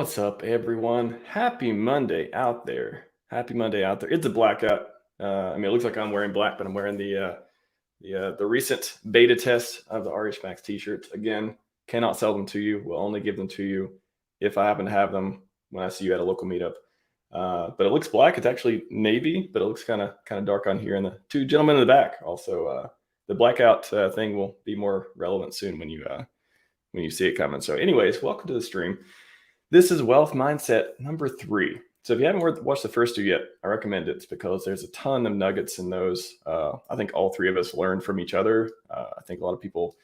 What's up, everyone? Happy Monday out there. Happy Monday out there. It's a blackout. It looks like I'm wearing black, but I'm wearing the recent beta test of the RHMax t-shirts. Again, cannot sell them to you. We'll only give them to you if I happen to have them when I see you at a local meetup. But it looks black. It's actually navy, but it looks kind of dark on here. And the two gentlemen in the back also. The blackout thing will be more relevant soon when you see it coming. So, anyways, welcome to the stream. This is Wealth Mindset number 3. So if you haven't watched the first 2 yet, I recommend it because there's a ton of nuggets in those. I think all 3 of us learn from each other. I think a lot of people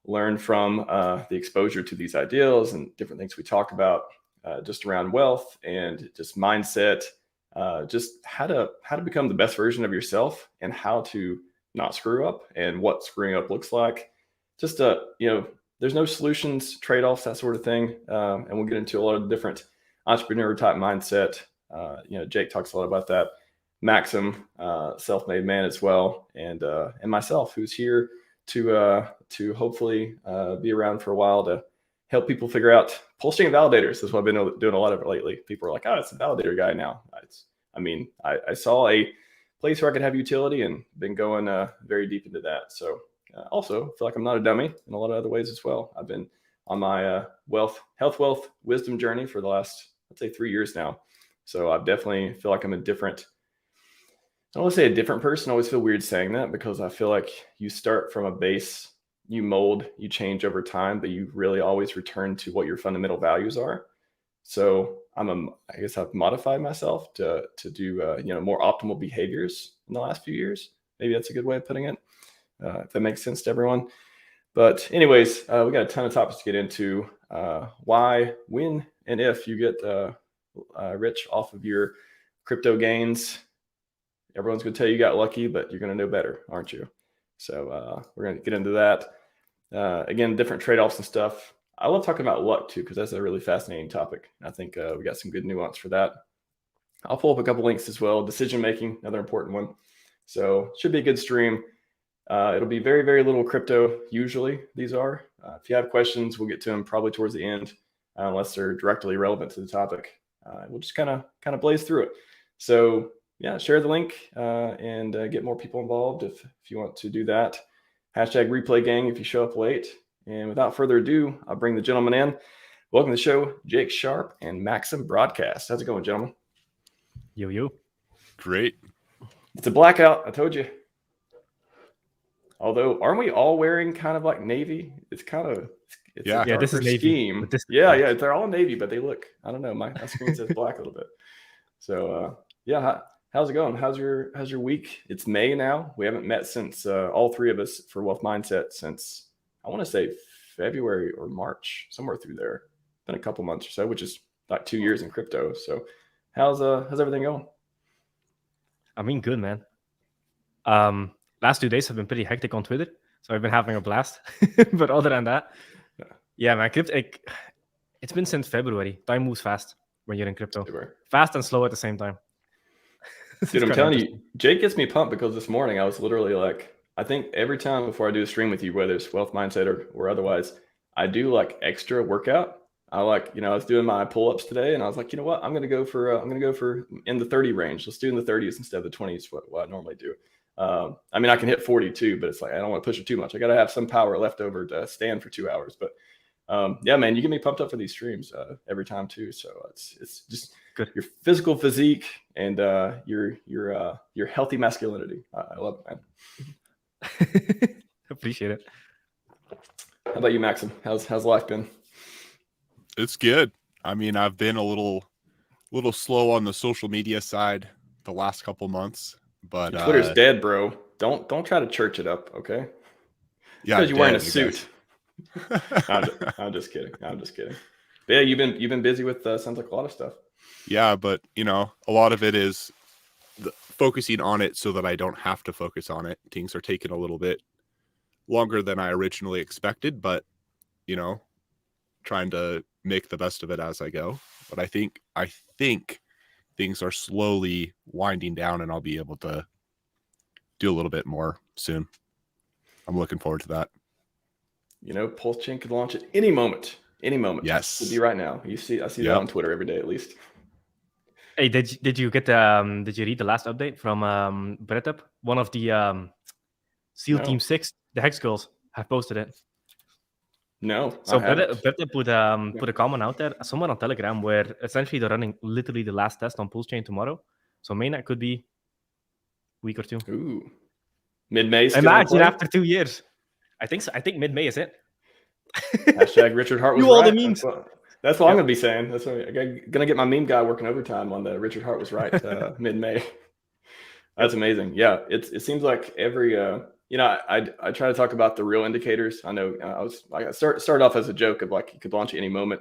learn from the exposure to these ideals and different things we talk about just around wealth and just mindset, just how to become the best version of yourself and how to not screw up and what screwing up looks like. Just there's no solutions, trade-offs, that sort of thing. And we'll get into a lot of different entrepreneur type mindset. Jake talks a lot about that. Maxim, self-made man as well. And myself, who's here to hopefully be around for a while to help people figure out PulseChain validators. That's what I've been doing a lot of it lately. People are like, oh, it's a validator guy now. I saw a place where I could have utility and been going very deep into that. So also feel like I'm not a dummy in a lot of other ways as well. I've been on my health, wealth, wisdom journey for the last, let's say 3 years now. So I definitely feel like I'm I don't want to say a different person. I always feel weird saying that because I feel like you start from a base, you mold, you change over time, but you really always return to what your fundamental values are. So I guess I've modified myself to do more optimal behaviors in the last few years. Maybe that's a good way of putting it. If that makes sense to everyone. But anyways, we got a ton of topics to get into. Why, when, and if you get rich off of your crypto gains. Everyone's going to tell you got lucky, but you're going to know better, aren't you? So we're going to get into that. Again, different trade-offs and stuff. I love talking about luck too, because that's a really fascinating topic. I think we got some good nuance for that. I'll pull up a couple links as well. Decision-making, another important one. So should be a good stream. It'll be very, very little crypto. Usually these are. If you have questions, we'll get to them probably towards the end, unless they're directly relevant to the topic. We'll just kind of blaze through it. So yeah, share the link and get more people involved if you want to do that. Hashtag replay gang if you show up late. And without further ado, I'll bring the gentleman in. Welcome to the show, Jake Sharpe and Maxim Broadcast. How's it going, gentlemen? Yo. Great. It's a blackout. I told you. Although, aren't we all wearing kind of like navy? It's this is navy. Scheme. Yeah. They're all navy, but they look. I don't know. My screen says black a little bit. So how's it going? How's your week? It's May now. We haven't met since all 3 of us for Wealth Mindset since I want to say February or March, somewhere through there. Been a couple months or so, which is like 2 years in crypto. So how's everything going? I mean, good, man. Last 2 days have been pretty hectic on Twitter, so I've been having a blast. But other than that, yeah, man, it's been since February. Time moves fast when you're in crypto. Super. Fast and slow at the same time. Dude, I'm telling you, Jake gets me pumped because this morning I was literally like, I think every time before I do a stream with you, whether it's Wealth Mindset or otherwise, I do like extra workout. I was doing my pull-ups today and I was like, you know what? I'm going to go for in the 30 range. Let's do in the 30s instead of the 20s, what I normally do. I can hit 42, but it's like, I don't want to push it too much. I got to have some power left over to stand for 2 hours. But yeah, man, you get me pumped up for these streams every time too. So it's just good. Your physical physique and your healthy masculinity. I love it, man. Appreciate it. How about you, Maxim? How's life been? It's good. I've been a little slow on the social media side the last couple months, but Twitter's dead, bro. Don't try to church it up, okay? Yeah, because you're wearing a suit. I'm just kidding. But yeah, you've been busy with sounds like a lot of stuff. Yeah, but a lot of it is focusing on it so that I don't have to focus on it. Things are taking a little bit longer than I originally expected, but trying to make the best of it as I go. But I think things are slowly winding down and I'll be able to do a little bit more soon. I'm looking forward to that. PulseChain could launch at any moment. Any moment. Yes. Could be right now. I see that on Twitter every day at least. Hey, did you read the last update from Bretup? One of the SEAL No. Team 6, the Hex girls, have posted it. No, So I haven't. Bretup put a comment out there somewhere on Telegram where essentially they're running literally the last test on PulseChain tomorrow. So mainnet could be a week or two. Ooh. Mid-May still in Imagine play? after 2 years. I think so. I think mid-May is it. Hashtag Richard Hart was Do all the right. memes. That's what I'm going to be saying. That's what I'm going to get my meme guy working overtime on the Richard Hart was right mid-May. That's amazing. Yeah, it seems like every I try to talk about the real indicators. I know I started off as a joke of like you could launch at any moment,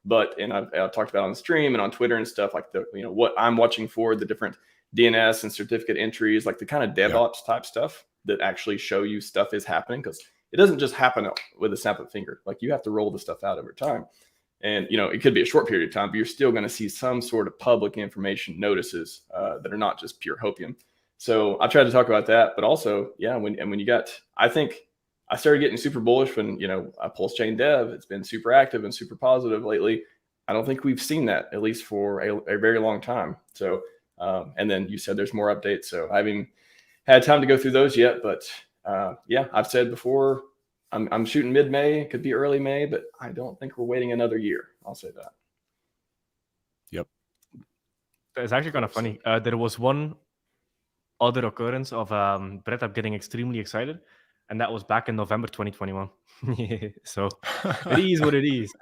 but I've talked about on the stream and on Twitter and stuff like what I'm watching for, the different DNS and certificate entries, like the kind of DevOps type stuff that actually show you stuff is happening, because it doesn't just happen with a snap of a finger. Like you have to roll the stuff out over time. And, it could be a short period of time, but you're still going to see some sort of public information notices that are not just pure hopium. So I tried to talk about that, but also, when you got, I think I started getting super bullish when, PulseChain dev, it's been super active and super positive lately. I don't think we've seen that, at least for a very long time. So, and then you said there's more updates. So I haven't had time to go through those yet, but I've said before, I'm shooting mid-May, it could be early May, but I don't think we're waiting another year. I'll say that. Yep. It's actually kind of funny. There was one other occurrence of Bretup getting extremely excited, and that was back in November 2021. So it is what it is.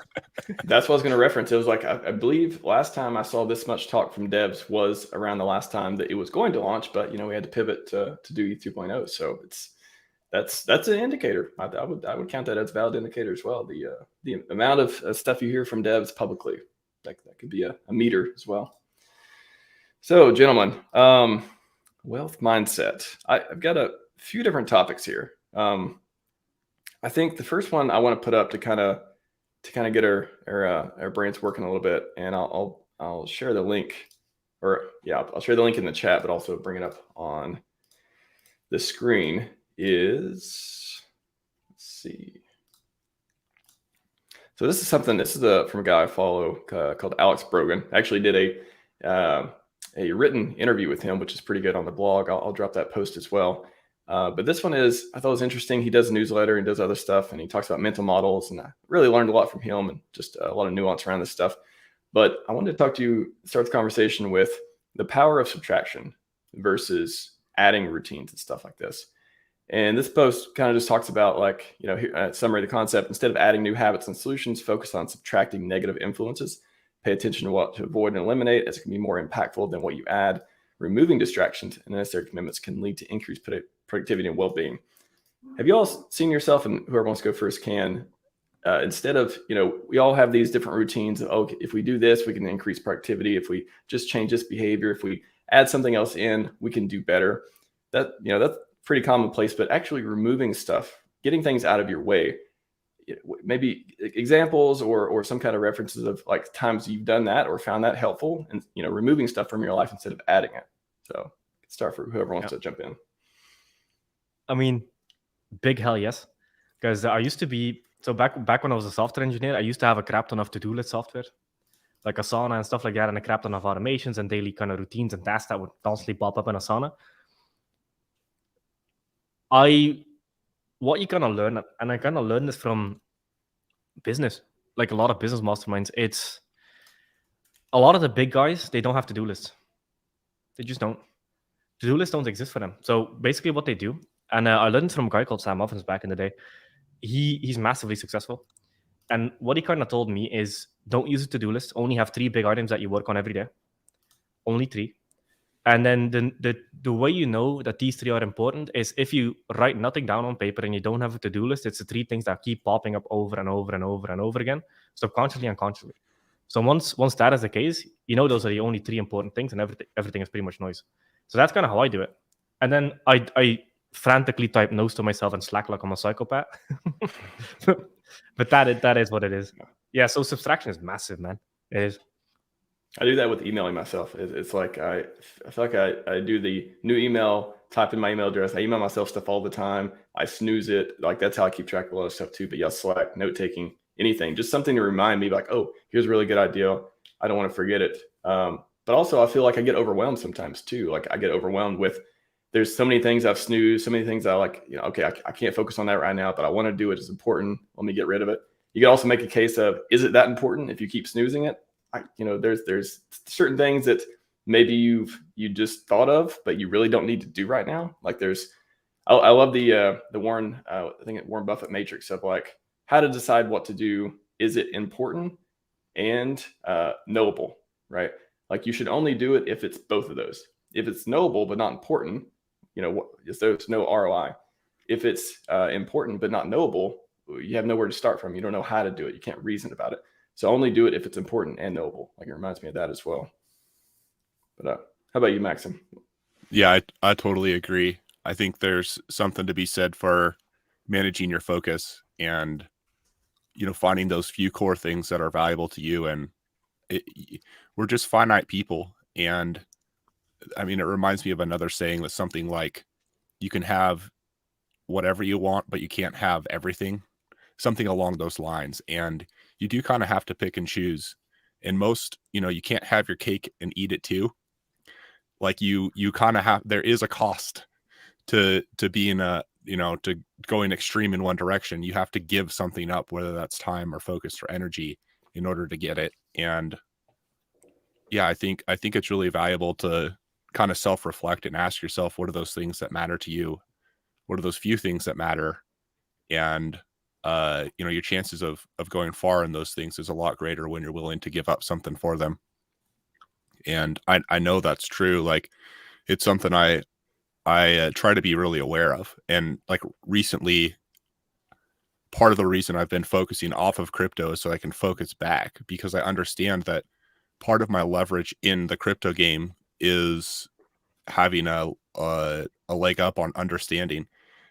That's what I was going to reference. It was like, I believe last time I saw this much talk from devs was around the last time that it was going to launch, but we had to pivot to do 2.0. So that's an indicator. I would count that as a valid indicator as well. The amount of stuff you hear from devs publicly, that could be a meter as well. So, gentlemen, wealth mindset. I've got a few different topics here. I think the first one I want to put up to kind of get our brains working a little bit, and I'll share the link, I'll share the link in the chat, but also bring it up on the screen. Let's see. So this is from a guy I follow called Alex Brogan. I actually did a written interview with him, which is pretty good on the blog. I'll drop that post as well. But this one I thought it was interesting. He does a newsletter and does other stuff, and he talks about mental models, and I really learned a lot from him and just a lot of nuance around this stuff. But I wanted to start the conversation with the power of subtraction versus adding routines and stuff like this. And this post kind of just talks about, like, summary of the concept. Instead of adding new habits and solutions, focus on subtracting negative influences. Pay attention to what to avoid and eliminate, as it can be more impactful than what you add. Removing distractions and unnecessary commitments can lead to increased productivity and well-being. Have you all seen yourself, and whoever wants to go first can, instead of, we all have these different routines of, if we do this, we can increase productivity. If we just change this behavior, if we add something else in, we can do better. That's pretty commonplace, but actually removing stuff, getting things out of your way, maybe examples or some kind of references of like times you've done that or found that helpful, and removing stuff from your life instead of adding it. So start for whoever wants to jump in. I mean, big hell yes, because I used to be, so back when I was a software engineer, I used to have a crap ton of to-do list software, like Asana and stuff like that, and a crap ton of automations and daily kind of routines and tasks that would constantly pop up in Asana. What you kind of learn, and I kind of learned this from business, like a lot of business masterminds, it's a lot of the big guys, they don't have to-do lists. They just don't. To-do lists don't exist for them. So basically what they do, and I learned from a guy called Sam Muffins back in the day. He's massively successful. And what he kind of told me is, don't use a to-do list. Only have 3 big items that you work on every day. Only 3. And then the way you know that these 3 are important is if you write nothing down on paper and you don't have a to-do list, it's the 3 things that keep popping up over and over and over and over again, subconsciously and consciously. So once that is the case, those are the only 3 important things, and everything is pretty much noise. So that's kind of how I do it. And then I frantically type notes to myself in Slack like I'm a psychopath. But that is what it is. Yeah, so subtraction is massive, man. It is. I do that with emailing myself. It's like I feel like I do the new email, type in my email address. I email myself stuff all the time. I snooze it. Like, that's how I keep track of a lot of stuff too. But yeah, Slack, note taking anything, just something to remind me like, oh, here's a really good idea. I don't want to forget it. But also I feel like I get overwhelmed sometimes too. Like I get overwhelmed with, there's so many things I've snoozed, so many things I like, okay, I can't focus on that right now, but I want to do it. It's important. Let me get rid of it. You can also make a case of, is it that important if you keep snoozing it? There's certain things that maybe you just thought of, but you really don't need to do right now. Like I love the Warren, I think Warren Buffett matrix of like how to decide what to do. Is it important and knowable, right? Like you should only do it if it's both of those. If it's knowable but not important, there's no ROI. If it's important but not knowable, you have nowhere to start from. You don't know how to do it. You can't reason about it. So only do it if it's important and knowable. Like it reminds me of that as well. But how about you, Maxim? Yeah, I totally agree. I think there's something to be said for managing your focus and, finding those few core things that are valuable to you. And we're just finite people. And I mean, it reminds me of another saying that's something like, you can have whatever you want, but you can't have everything, something along those lines. And you do kind of have to pick and choose. And most, you can't have your cake and eat it too. Like you kind of have, there is a cost to being to going extreme in one direction. You have to give something up, whether that's time or focus or energy, in order to get it. And yeah, I think it's really valuable to kind of self-reflect and ask yourself, what are those things that matter to you? What are those few things that matter? And your chances of going far in those things is a lot greater when you're willing to give up something for them. And I know that's true. Like it's something I try to be really aware of. And like recently, part of the reason I've been focusing off of crypto is so I can focus back, because I understand that part of my leverage in the crypto game is having a leg up on understanding.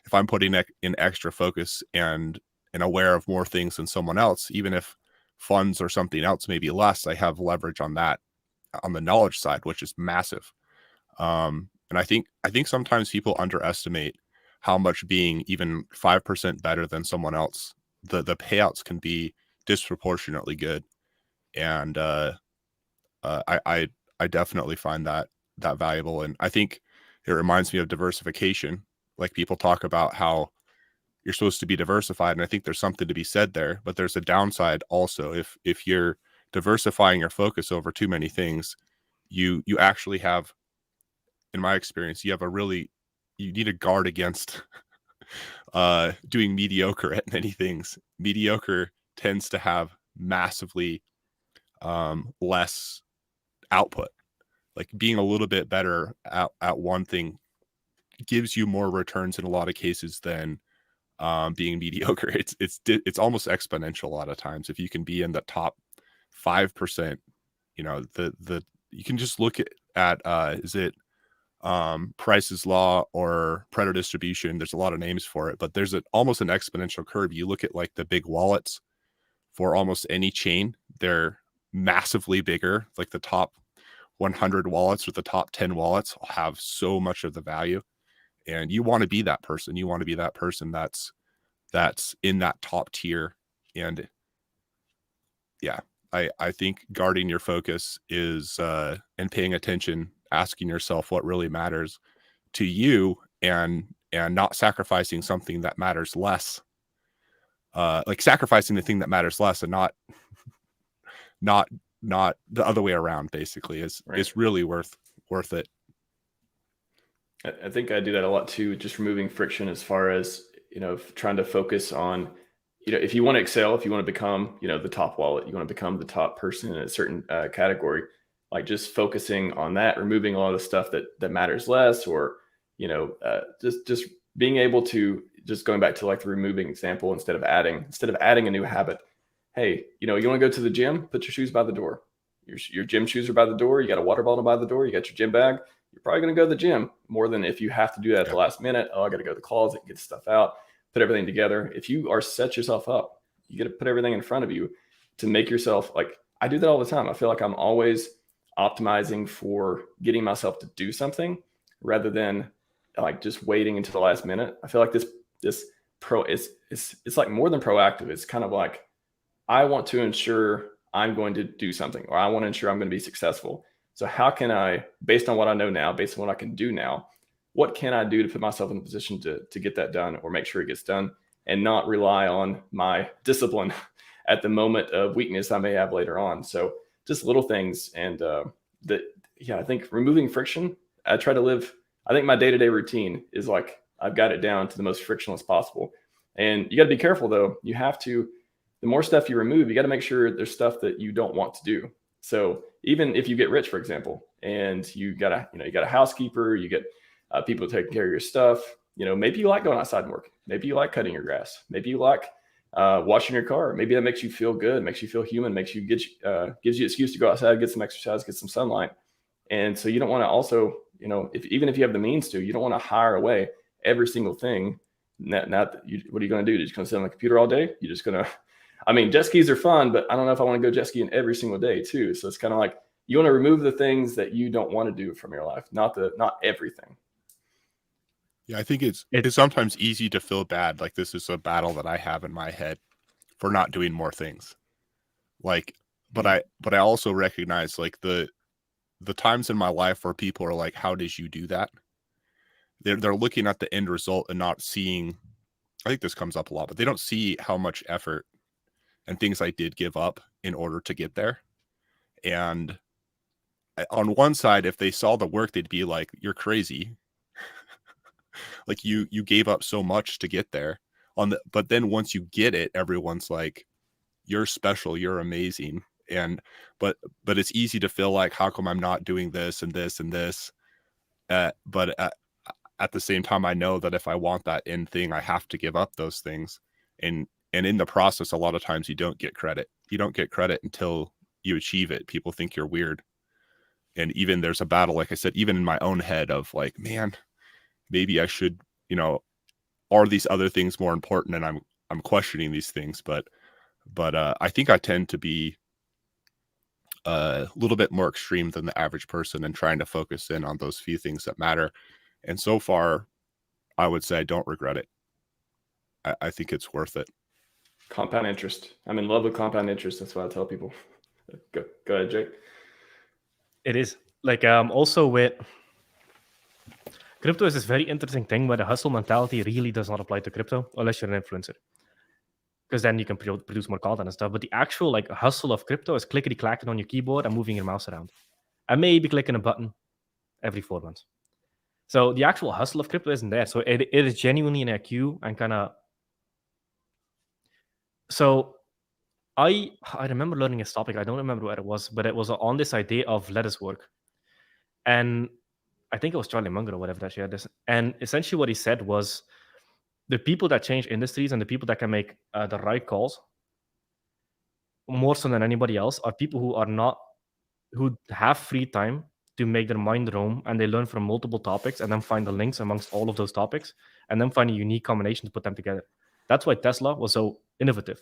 If I'm putting in extra focus and aware of more things than someone else, even if funds or something else may be less, I have leverage on that, on the knowledge side, which is massive. And I think sometimes people underestimate how much being even 5% better than someone else, the payouts can be disproportionately good. And I definitely find that valuable. And I think it reminds me of diversification. Like people talk about how you're supposed to be diversified, and I think there's something to be said there, but there's a downside also. If you're diversifying your focus over too many things, you actually have, in my experience, you need to guard against doing mediocre at many things. Mediocre tends to have massively less output. Like being a little bit better at one thing gives you more returns in a lot of cases than being mediocre. It's almost exponential a lot of times. If you can be in the top 5%, you can just look at is it Price's law or Pareto distribution? There's a lot of names for it, but there's almost an exponential curve. You look at like the big wallets for almost any chain, they're massively bigger. Like the top 100 wallets or the top 10 wallets have so much of the value, and you want to be that person. You want to be that person that's in that top tier. And yeah, I think guarding your focus is and paying attention, asking yourself what really matters to you, and not sacrificing something that matters less. Like sacrificing the thing that matters less, and not the other way around, basically, is really worth it. I think I do that a lot too, just removing friction as far as, trying to focus on, if you want to excel, if you want to become, the top wallet, you want to become the top person in a certain category, like just focusing on that, removing a lot of the stuff that matters less, or, just being able to, just going back to like the removing example, instead of adding a new habit. Hey, you want to go to the gym, put your shoes by the door. Your gym shoes are by the door. You got a water bottle by the door. You got your gym bag. You're probably going to go to the gym more than if you have to do that at the last minute. Oh, I got to go to the closet, get stuff out, put everything together. If you are set yourself up, you got to put everything in front of you to make yourself, like, I do that all the time. I feel like I'm always optimizing for getting myself to do something rather than like just waiting until the last minute. I feel like it's like more than proactive. It's kind of like I want to ensure I'm going to do something, or I want to ensure I'm going to be successful. So how can I, based on what I know now, based on what I can do now, what can I do to put myself in a position to get that done, or make sure it gets done, and not rely on my discipline at the moment of weakness I may have later on. So just little things. And I think removing friction, I try to live, I think my day-to-day routine is like, I've got it down to the most frictionless possible. And you got to be careful though. You have to, the more stuff you remove, you got to make sure there's stuff that you don't want to do. So even if you get rich, for example, and you got a housekeeper, you get people taking care of your stuff, maybe you like going outside and working. Maybe you like cutting your grass. Maybe you like washing your car. Maybe that makes you feel good, makes you feel human, gives you an excuse to go outside, get some exercise, get some sunlight. And so you don't want to also, even if you have the means to, you don't want to hire away every single thing. What are you going to do? You're just going to sit on the computer all day? You're just going to, jet skis are fun, but I don't know if I want to go jet skiing every single day too. So it's kind of like, you want to remove the things that you don't want to do from your life, not everything. Yeah, I think it's sometimes easy to feel bad. Like this is a battle that I have in my head for not doing more things. Like, but I also recognize like the times in my life where people are like, how did you do that? They're looking at the end result and not seeing, I think this comes up a lot, but they don't see how much effort and things I did give up in order to get there. And on one side, if they saw the work, they'd be like, you're crazy. Like you gave up so much to get there. But then once you get it, everyone's like, you're special, you're amazing. But it's easy to feel like, how come I'm not doing this and this and this? But at the same time, I know that if I want that end thing, I have to give up those things. And in the process, a lot of times you don't get credit. You don't get credit until you achieve it. People think you're weird. And even there's a battle, like I said, even in my own head of like, man, maybe I should, are these other things more important? And I'm questioning these things, but I think I tend to be a little bit more extreme than the average person and trying to focus in on those few things that matter. And so far, I would say I don't regret it. I think it's worth it. Compound interest. I'm in love with compound interest. That's what I tell people. Go ahead, Jake. It is like also with crypto is this very interesting thing where the hustle mentality really does not apply to crypto unless you're an influencer, because then you can produce more content and stuff. But the actual like hustle of crypto is clickety-clacking on your keyboard and moving your mouse around, and maybe clicking a button every 4 months. So the actual hustle of crypto isn't there. So it is genuinely an IQ and kind of. So I remember learning this topic. I don't remember where it was, but it was on this idea of let us work. And I think it was Charlie Munger or whatever that shared this. And essentially what he said was the people that change industries and the people that can make the right calls more so than anybody else are people who have free time to make their mind roam, and they learn from multiple topics and then find the links amongst all of those topics and then find a unique combination to put them together. That's why Tesla was so innovative,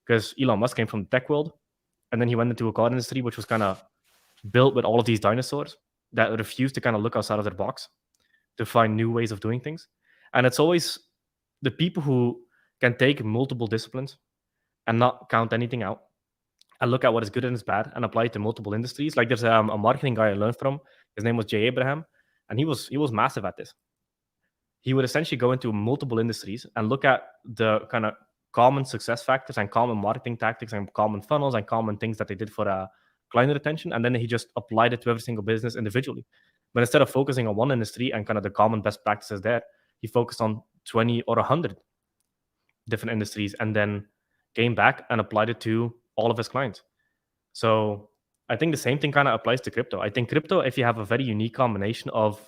because Elon Musk came from the tech world and then he went into a car industry which was kind of built with all of these dinosaurs that refused to kind of look outside of their box to find new ways of doing things. And it's always the people who can take multiple disciplines and not count anything out and look at what is good and is bad and apply it to multiple industries. Like there's a marketing guy I learned from. His name was Jay Abraham, and he was massive at this. He would essentially go into multiple industries and look at the kind of common success factors and common marketing tactics and common funnels and common things that they did for client retention, and then he just applied it to every single business individually. But instead of focusing on one industry and kind of the common best practices there, he focused on 20 or 100 different industries and then came back and applied it to all of his clients. So I think the same thing kind of applies to crypto. I think crypto, if you have a very unique combination of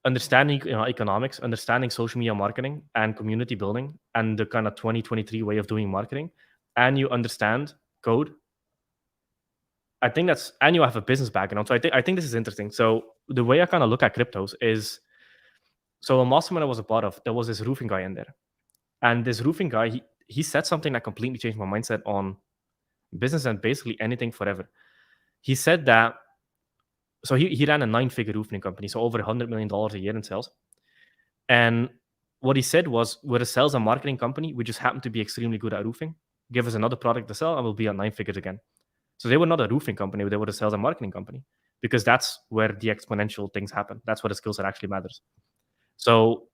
understanding economics, understanding social media marketing and community building and the kind of 2023 way of doing marketing, and you understand code, I think that's, and you have a business background. So I think this is interesting. So the way I kind of look at cryptos is, so a mastermind I was a part of, there was this roofing guy in there. And this roofing guy, he said something that completely changed my mindset on business and basically anything forever. He said that, so he ran a 9-figure roofing company, so over $100 million a year in sales. And what he said was, we're a sales and marketing company. We just happen to be extremely good at roofing. give us another product to sell, and we'll be at 9 figures again. So they were not a roofing company, they were a sales and marketing company, because that's where the exponential things happen. That's where the skill set actually matters. So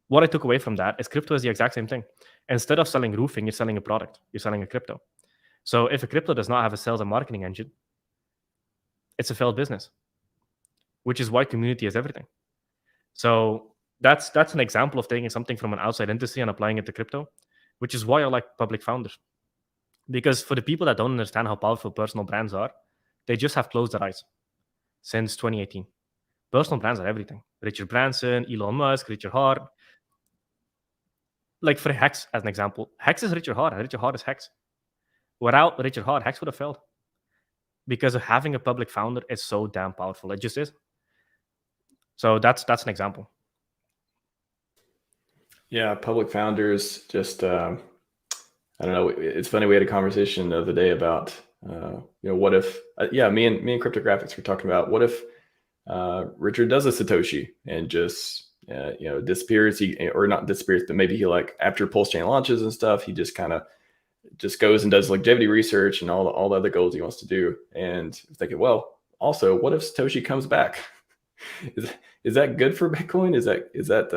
what I took away from that is crypto is the exact same thing. Instead of selling roofing, you're selling a product. You're selling a crypto. So if a crypto does not have a sales and marketing engine, it's a failed business, which is why community is everything. So that's an example of taking something from an outside industry and applying it to crypto, which is why I like public founders. Because for the people that don't understand how powerful personal brands are, they just have closed their eyes since 2018. Personal brands are everything. Richard Branson, Elon Musk, Richard Hart. Like for Hex, as an example, Hex is Richard Hart, and Richard Hart is Hex. Without Richard Hart, Hex would have failed. Because of having a public founder is so damn powerful. It just is. So that's an example. Yeah, public founders just, I don't know. It's funny. We had a conversation the other day about, what if, me and Cryptographics were talking about what if Richard does a Satoshi and just, disappears. Or not disappears, but maybe he after PulseChain launches and stuff, he just kind of just goes and does longevity research and all the other goals he wants to do. And thinking, well, also, what if Satoshi comes back? Is that good for Bitcoin? Is that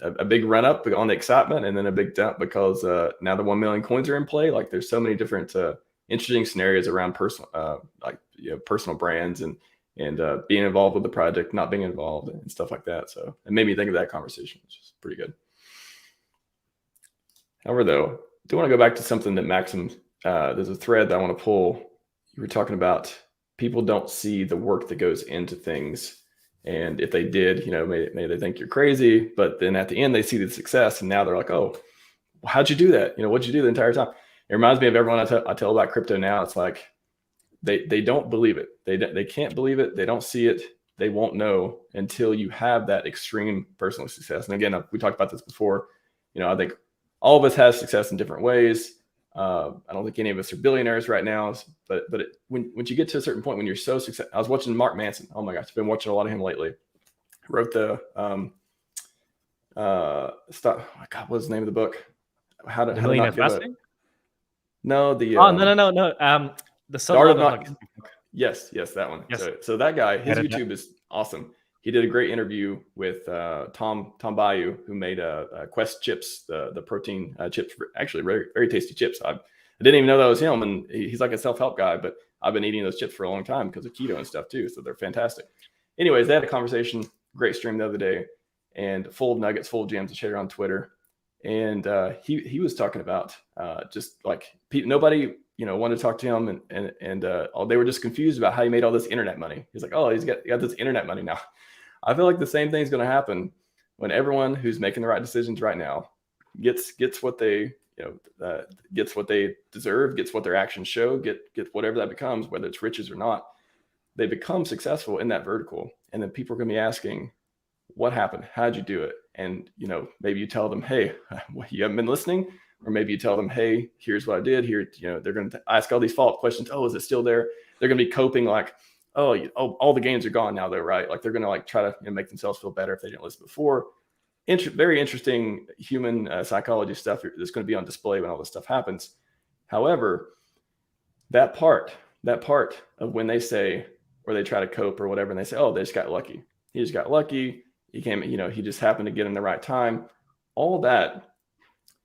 a big run up on the excitement and then a big dump because now the 1 million coins are in play? Like there's so many different interesting scenarios around personal brands and being involved with the project, not being involved and stuff like that. So it made me think of that conversation, which is pretty good. However, though, I do want to go back to something that Maxim, there's a thread that I want to pull. You were talking about people don't see the work that goes into things. And if they did, may they think you're crazy, but then at the end they see the success and now they're like, oh, how'd you do that? What'd you do the entire time? It reminds me of everyone I tell about crypto now. It's like, they don't believe it. They can't believe it. They don't see it. They won't know until you have that extreme personal success. And again, we talked about this before. I think all of us have success in different ways. I don't think any of us are billionaires right now, but when you get to a certain point when you're so successful, I was watching Mark Manson. Oh my gosh, I've been watching a lot of him lately. Wrote the what was the name of the book? How to not give up. No, the no. The art of not. Yes, that one. Yes. So that guy, his YouTube is awesome. He did a great interview with Tom Bayou, who made Quest chips, the protein chips, actually very, very tasty chips. I didn't even know that was him, and he's like a self-help guy, but I've been eating those chips for a long time because of keto and stuff too, so they're fantastic. Anyways, they had a conversation, great stream the other day, and full of nuggets, full of gems to share on Twitter. And he was talking about just like nobody wanted to talk to him, and they were just confused about how he made all this internet money. He's like, oh, he's got this internet money now. I feel like the same thing's going to happen when everyone who's making the right decisions right now gets what they gets what they deserve, gets what their actions show, get whatever that becomes, whether it's riches or not. They become successful in that vertical, and then people are going to be asking, what happened? How'd you do it? And maybe you tell them, hey, you haven't been listening, or maybe you tell them, hey, here's what I did. Here, they're going to ask all these follow-up questions. Oh, is it still there? They're going to be coping like, oh, all the gains are gone now, though, right? Like they're going to try to make themselves feel better if they didn't listen before. Very interesting human psychology stuff that's going to be on display when all this stuff happens. However, that part of when they say, or they try to cope or whatever, and they say, oh, they just got lucky. He just got lucky. He came, he just happened to get in the right time. All that,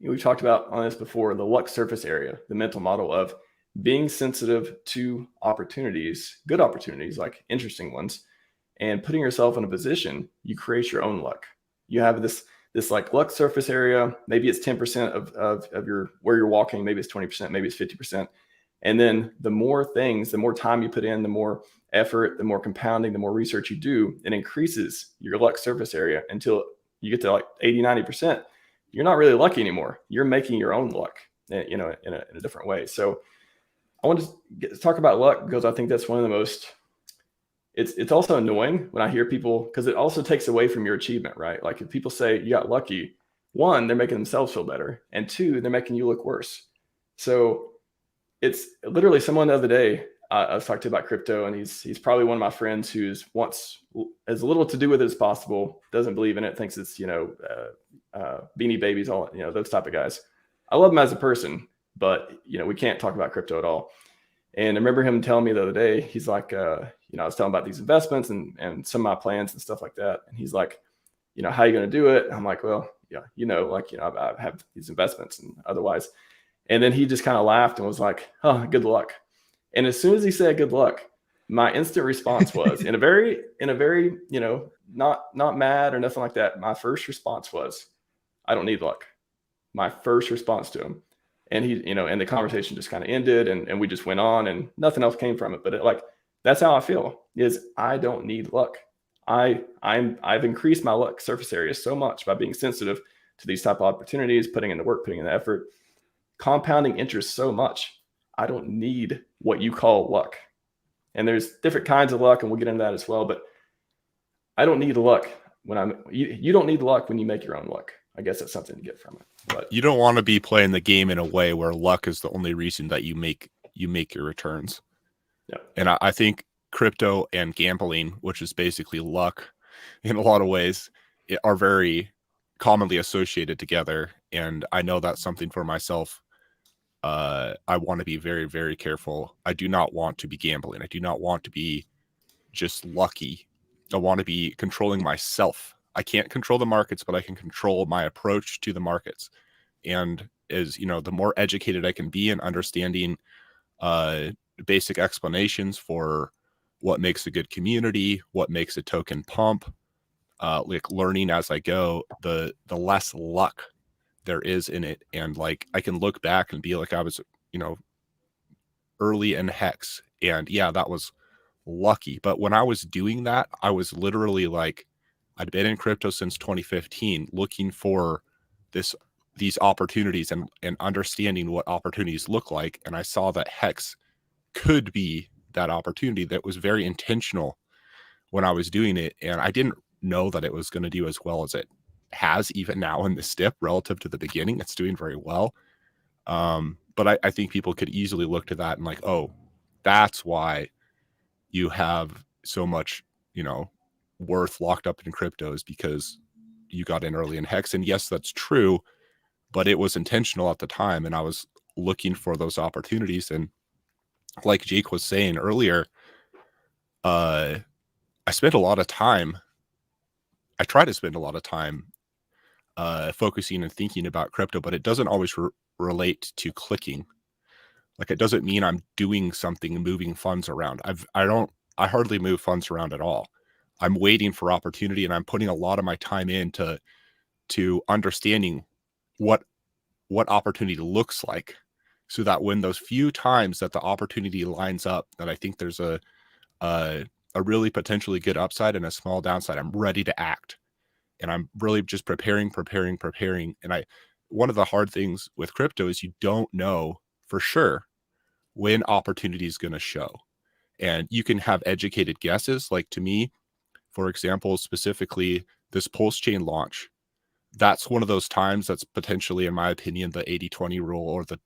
we've talked about on this before, the luck surface area, the mental model of being sensitive to opportunities, good opportunities, like interesting ones, and putting yourself in a position, you create your own luck. You have this like luck surface area. Maybe it's 10% of your where you're walking. Maybe it's 20%. Maybe it's 50%. And then the more things, the more time you put in, the more effort, the more compounding, the more research you do, it increases your luck surface area until you get to like 80, 90%. You're not really lucky anymore. You're making your own luck, in a different way. So I want to talk about luck because I think that's one of the most, it's also annoying when I hear people, because it also takes away from your achievement, right? Like if people say you got lucky, one, they're making themselves feel better. And two, they're making you look worse. So it's literally someone the other day, I was talking to about crypto, and he's probably one of my friends who's wants as little to do with it as possible, doesn't believe in it, thinks it's, Beanie Babies, all, those type of guys. I love him as a person, but we can't talk about crypto at all. And I remember him telling me the other day, he's like, I was telling about these investments and some of my plans and stuff like that. And he's like, how are you going to do it? And I'm like, well, yeah, I have these investments and otherwise. And then he just kind of laughed and was like, oh, good luck. And as soon as he said good luck, my instant response was in a very, not mad or nothing like that. My first response was, I don't need luck. My first response to him. And he, and the conversation just kind of ended and we just went on and nothing else came from it. But that's how I feel, is I don't need luck. I've increased my luck surface area so much by being sensitive to these type of opportunities, putting in the work, putting in the effort, compounding interest so much. I don't need what you call luck. And there's different kinds of luck, and we'll get into that as well. But I don't need luck you don't need luck when you make your own luck. I guess that's something to get from it. But you don't want to be playing the game in a way where luck is the only reason that you make your returns. Yeah. And I think crypto and gambling, which is basically luck in a lot of ways, are very commonly associated together. And I know that's something for myself. I want to be very, very careful. I do not want to be gambling. I do not want to be just lucky. I want to be controlling myself. I can't control the markets, but I can control my approach to the markets. And as the more educated I can be in understanding basic explanations for what makes a good community, what makes a token pump, like learning as I go, the less luck there is in it. And I can look back and be like, I was, early in Hex, and yeah, that was lucky. But when I was doing that, I was literally I'd been in crypto since 2015, looking for these opportunities and understanding what opportunities look like. And I saw that Hex could be that opportunity. That was very intentional when I was doing it. And I didn't know that it was going to do as well as it has even now in this dip relative to the beginning. It's doing very well. But I think people could easily look to that and oh, that's why you have so much, worth locked up in crypto, is because you got in early in Hex. And yes, that's true, but it was intentional at the time. And I was looking for those opportunities. And like Jake was saying earlier, I spent a lot of time. I try to spend a lot of time focusing and thinking about crypto, but it doesn't always relate to clicking. It doesn't mean I'm doing something, moving funds around. I hardly move funds around at all. I'm waiting for opportunity, and I'm putting a lot of my time into understanding what opportunity looks like, so that when those few times that the opportunity lines up, that I think there's a really potentially good upside and a small downside, I'm ready to act. And I'm really just preparing. And one of the hard things with crypto is you don't know for sure when opportunity is going to show. And you can have educated guesses. To me, for example, specifically this PulseChain launch, that's one of those times that's potentially, in my opinion, the 80-20 rule or the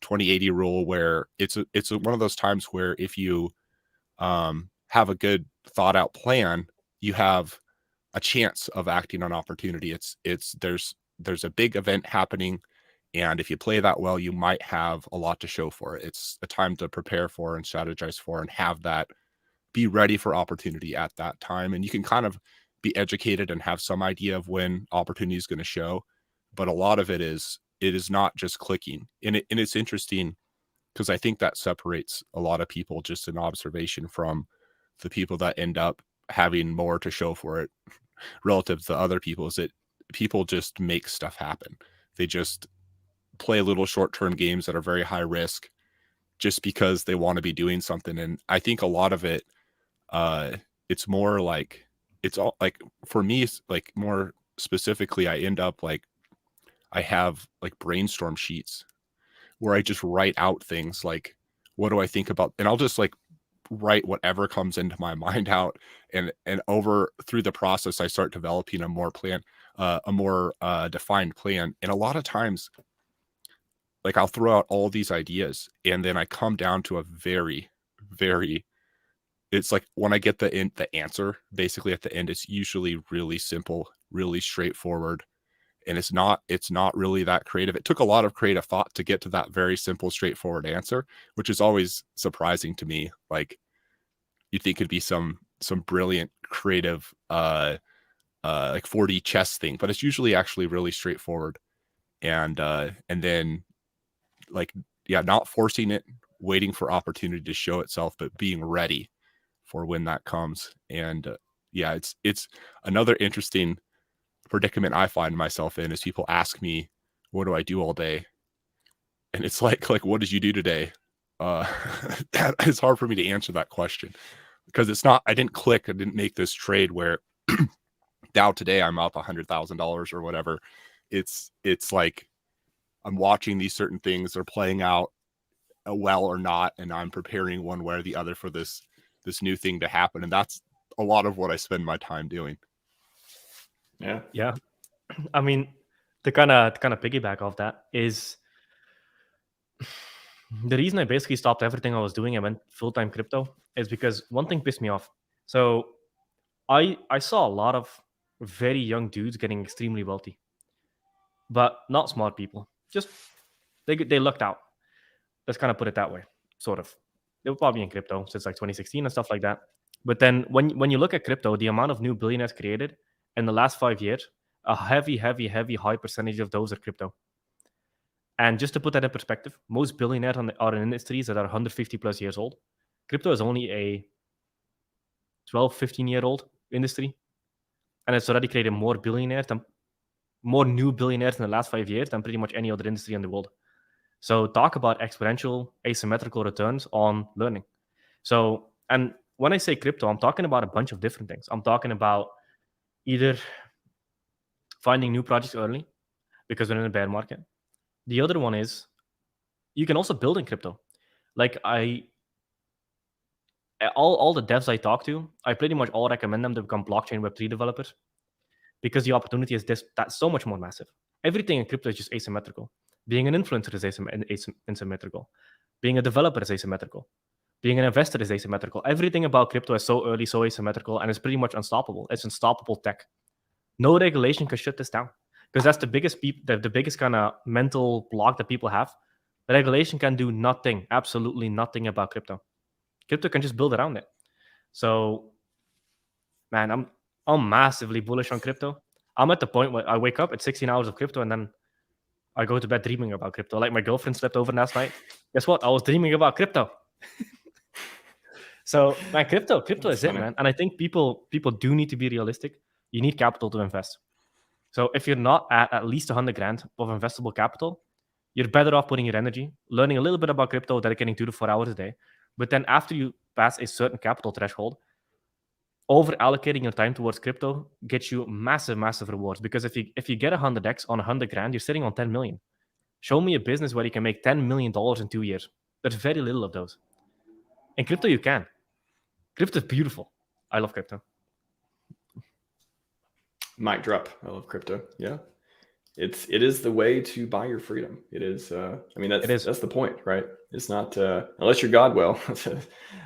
20-80 rule, where it's one of those times where if you have a good thought out plan, you have a chance of acting on opportunity. There's a big event happening, and if you play that well, you might have a lot to show for it. It's a time to prepare for and strategize for, and have that be ready for opportunity at that time. And you can kind of be educated and have some idea of when opportunity is going to show, but a lot of it is not just clicking. And it's interesting, because I think that separates a lot of people, just an observation, from the people that end up having more to show for it relative to other people, is that people just make stuff happen. They just play little short-term games that are very high risk just because they want to be doing something. And I think a lot of it, it's more it's all for me, more specifically, I end up I have brainstorm sheets where I just write out things what do I think about, and I'll just write whatever comes into my mind out, and over through the process I start developing a more defined plan. And a lot of times I'll throw out all these ideas, and then I come down to a very, very, it's when I get the answer basically at the end, it's usually really simple, really straightforward, And it's not really that creative. It took a lot of creative thought to get to that very simple, straightforward answer, which is always surprising to me. Like, you'd think it'd be some brilliant creative like 4D chess thing, but it's usually actually really straightforward. And then, like, yeah, not forcing it, waiting for opportunity to show itself, but being ready for when that comes. And yeah, it's another interesting predicament I find myself in is people ask me, what do I do all day? And it's like, what did you do today? It's hard for me to answer that question, because it's not, I didn't make this trade where now today I'm up $100,000 or whatever. It's like, I'm watching these certain things, they're playing out well or not, and I'm preparing one way or the other for this new thing to happen. And that's a lot of what I spend my time doing. Yeah. I mean, to kind of piggyback off that is the reason I basically stopped everything I was doing and went full-time crypto is because one thing pissed me off. So I saw a lot of very young dudes getting extremely wealthy, but not smart people. Just they lucked out. Let's kind of put it that way, sort of. They were probably in crypto since like 2016 and stuff like that. But then when you look at crypto, the amount of new billionaires created in the last 5 years, a heavy high percentage of those are crypto. And just to put that in perspective, most billionaires are in industries that are 150 plus years old. Crypto is only a 12, 15-year-old industry. And it's already created more new billionaires in the last 5 years than pretty much any other industry in the world. So talk about exponential asymmetrical returns on learning. So, and when I say crypto, I'm talking about a bunch of different things. I'm talking about either finding new projects early because we're in a bear market. The other one is you can also build in crypto. Like all the devs I talk to, I pretty much all recommend them to become blockchain Web3 developers because the opportunity is that's so much more massive. Everything in crypto is just asymmetrical. Being an influencer is asymmetrical. Being a developer is asymmetrical. Being an investor is asymmetrical. Everything about crypto is so early, so asymmetrical, and it's pretty much unstoppable. It's unstoppable tech. No regulation can shut this down because that's the biggest kind of mental block that people have. The regulation can do nothing, absolutely nothing about crypto. Crypto can just build around it. So, man, I'm massively bullish on crypto. I'm at the point where I wake up at 16 hours of crypto and then I go to bed dreaming about crypto. Like my girlfriend slept over last night. Guess what? I was dreaming about crypto. So, man, crypto is it, man. And I think people do need to be realistic. You need capital to invest. So if you're not at least 100 grand of investable capital, you're better off putting your energy, learning a little bit about crypto, dedicating 2 to 4 hours a day. But then after you pass a certain capital threshold, over allocating your time towards crypto gets you massive rewards. Because if you get 100x on 100 grand, you're sitting on 10 million. Show me a business where you can make $10 million in 2 years. There's very little of those. In crypto, you can. Crypto is beautiful. I love crypto. Mic drop. I love crypto. Yeah. It is the way to buy your freedom. It is. That's the point, right? It's not unless you're Godwell.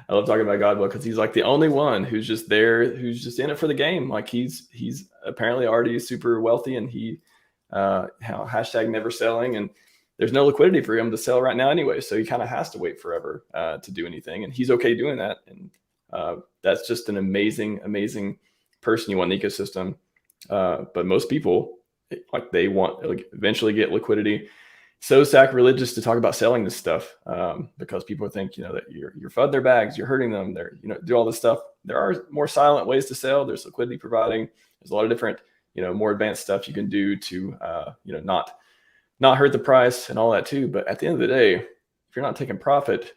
I love talking about Godwell because he's like the only one who's just there, who's just in it for the game. Like he's apparently already super wealthy, and he hashtag never selling, and there's no liquidity for him to sell right now anyway. So he kind of has to wait forever to do anything, and he's okay doing that. And that's just an amazing person you want in the ecosystem. But most people, like, they want eventually get liquidity. So sacrilegious to talk about selling this stuff because people think that you're FUD their bags, you're hurting them, they're do all this stuff. There are more silent ways to sell. There's liquidity providing. There's a lot of different more advanced stuff you can do to not hurt the price and all that too. But at the end of the day, if you're not taking profit,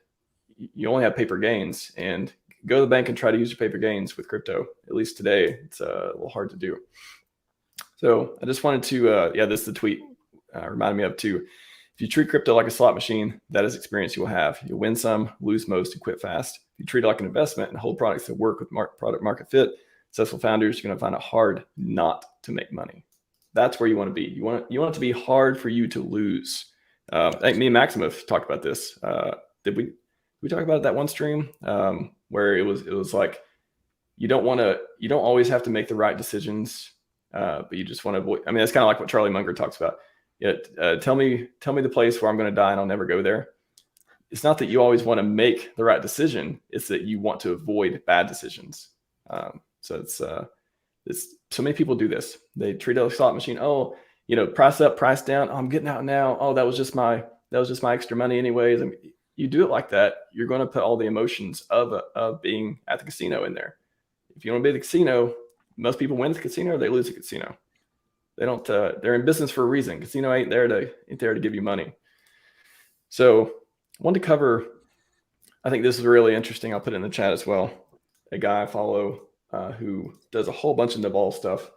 you only have paper gains. And go to the bank and try to use your paper gains with crypto. At least today, it's a little hard to do. So I just wanted to, this is the tweet reminded me of too. If you treat crypto like a slot machine, that is experience you will have. You'll win some, lose most, and quit fast. If you treat it like an investment and hold products that work with product market fit, successful founders are going to find it hard not to make money. That's where you want to be. You want it to be hard for you to lose. I think me and Maxim have talked about this. Did we talk about it that one stream where it was like you don't always have to make the right decisions but you just want to avoid. I mean, that's kind of like what Charlie Munger talks about. Tell me the place where I'm going to die and I'll never go there. It's not that you always want to make the right decision. It's that you want to avoid bad decisions. So it's so many people do this. They treat it like a slot machine. Oh, price up, price down. Oh, I'm getting out now. Oh, that was just my extra money anyways. I mean, you do it like that, you're going to put all the emotions of being at the casino in there. If you want to be at the casino, most people win at the casino or they lose at the casino. They don't. They're in business for a reason. Casino ain't there to give you money. So I wanted to cover. I think this is really interesting. I'll put it in the chat as well. A guy I follow who does a whole bunch of Naval stuff.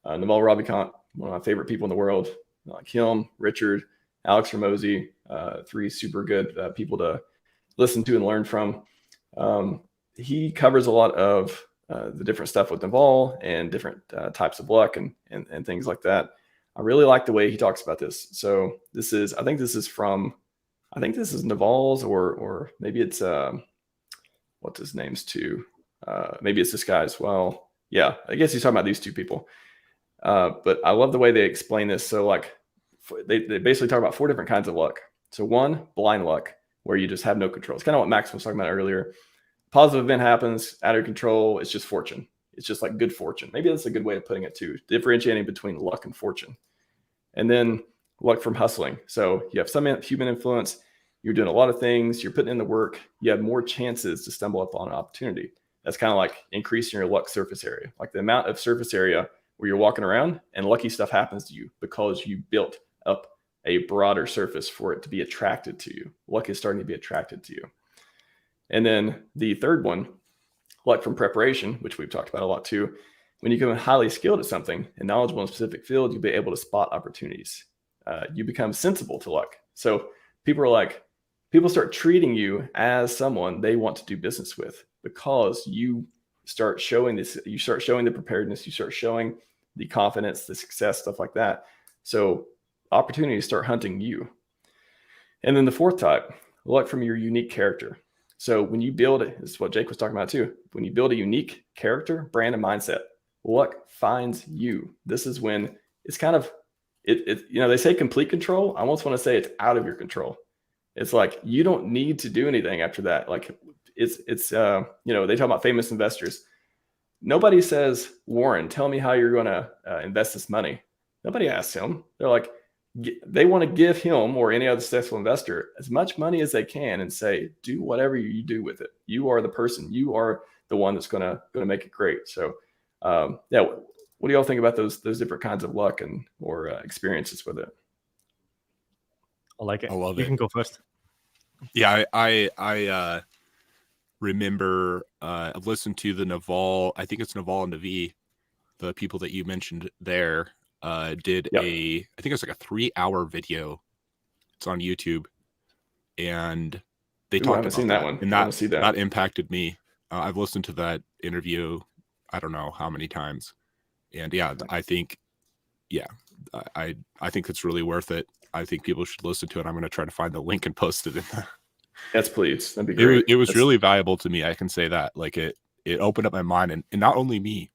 Naval Ravikant, one of my favorite people in the world. Like him, Richard, Alex Ramosi, 3 super good people to listen to and learn from. He covers a lot of the different stuff with Naval and different types of luck and things like that. I really like the way he talks about this. So I think this is Naval's or maybe it's what's his name's too. Maybe it's this guy as well. Yeah, I guess he's talking about these 2 people. But I love the way they explain this. So like they basically talk about 4 different kinds of luck. So 1, blind luck, where you just have no control. It's kind of what Max was talking about earlier. Positive event happens out of your control. It's just fortune. It's just like good fortune. Maybe that's a good way of putting it too, differentiating between luck and fortune. And then luck from hustling. So you have some human influence. You're doing a lot of things. You're putting in the work. You have more chances to stumble upon an opportunity. That's kind of like increasing your luck surface area, like the amount of surface area where you're walking around and lucky stuff happens to you because you built up a broader surface for it to be attracted to you. Luck is starting to be attracted to you. And then the third one, luck from preparation, which we've talked about a lot too. When you become highly skilled at something and knowledgeable in a specific field, you'll be able to spot opportunities. You become sensible to luck. So people start treating you as someone they want to do business with because you start showing this. You start showing the preparedness. You start showing the confidence, the success, stuff like that. So opportunities start hunting you. And then the fourth type, luck from your unique character. So when you build it, this is what Jake was talking about too. When you build a unique character, brand, and mindset, luck finds you. This is when it's kind of, they say complete control. I almost want to say it's out of your control. It's like, you don't need to do anything after that. Like they talk about famous investors. Nobody says, Warren, tell me how you're going to invest this money. Nobody asks him. They're like, they want to give him or any other successful investor as much money as they can and say, do whatever you do with it. You are the person. You are the one that's going to make it great. So, what do y'all think about those different kinds of luck or experiences with it? I like it. I love you it. You can go first. Yeah, I remember I've listened to the Naval. I think it's Naval and Navi, the people that you mentioned there. Did yep. I think it's like a 3-hour video. It's on YouTube, and they talked about seen that one, and that impacted me. I've listened to that interview, I don't know how many times, and yeah, I think, I think it's really worth it. I think people should listen to it. I'm going to try to find the link and post it in the. Yes, please. That'd be great. It was really valuable to me. I can say that. Like it opened up my mind, and not only me.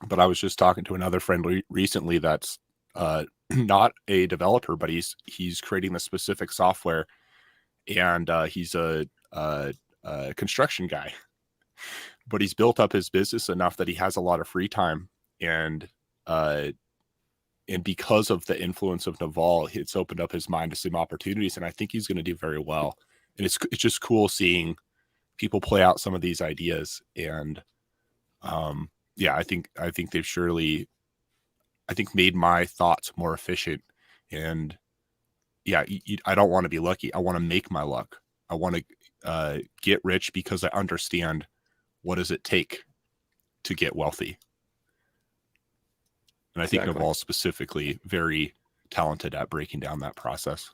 But I was just talking to another friend recently that's not a developer, but he's creating the specific software, and he's a construction guy. But he's built up his business enough that he has a lot of free time, and because of the influence of Naval, it's opened up his mind to some opportunities, and I think he's going to do very well. And it's just cool seeing people play out some of these ideas, and I think they've surely, made my thoughts more efficient. And I don't want to be lucky. I want to make my luck. I want to get rich because I understand what does it take to get wealthy. And I think Naval specifically very talented at breaking down that process.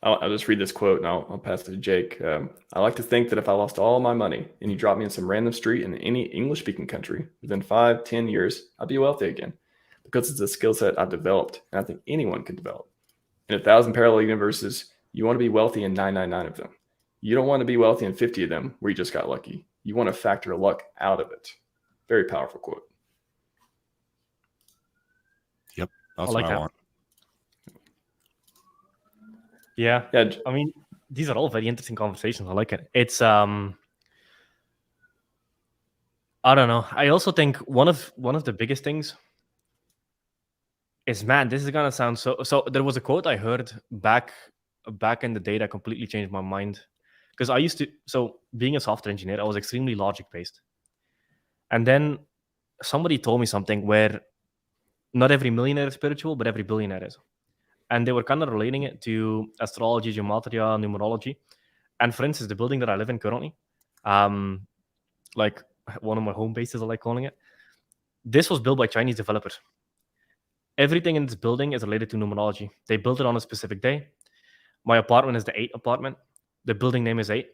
I'll just read this quote and I'll pass it to Jake. I like to think that if I lost all my money and you dropped me in some random street in any English-speaking country, within 5-10 years, I'd be wealthy again because it's a skill set I've developed and I think anyone can develop. In 1,000 parallel universes, you want to be wealthy in 999 of them. You don't want to be wealthy in 50 of them where you just got lucky. You want to factor luck out of it. Very powerful quote. That's I like what I that. want. Yeah. Yeah. I mean, these are all very interesting conversations. I like it. It's I don't know. I also think one of the biggest things is, man, this is gonna sound so. There was a quote I heard back in the day that completely changed my mind, because I used to, so being a software engineer, I was extremely logic based, and then somebody told me something where not every millionaire is spiritual, but every billionaire is, and they were kind of relating it to astrology, gematria, numerology, and for instance, the building that I live in currently, like one of my home bases, I like calling it. This was built by Chinese developers. Everything in this building is related to numerology. They built it on a specific day. My apartment is the 8 apartment. The building name is 8.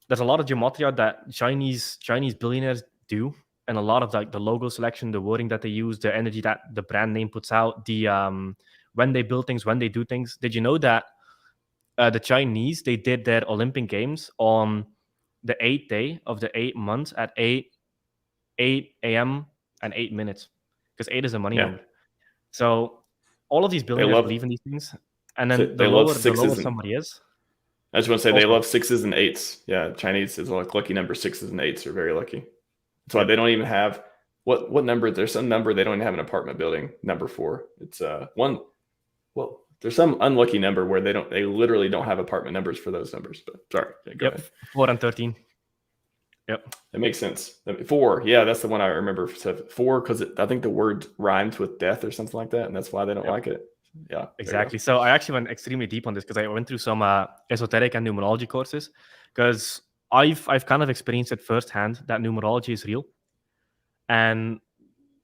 There's a lot of gematria that Chinese billionaires do, and a lot of like the logo selection, the wording that they use, the energy that the brand name puts out, the when they build things, when they do things. Did you know that the Chinese, they did their Olympic Games on the 8th day of the 8 months at 8 a.m. and 8 minutes, because 8 is a money number. So all of these billionaires believe in these things, and then the lower somebody is. I just want to say they love 6s and 8s. Yeah, Chinese is like lucky number. 6s and 8s are very lucky. That's why they don't even have what number. There's some number they don't even have an apartment building number for. It's one. Well, there's some unlucky number where they literally don't have apartment numbers for those numbers. But sorry, go ahead. 4 and 13. Yep, that makes sense. 4, yeah, that's the one I remember. 4 because I think the word rhymes with death or something like that, and that's why they don't like it. Yeah, exactly. So I actually went extremely deep on this because I went through some esoteric and numerology courses, because I've kind of experienced it firsthand that numerology is real, and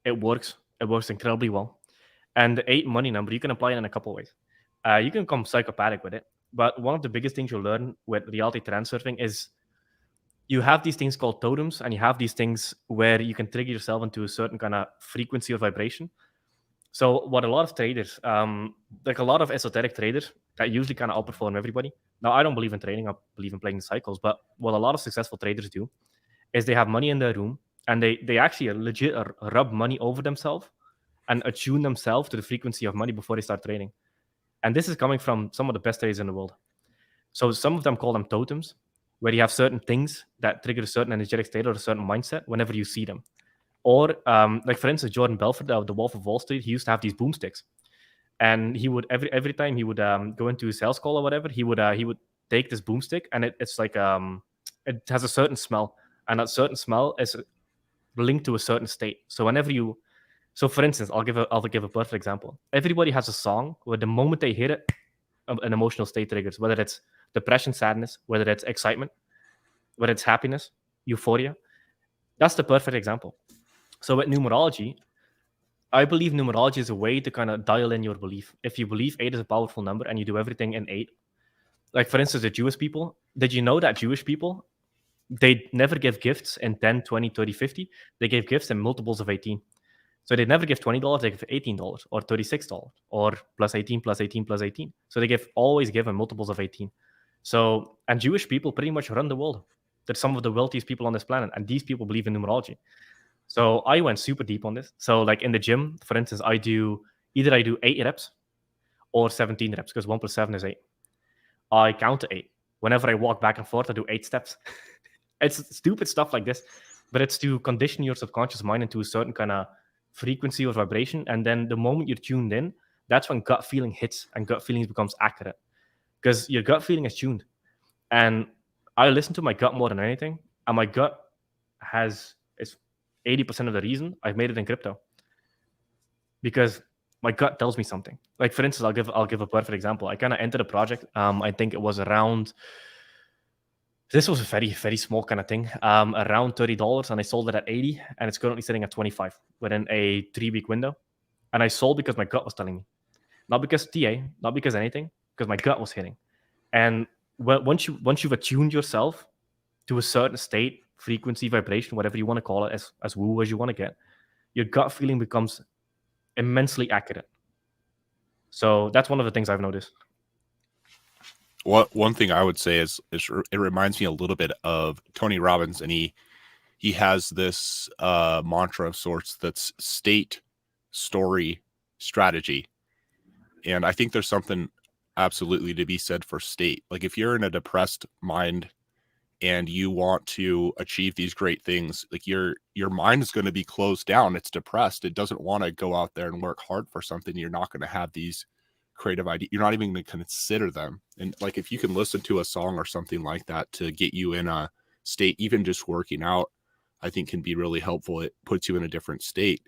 it works. It works incredibly well. And the 8 money number, you can apply it in a couple of ways. You can become psychopathic with it, but one of the biggest things you'll learn with reality transurfing is you have these things called totems, and you have these things where you can trigger yourself into a certain kind of frequency or vibration. So what a lot of traders, like a lot of esoteric traders that usually kind of outperform everybody. Now, I don't believe in trading. I believe in playing cycles. But what a lot of successful traders do is they have money in their room, and they actually legit rub money over themselves and attune themselves to the frequency of money before they start trading. And this is coming from some of the best traders in the world. So some of them call them totems, where you have certain things that trigger a certain energetic state or a certain mindset whenever you see them. Or, like for instance, Jordan Belfort, the Wolf of Wall Street, he used to have these boomsticks, and he would every time he would go into a sales call or whatever, he would take this boomstick, and it's like it has a certain smell, and that certain smell is linked to a certain state. So whenever you, so for instance, I'll give a perfect example. Everybody has a song where the moment they hear it, an emotional state triggers, whether it's depression, sadness, whether it's excitement, whether it's happiness, euphoria. That's the perfect example. So with numerology, I believe numerology is a way to kind of dial in your belief. If you believe 8 is a powerful number and you do everything in 8, like for instance, the Jewish people, did you know that Jewish people, they never give gifts in 10, 20, 30, 50. They give gifts in multiples of 18. So they never give $20, they give $18 or $36 or plus 18, plus 18, plus 18. So they always give in multiples of 18. So, and Jewish people pretty much run the world. They're some of the wealthiest people on this planet, and these people believe in numerology. So I went super deep on this. So like in the gym, for instance, I do 8 reps or 17 reps, because 1 plus 7 is 8. I count to 8. Whenever I walk back and forth, I do 8 steps. It's stupid stuff like this, but it's to condition your subconscious mind into a certain kind of frequency or vibration. And then the moment you're tuned in, that's when gut feeling hits and gut feelings becomes accurate, because your gut feeling is tuned. And I listen to my gut more than anything, and my gut is 80% of the reason I've made it in crypto, because my gut tells me something. Like for instance, I'll give a perfect example. I kind of entered a project. I think it was around, this was a very, very small kind of thing, around $30, and I sold it at 80, and it's currently sitting at 25 within a 3-week window. And I sold because my gut was telling me, not because TA, not because anything, because my gut was hitting. And once you've attuned yourself to a certain state, frequency, vibration, whatever you want to call it, as woo as you want to get, your gut feeling becomes immensely accurate. So that's one of the things I've noticed. One thing I would say is it reminds me a little bit of Tony Robbins, and he has this mantra of sorts that's state, story, strategy. And I think there's something absolutely to be said for state. Like if you're in a depressed mind and you want to achieve these great things, like your mind is going to be closed down. It's depressed. It doesn't want to go out there and work hard for something. You're not going to have these creative ideas. You're not even going to consider them. And like if you can listen to a song or something like that to get you in a state, even just working out, I think can be really helpful. It puts you in a different state.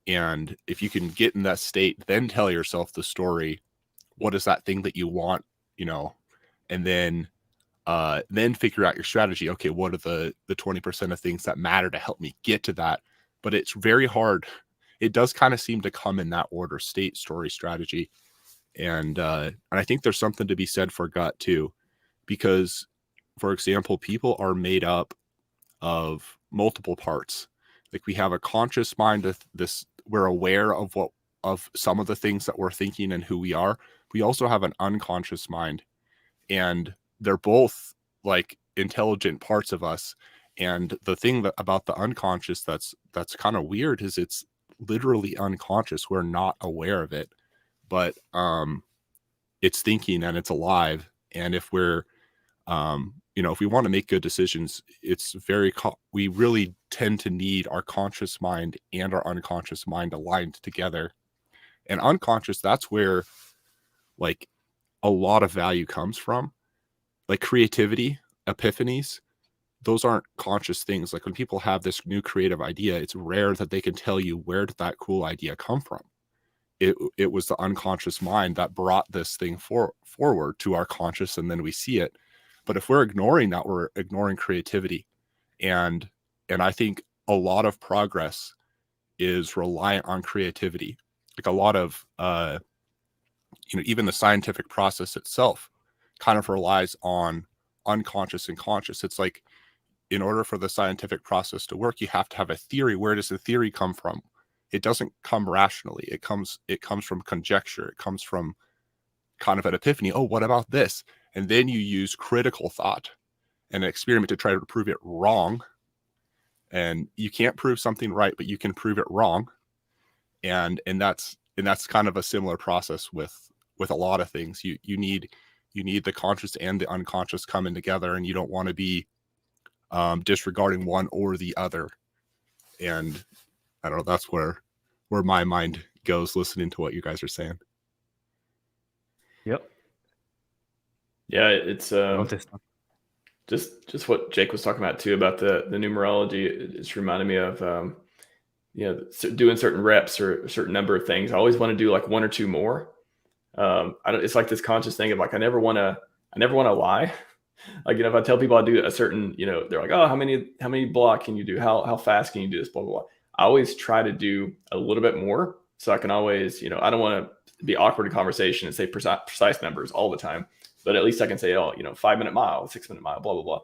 And if you can get in that state, then tell yourself the story. What is that thing that you want, you know, and then figure out your strategy. Okay, what are the 20% of things that matter to help me get to that? But it's very hard. It does kind of seem to come in that order: state, story, strategy. And I think there's something to be said for gut too, because, for example, people are made up of multiple parts. Like we have a conscious mind of this, we're aware of some of the things that we're thinking and who we are. We also have an unconscious mind, and they're both like intelligent parts of us. And the thing about the unconscious that's kind of weird is it's literally unconscious. We're not aware of it, but it's thinking and it's alive. And if we're if we want to make good decisions, it's we really tend to need our conscious mind and our unconscious mind aligned together. And unconscious, that's where like a lot of value comes from. Like creativity, epiphanies, those aren't conscious things. Like when people have this new creative idea, it's rare that they can tell you where did that cool idea come from. It was the unconscious mind that brought this thing forward to our conscious, and then we see it. But if we're ignoring that, we're ignoring creativity. And I think a lot of progress is reliant on creativity. Like a lot of, even the scientific process itself kind of relies on unconscious and conscious. It's like, in order for the scientific process to work, you have to have a theory. Where does the theory come from? It doesn't come rationally. It comes from conjecture. It comes from kind of an epiphany. Oh, what about this? And then you use critical thought and an experiment to try to prove it wrong. And you can't prove something right, but you can prove it wrong. And that's kind of a similar process with a lot of things. You need the conscious and the unconscious coming together, and you don't want to be disregarding one or the other. And I don't know, that's where my mind goes listening to what you guys are saying. Yep. Yeah, it's just what Jake was talking about too, about the numerology. It's reminding me of doing certain reps or a certain number of things. I always want to do like one or two more. It's like this conscious thing of like I never want to lie. Like, if I tell people I do a certain, they're like, oh, how many block can you do? How fast can you do this? Blah, blah, blah. I always try to do a little bit more, so I can always, I don't want to be awkward in conversation and say precise numbers all the time, but at least I can say, 5-minute mile, 6-minute mile, blah, blah, blah,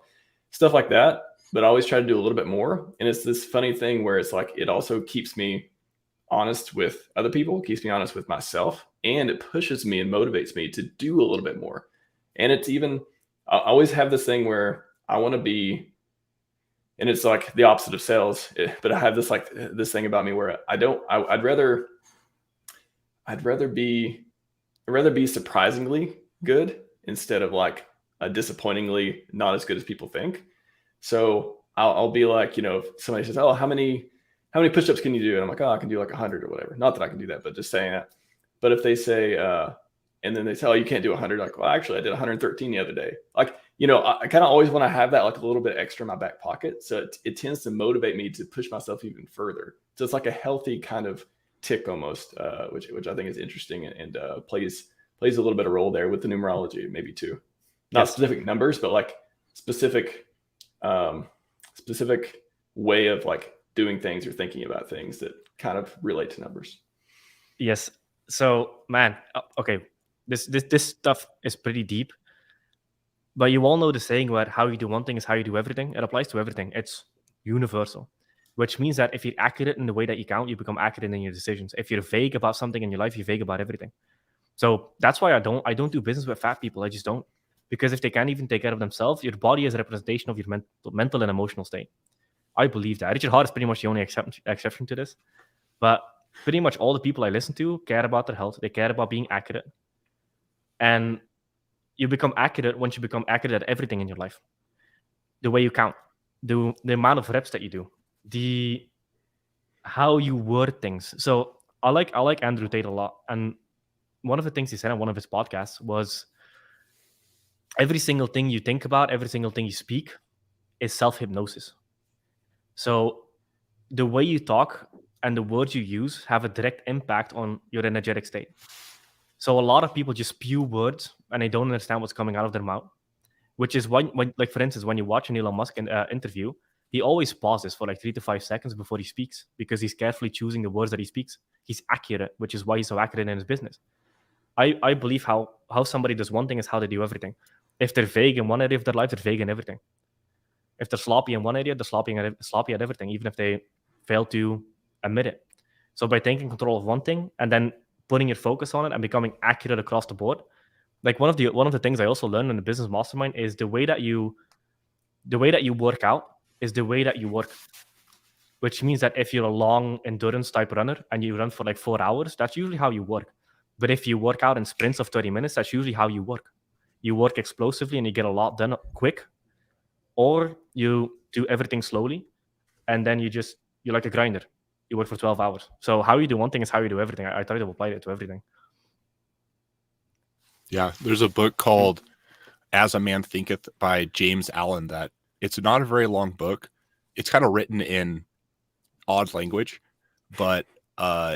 stuff like that. But I always try to do a little bit more. And it's this funny thing where it's like, it also keeps me honest with other people, keeps me honest with myself, and it pushes me and motivates me to do a little bit more. And it's even, I always have this thing where I want to be, and it's like the opposite of sales, but I have this thing about me where I'd rather be surprisingly good instead of like a disappointingly not as good as people think. So I'll be like, if somebody says, oh, how many push-ups can you do? And I'm like, oh, I can do like 100 or whatever. Not that I can do that, but just saying that. But if they say, and then they tell you can't do 100, like, well, actually I did 113 the other day. Like, I kind of always want to have that like a little bit extra in my back pocket. So it tends to motivate me to push myself even further. So it's like a healthy kind of tick almost, which I think is interesting and plays a little bit of role there with the numerology maybe too. Not specific numbers, but like specific way of like doing things or thinking about things that kind of relate to numbers. Yes. So, man, okay, this stuff is pretty deep, but you all know the saying about how you do one thing is how you do everything. It applies to everything. It's universal, which means that if you're accurate in the way that you count, you become accurate in your decisions. If you're vague about something in your life, you're vague about everything. So that's why I don't do business with fat people. I just don't, because if they can't even take care of themselves, your body is a representation of your mental and emotional state. I believe that. Richard Hart is pretty much the only exception to this, but pretty much all the people I listen to care about their health. They care about being accurate. And you become accurate once you become accurate at everything in your life. The way you count, the amount of reps that you do, how you word things. So I like Andrew Tate a lot. And one of the things he said on one of his podcasts was, every single thing you think about, every single thing you speak is self-hypnosis. So the way you talk and the words you use have a direct impact on your energetic state. So a lot of people just spew words and they don't understand what's coming out of their mouth, which is when like, for instance, when you watch an Elon Musk interview, he always pauses for like 3 to 5 seconds before he speaks, because he's carefully choosing the words that he speaks. He's accurate, which is why he's so accurate in his business. I believe how somebody does one thing is how they do everything. If they're vague in one area of their life, they're vague in everything. If they're sloppy in one area, they're sloppy at everything, even if they fail to admit it. So by taking control of one thing and then putting your focus on it and becoming accurate across the board, like one of the things I also learned in the business mastermind is the way that you work out is the way that you work. Which means that if you're a long endurance type runner and you run for like 4 hours, that's usually how you work. But if you work out in sprints of 30 minutes, that's usually how you work. You work explosively and you get a lot done quick, or you do everything slowly and then you're like a grinder. You work for 12 hours. So how you do one thing is how you do everything. I try to apply it to everything. Yeah, there's a book called As a Man Thinketh by James Allen that it's not a very long book. It's kind of written in odd language, but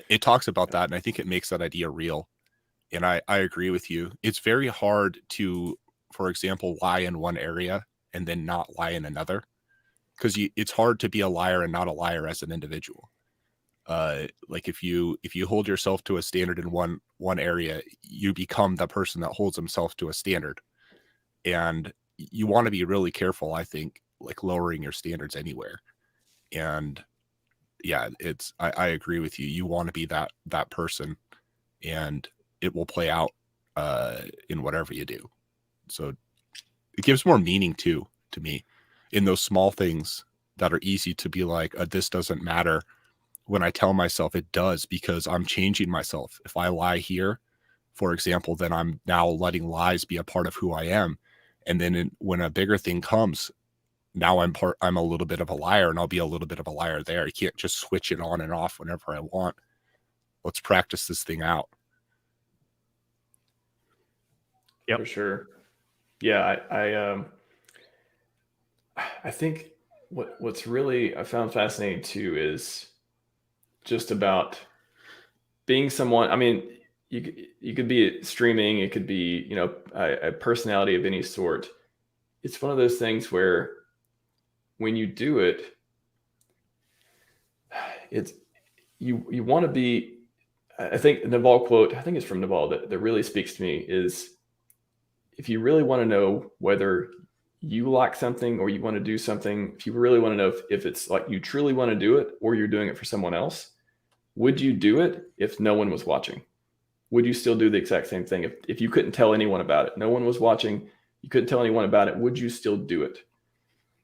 it talks about that, and I think it makes that idea real. And I agree with you. It's very hard to, for example, lie in one area and then not lie in another, because it's hard to be a liar and not a liar as an individual. Like if you hold yourself to a standard in one area, you become the person that holds himself to a standard. And you want to be really careful, I think, like lowering your standards anywhere. And yeah, I agree with you. You want to be that person, and it will play out in whatever you do. So it gives more meaning to me in those small things that are easy to be like, this doesn't matter. When I tell myself it does, because I'm changing myself. If I lie here, for example, then I'm now letting lies be a part of who I am. And then when a bigger thing comes, now I'm a little bit of a liar, and I'll be a little bit of a liar there. You can't just switch it on and off whenever I want. Let's practice this thing out. Yep. For sure. Yeah, I think what's really I found fascinating too is just about being someone. I mean, you could be streaming, it could be, you know, a personality of any sort. It's one of those things where when you do it, it's you want to be. I think Naval quote, I think it's from Naval, that really speaks to me is, if you really want to know whether you like something or you want to do something, if you really want to know if it's like you truly want to do it or you're doing it for someone else, would you do it if no one was watching? Would you still do the exact same thing? If you couldn't tell anyone about it, no one was watching, you couldn't tell anyone about it, would you still do it?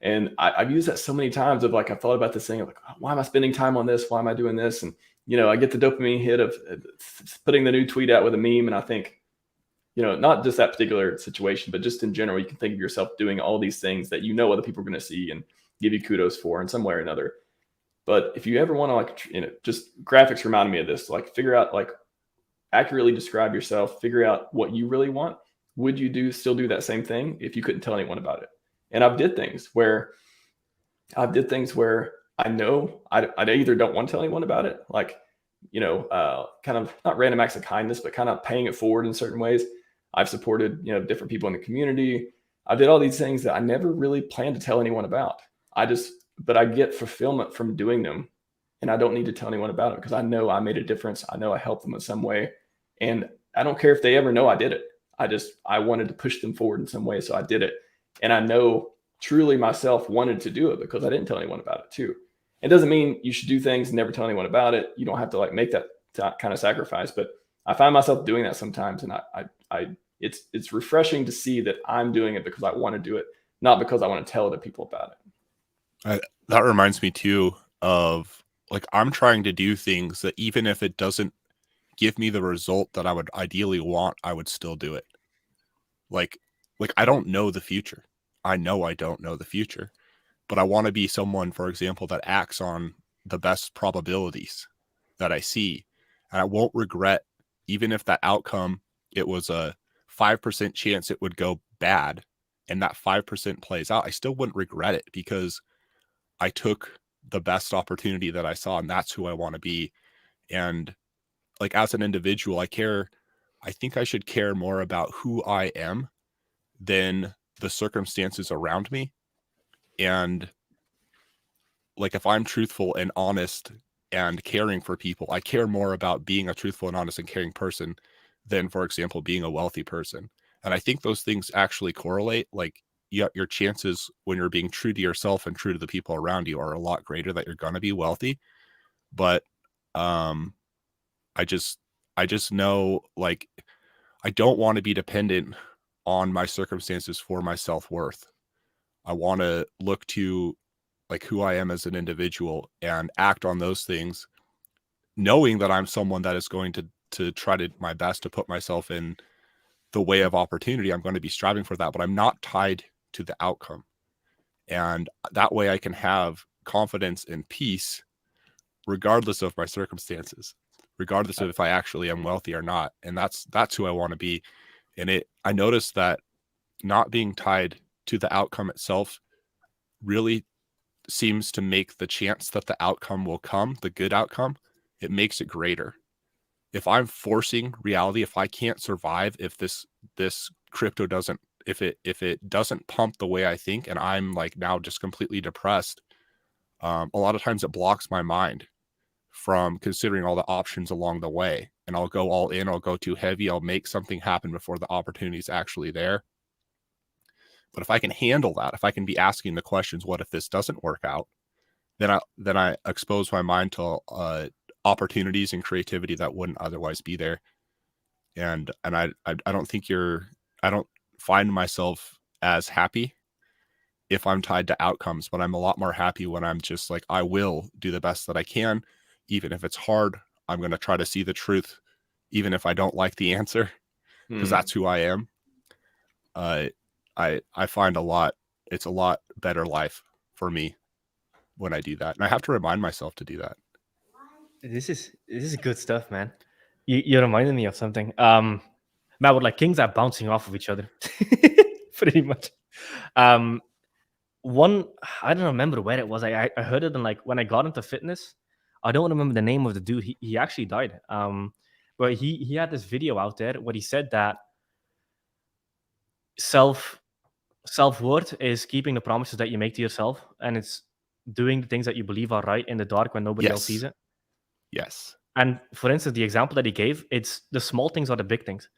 And I've used that so many times of like, I've thought about this thing of like, why am I spending time on this? Why am I doing this? And, you know, I get the dopamine hit of putting the new tweet out with a meme. And I think, you know, not just that particular situation, but just in general, you can think of yourself doing all these things that you know other people are going to see and give you kudos for in some way or another. But if you ever want to, like, you know, just graphics reminded me of this, like figure out, like accurately describe yourself, figure out what you really want. Would you still do that same thing if you couldn't tell anyone about it? And I've did things where I know I either don't want to tell anyone about it, like, you know, kind of not random acts of kindness, but kind of paying it forward in certain ways. I've supported, you know, different people in the community. I did all these things that I never really planned to tell anyone about. But I get fulfillment from doing them, and I don't need to tell anyone about it because I know I made a difference. I know I helped them in some way, and I don't care if they ever know I did it. I wanted to push them forward in some way, so I did it. And I know truly myself wanted to do it because I didn't tell anyone about it too. It doesn't mean you should do things and never tell anyone about it. You don't have to like make that kind of sacrifice, but I find myself doing that sometimes. And it's refreshing to see that I'm doing it because I want to do it, not because I want to tell other people about it. That reminds me too of like I'm trying to do things that even if it doesn't give me the result that I would ideally want, I would still do it. Like I don't know the future. I know I don't know the future, but I want to be someone, for example, that acts on the best probabilities that I see. And I won't regret, even if that outcome, it was a 5% chance it would go bad and that 5% plays out, I still wouldn't regret it because I took the best opportunity that I saw, and that's who I want to be. And like as an individual, I think I should care more about who I am than the circumstances around me. And like if I'm truthful and honest and caring for people, I care more about being a truthful and honest and caring person than, for example, being a wealthy person. And I think those things actually correlate. Like your chances when you're being true to yourself and true to the people around you are a lot greater that you're going to be wealthy. But I just know, like, I don't want to be dependent on my circumstances for my self-worth. I want to look to like who I am as an individual and act on those things, knowing that I'm someone that is going to try to my best to put myself in the way of opportunity. I'm going to be striving for that, but I'm not tied to the outcome. And that way I can have confidence and peace regardless of my circumstances, regardless of if I actually am wealthy or not. And that's who I want to be. And I noticed that not being tied to the outcome itself really seems to make the chance that the outcome will come, the good outcome, it makes it greater. If I'm forcing reality, if I can't survive, if this crypto doesn't, if it doesn't pump the way I think, and I'm like now just completely depressed, a lot of times it blocks my mind from considering all the options along the way. And I'll go all in, I'll go too heavy, I'll make something happen before the opportunity is actually there. But if I can handle that, if I can be asking the questions, what if this doesn't work out? Then I expose my mind to opportunities and creativity that wouldn't otherwise be there. And I don't think I don't find myself as happy if I'm tied to outcomes, but I'm a lot more happy when I'm just like, I will do the best that I can, even if it's hard. I'm going to try to see the truth, even if I don't like the answer, because that's who I am. I find it's a lot better life for me when I do that. And I have to remind myself to do that. This is good stuff, man. You reminded me of something. Man, with like kings are bouncing off of each other. Pretty much. One, I don't remember where it was. I heard it in like when I got into fitness. I don't remember the name of the dude. He actually died. But he had this video out there where he said that self-worth is keeping the promises that you make to yourself, and it's doing the things that you believe are right in the dark when nobody else sees it. Yes. And for instance, the example that he gave, it's the small things are the big things.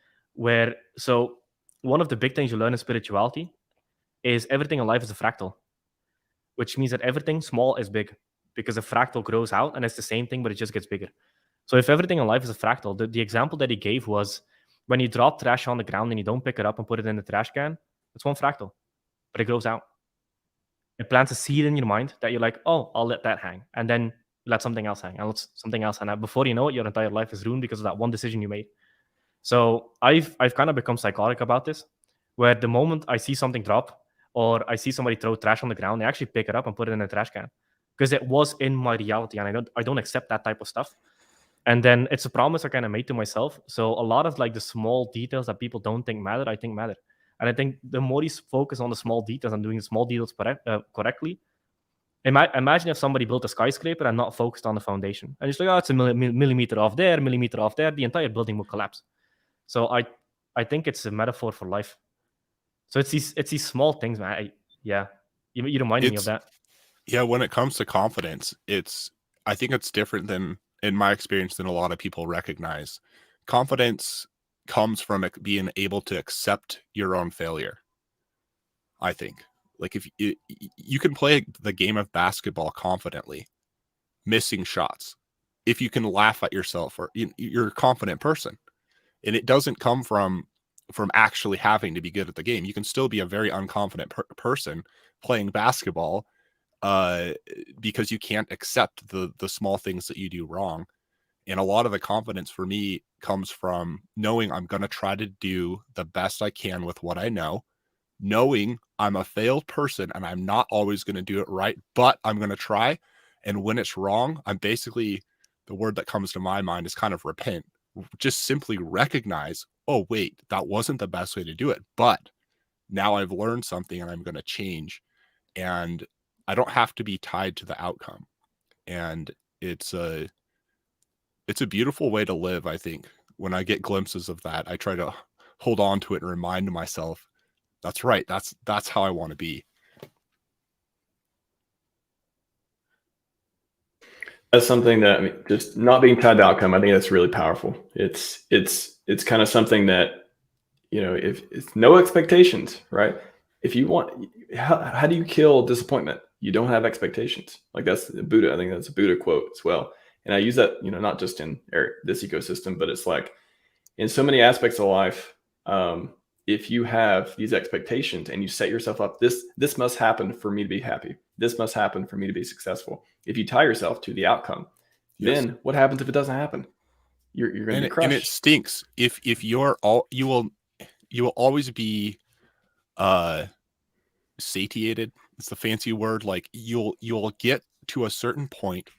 So one of the big things you learn in spirituality is everything in life is a fractal, which means that everything small is big because a fractal grows out and it's the same thing, but it just gets bigger. So if everything in life is a fractal, the example that he gave was when you drop trash on the ground and you don't pick it up and put it in the trash can, it's one fractal, but it grows out. It plants a seed in your mind that you're like, oh, I'll let that hang. And then let something else hang. And let something else hang. And before you know it, your entire life is ruined because of that one decision you made. So I've kind of become psychotic about this, where the moment I see something drop or I see somebody throw trash on the ground, I actually pick it up and put it in a trash can because it was in my reality and I don't accept that type of stuff. And then it's a promise I kind of made to myself. So a lot of like the small details that people don't think matter, I think matter. And I think the more you focus on the small details and doing the small details correctly, imagine if somebody built a skyscraper and not focused on the foundation. And it's like, oh, it's a millimeter off there, the entire building will collapse. So I think it's a metaphor for life. So it's these small things, man. You reminded me of that. Yeah, when it comes to confidence, I think it's different than, in my experience, than a lot of people recognize. Confidence comes from being able to accept your own failure. I think, like, if you can play the game of basketball confidently, missing shots, if you can laugh at yourself, or you're a confident person, and it doesn't come from actually having to be good at the game. You can still be a very unconfident person playing basketball, because you can't accept the small things that you do wrong. And a lot of the confidence for me comes from knowing I'm going to try to do the best I can with what I know, knowing I'm a failed person and I'm not always going to do it right, but I'm going to try. And when it's wrong, I'm basically, the word that comes to my mind is kind of repent. Just simply recognize, oh, wait, that wasn't the best way to do it, but now I've learned something and I'm going to change. And I don't have to be tied to the outcome. And it's a beautiful way to live, I think. When I get glimpses of that, I try to hold on to it and remind myself, that's right. That's how I want to be. That's something that, I mean, just not being tied to outcome, I think that's really powerful. It's kind of something that, you know, if it's no expectations, right? If you want, how do you kill disappointment? You don't have expectations. Like, that's the Buddha. I think that's a Buddha quote as well. And I use that, you know, not just in this ecosystem, but it's like in so many aspects of life. If you have these expectations and you set yourself up, this must happen for me to be happy. This must happen for me to be successful. If you tie yourself to the outcome, Yes. then what happens if it doesn't happen? You're going to be crushed. And it stinks. If you will always be satiated. It's the fancy word. Like you'll get to a certain point,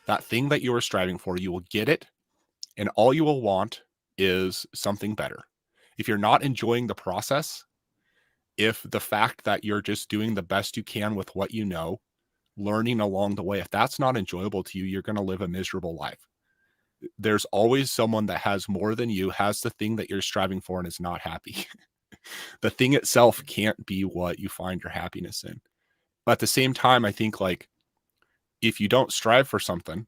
that thing that you were striving for, you will get it, and all you will want is something better. If you're not enjoying the process, if the fact that you're just doing the best you can with what you know, learning along the way, if that's not enjoyable to you, you're going to live a miserable life. There's always someone that has more than you, has the thing that you're striving for, and is not happy. The thing itself can't be what you find your happiness in. But at the same time, I think, like, if you don't strive for something,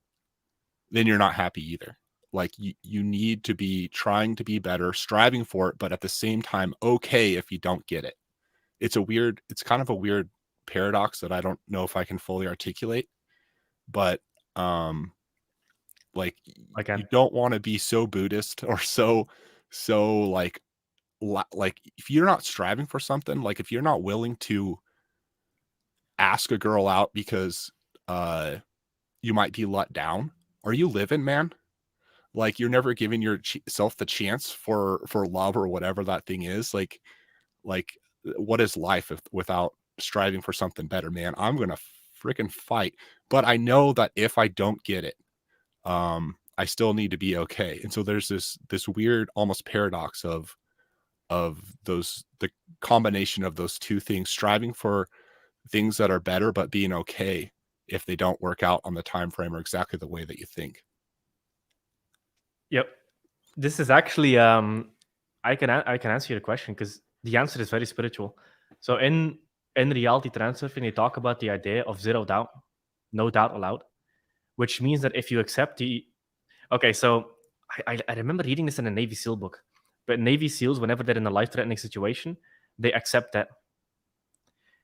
then you're not happy either. Like, you need to be trying to be better, striving for it, but at the same time, okay if you don't get it. It's kind of a weird paradox that I don't know if I can fully articulate, but like, you don't want to be so Buddhist or so like if you're not striving for something, like if you're not willing to ask a girl out because you might be let down, are you living, man? Like, you're never giving yourself the chance for love or whatever that thing is. Like what is life without striving for something better, man? I'm gonna freaking fight, but I know that if I don't get it, I still need to be okay. And so there's this weird almost paradox of the combination of those two things, striving for things that are better, but being okay if they don't work out on the time frame or exactly the way that you think. Yep. This is actually I can answer your question, because the answer is very spiritual. So in reality transurfing, they talk about the idea of zero doubt, no doubt allowed, which means that if you accept so I remember reading this in a Navy SEAL book, but Navy SEALs, whenever they're in a life-threatening situation, they accept that.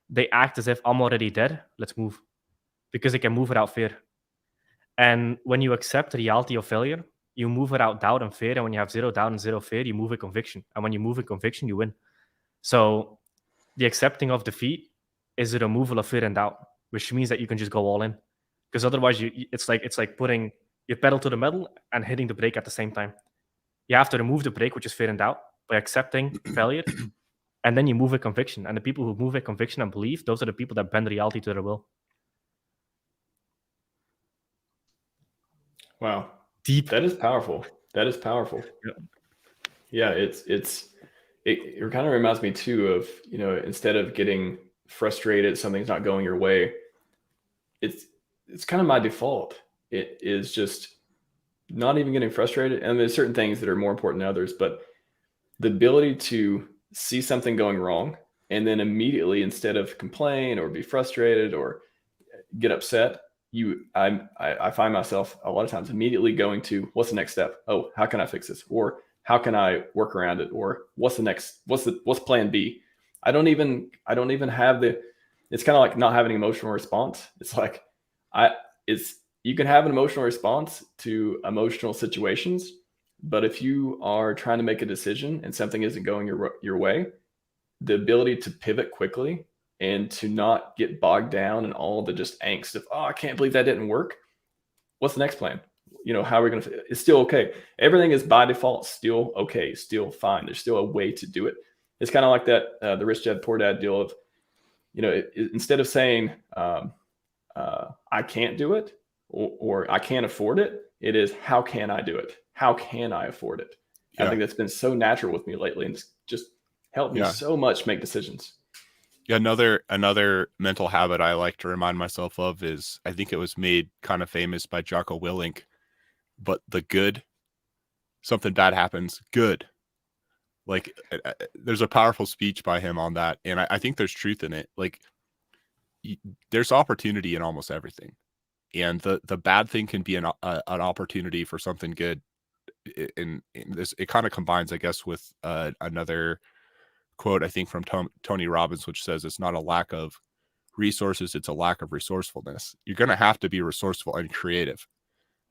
They act as if, I'm already dead, let's move, because they can move without fear. And when you accept the reality of failure, you move without doubt and fear. And when you have zero doubt and zero fear, you move with conviction. And when you move with conviction, you win. So the accepting of defeat is the removal of fear and doubt, which means that you can just go all in. Because otherwise, it's like putting your pedal to the metal and hitting the brake at the same time. You have to remove the brake, which is fear and doubt, by accepting failure, and then you move with conviction. And the people who move with conviction and belief, those are the people that bend reality to their will. Wow. Deep. That is powerful. That is powerful. Yeah, it kind of reminds me too of, you know, instead of getting frustrated, something's not going your way, it's kind of my default. It is just not even getting frustrated. And there's certain things that are more important than others, but the ability to see something going wrong and then immediately, instead of complain or be frustrated or get upset, I find myself a lot of times immediately going to, what's the next step? Oh, how can I fix this? Or how can I work around it? Or what's plan B? I don't even have it's kind of like not having an emotional response. It's like, you can have an emotional response to emotional situations, but if you are trying to make a decision and something isn't going your way, the ability to pivot quickly and to not get bogged down in all the just angst of, oh, I can't believe that didn't work. What's the next plan? How are we going to, it's still okay. Everything is by default still okay, still fine. There's still a way to do it. It's kind of like that, the rich dad, poor dad deal of, instead of saying, I can't do it or I can't afford it, it is, how can I do it? How can I afford it? Yeah. I think that's been so natural with me lately, and it's just helped me so much make decisions. Yeah, another mental habit I like to remind myself of is, I think it was made kind of famous by Jocko Willink, but the good, something bad happens, good. Like, there's a powerful speech by him on that, and I think there's truth in it. Like, there's opportunity in almost everything, and the bad thing can be an opportunity for something good. In this, it kind of combines, I guess, with another quote, I think, from Tony Robbins, which says it's not a lack of resources, it's a lack of resourcefulness. You're going to have to be resourceful and creative.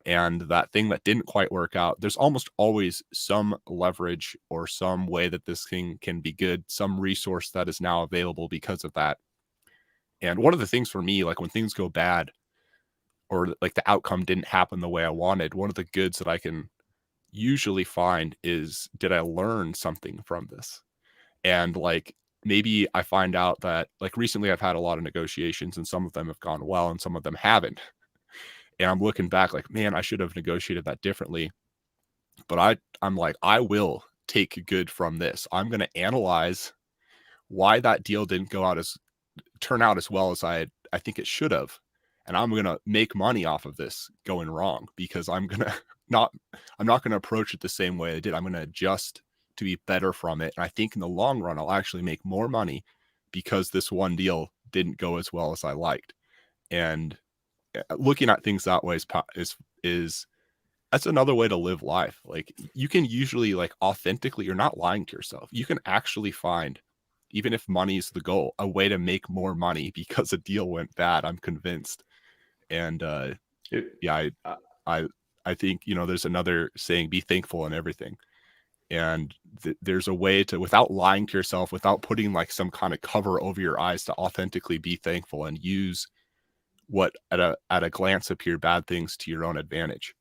And that thing that didn't quite work out, there's almost always some leverage or some way that this thing can be good, some resource that is now available because of that. And one of the things for me, like when things go bad or like the outcome didn't happen the way I wanted, one of the goods that I can usually find is, did I learn something from this? And like, maybe I find out that, like, recently I've had a lot of negotiations and some of them have gone well and some of them haven't. And I'm looking back like, man, I should have negotiated that differently. But I'm like, I will take good from this. I'm going to analyze why that deal didn't turn out as well as I think it should have. And I'm going to make money off of this going wrong, because I'm not going to approach it the same way I did. I'm going to adjust to be better from it. And I think in the long run, I'll actually make more money because this one deal didn't go as well as I liked. And looking at things that way is that's another way to live life. Like, you can usually, like, authentically, you're not lying to yourself. You can actually find, even if money is the goal, a way to make more money because a deal went bad. I'm convinced. And I think, there's another saying, be thankful in everything. And there's a way to, without lying to yourself, without putting like some kind of cover over your eyes, to authentically be thankful and use what at a glance appear bad things to your own advantage.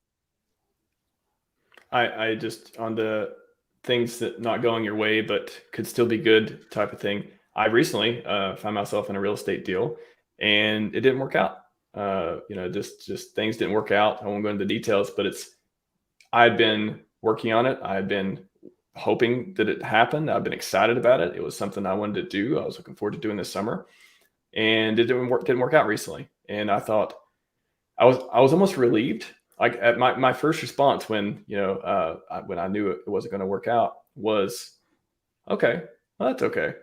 I just, on the things that not going your way but could still be good type of thing, I recently found myself in a real estate deal and it didn't work out. Just things didn't work out. I won't go into the details, but I'd been working on it. I'd been hoping that it happened. I've been excited about it. It was something I wanted to do. I was looking forward to doing this summer, and it didn't work out recently. And I thought I was almost relieved. Like, at my first response when I knew it wasn't going to work out was, okay, well, that's okay.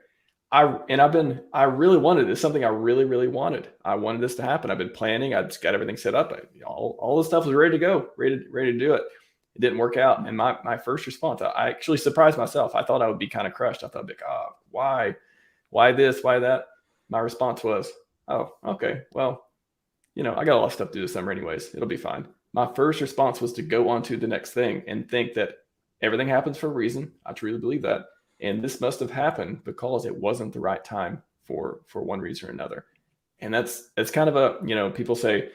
I really wanted this, something I really, really wanted. I wanted this to happen. I've been planning. I just got everything set up. All the stuff was ready to go, ready to do it. It didn't work out. And my first response, I actually surprised myself. I thought I would be kind of crushed. I thought, like, why this, why that? My response was, oh, okay, well, I got a lot of stuff to do this summer anyways. It'll be fine. My first response was to go on to the next thing and think that everything happens for a reason. I truly believe that. And this must have happened because it wasn't the right time for one reason or another. And that's kind of a, people say,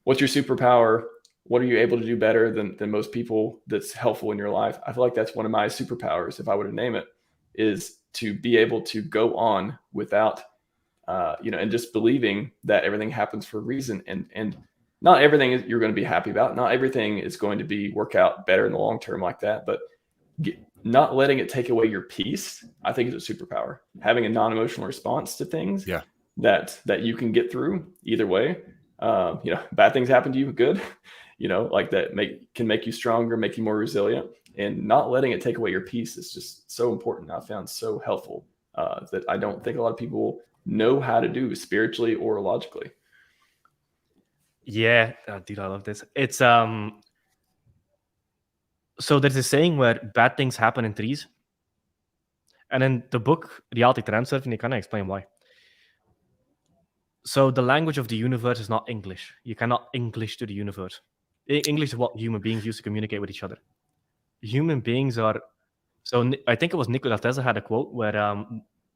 what's your superpower? What are you able to do better than most people that's helpful in your life? I feel like that's one of my superpowers, if I were to name it, is to be able to go on without, and just believing that everything happens for a reason. And not everything you're going to be happy about. Not everything is going to work out better in the long term like that. But not letting it take away your peace, I think, is a superpower. Having a non-emotional response to things that you can get through either way. Bad things happen to you, good. Like that can make you stronger, make you more resilient, and not letting it take away your peace is just so important. I found so helpful that I don't think a lot of people know how to do spiritually or logically. Yeah, dude, I love this. It's so there's a saying where bad things happen in threes, and in the book Reality Transurfing, they kind of explain why. So the language of the universe is not English. You cannot English to the universe. English is what human beings use to communicate with each other. Human beings are... So I think it was Nikola Tesla had a quote where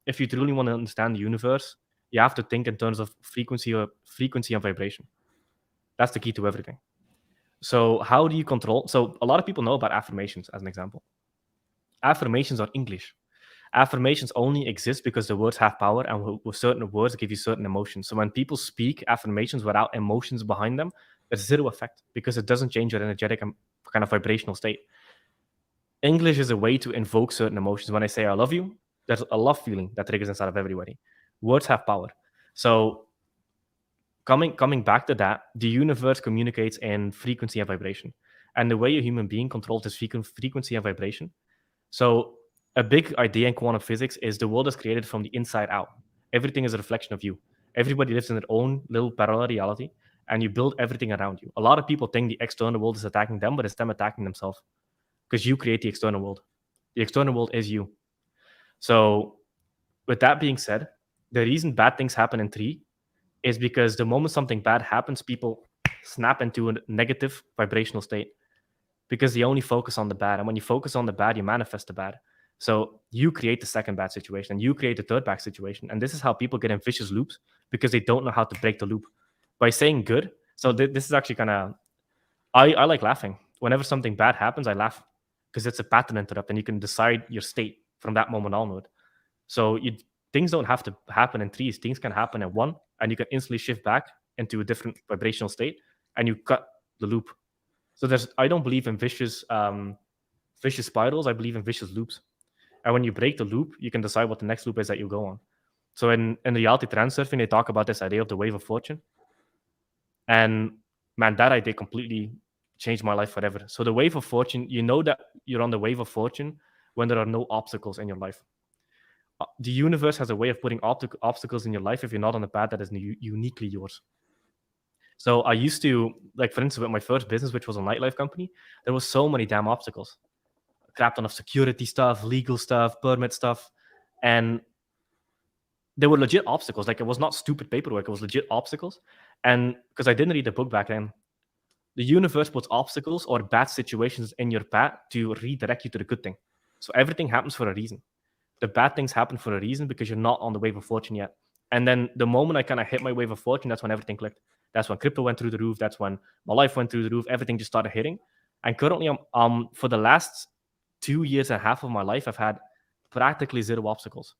if you truly want to understand the universe, You have to think in terms of frequency and vibration. That's the key to everything. So how do you control? So a lot of people know about affirmations, as an example. Affirmations are English. Affirmations only exist because the words have power, and with certain words give you certain emotions. So when people speak affirmations without emotions behind them, there's zero effect because it doesn't change your energetic and kind of vibrational state. English is a way to invoke certain emotions. When I say I love you, there's a love feeling that triggers inside of everybody. Words have power. So coming back to that, the universe communicates in frequency and vibration. And the way a human being controls this frequency and vibration. So a big idea in quantum physics is the world is created from the inside out. Everything is a reflection of you. Everybody lives in their own little parallel reality, and you build everything around you. A lot of people think the external world is attacking them, but it's them attacking themselves because you create the external world. The external world is you. So with that being said, the reason bad things happen in 3 is because the moment something bad happens, people snap into a negative vibrational state because they only focus on the bad. And when you focus on the bad, you manifest the bad. So you create the second bad situation and you create the third bad situation. And this is how people get in vicious loops because they don't know how to break the loop. By saying good, so this is actually kind of, I like laughing. Whenever something bad happens, I laugh because it's a pattern interrupt and you can decide your state from that moment onward. So things don't have to happen in 3s. Things can happen in 1, and you can instantly shift back into a different vibrational state, and you cut the loop. So I don't believe in vicious spirals. I believe in vicious loops. And when you break the loop, you can decide what the next loop is that you go on. So in reality transurfing, they talk about this idea of the wave of fortune. And man, that idea completely changed my life forever. So the wave of fortune, you know that you're on the wave of fortune when there are no obstacles in your life. The universe has a way of putting obstacles in your life if you're not on the path that is uniquely yours. So I used to, like, for instance, with my first business, which was a nightlife company, there was so many damn obstacles. A crap ton of security stuff, legal stuff, permit stuff. And they were legit obstacles. Like, it was not stupid paperwork. It was legit obstacles. And because I didn't read the book back then, the universe puts obstacles or bad situations in your path to redirect you to the good thing. So everything happens for a reason. The bad things happen for a reason because you're not on the wave of fortune yet. And then the moment I kind of hit my wave of fortune, that's when everything clicked. That's when crypto went through the roof. That's when my life went through the roof. Everything just started hitting. And currently, for the last 2 years and a half of my life, I've had practically zero obstacles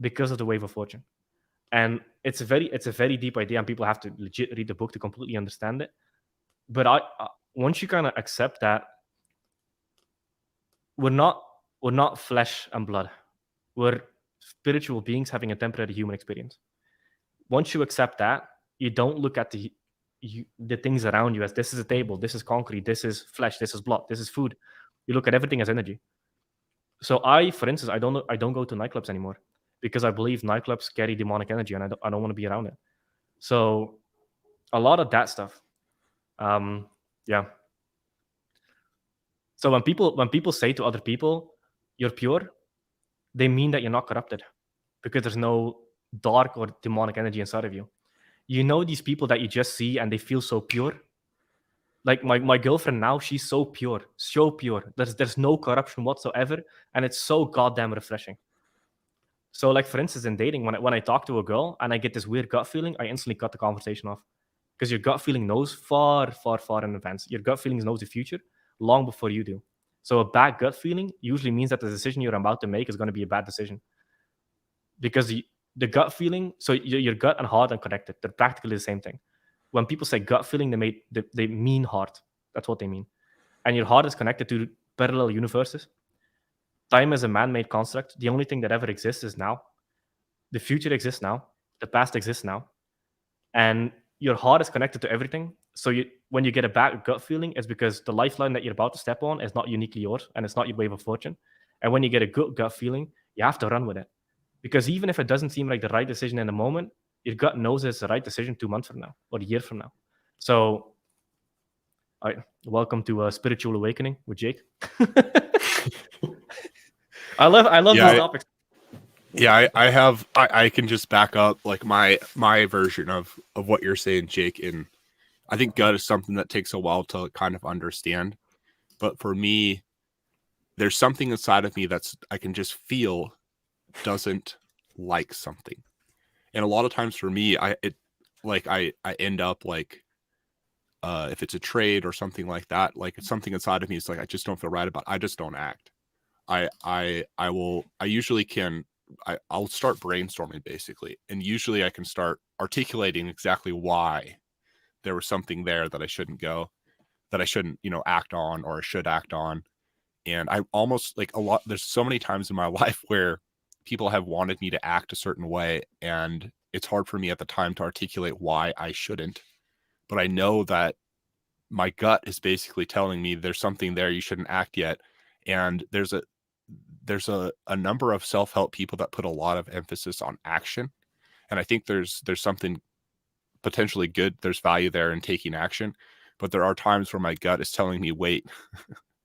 because of the wave of fortune. And it's a very deep idea, and people have to legit read the book to completely understand it. But once you kind of accept that we're not flesh and blood, we're spiritual beings having a temporary human experience. Once you accept that, you don't look at the things around you as this is a table, this is concrete, this is flesh, this is blood, this is food. You look at everything as energy. So for instance, I don't go to nightclubs anymore because I believe nightclubs carry demonic energy, and I don't want to be around it. So a lot of that stuff. Yeah. So when people say to other people, you're pure, they mean that you're not corrupted because there's no dark or demonic energy inside of you. You know these people that you just see and they feel so pure. Like my girlfriend now, she's so pure, so pure. There's no corruption whatsoever, and it's so goddamn refreshing. So, like, for instance, in dating, when I talk to a girl and I get this weird gut feeling, I instantly cut the conversation off because your gut feeling knows far, far, far in advance. Your gut feeling knows the future long before you do. So a bad gut feeling usually means that the decision you're about to make is going to be a bad decision because the gut feeling, so your gut and heart are connected. They're practically the same thing. When people say gut feeling, they mean heart. That's what they mean. And your heart is connected to parallel universes. Time is a man-made construct. The only thing that ever exists is now. The future exists now. The past exists now. And your heart is connected to everything. So when you get a bad gut feeling, it's because the lifeline that you're about to step on is not uniquely yours, and it's not your wave of fortune. And when you get a good gut feeling, you have to run with it. Because even if it doesn't seem like the right decision in the moment, your gut knows it's the right decision 2 months from now or a year from now. So, welcome to a spiritual awakening with Jake. I love these topics. Yeah, I can just back up like my version of what you're saying, Jake. And I think gut is something that takes a while to kind of understand. But for me, there's something inside of me I can just feel doesn't like something. And a lot of times for me, I end up like, if it's a trade or something like that, like it's something inside of me, it's like, I just don't feel right about it. I just don't act. I'll start brainstorming basically. And usually I can start articulating exactly why there was something there that I shouldn't, act on, or I should act on. And I almost like there's so many times in my life where people have wanted me to act a certain way, and it's hard for me at the time to articulate why I shouldn't. But I know that my gut is basically telling me there's something there, you shouldn't act yet. And there's a number of self-help people that put a lot of emphasis on action. And I think there's something potentially good, there's value there in taking action. But there are times where my gut is telling me, wait,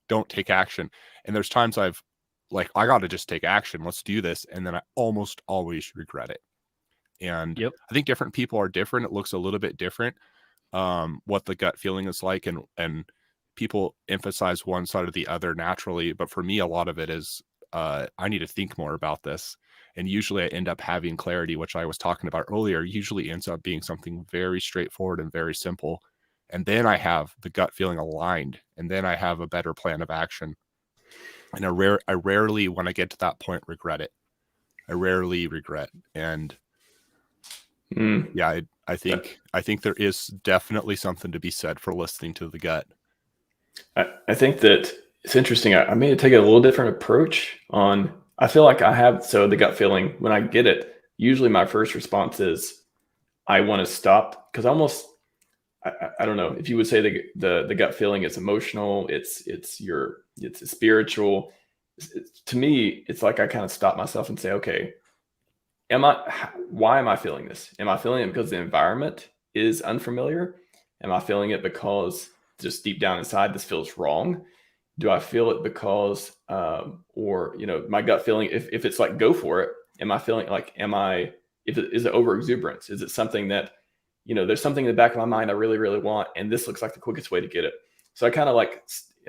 don't take action. And there's times I got to just take action. Let's do this. And then I almost always regret it. And Yep. I think different people are different. It looks a little bit different, what the gut feeling is like. And people emphasize one side or the other naturally. But for me, a lot of it is, I need to think more about this. And usually I end up having clarity, which I was talking about earlier, usually ends up being something very straightforward and very simple. And then I have the gut feeling aligned, and then I have a better plan of action. And I rarely, when I get to that point, regret it. I rarely regret. And yeah, I think there is definitely something to be said for listening to the gut. I think that it's interesting. I may take a little different approach on, I feel like I have, so the gut feeling, when I get it, usually my first response is I want to stop, because I don't know if you would say the gut feeling is emotional, it's spiritual. To me, it's like I kind of stop myself and say, okay, why am I feeling this? Am I feeling it because the environment is unfamiliar? Am I feeling it because just deep down inside this feels wrong? Do I feel it because, or my gut feeling? If it's like go for it, am I feeling like is it over exuberance? Is it something that there's something in the back of my mind I really, really want, and this looks like the quickest way to get it. So I kind of like,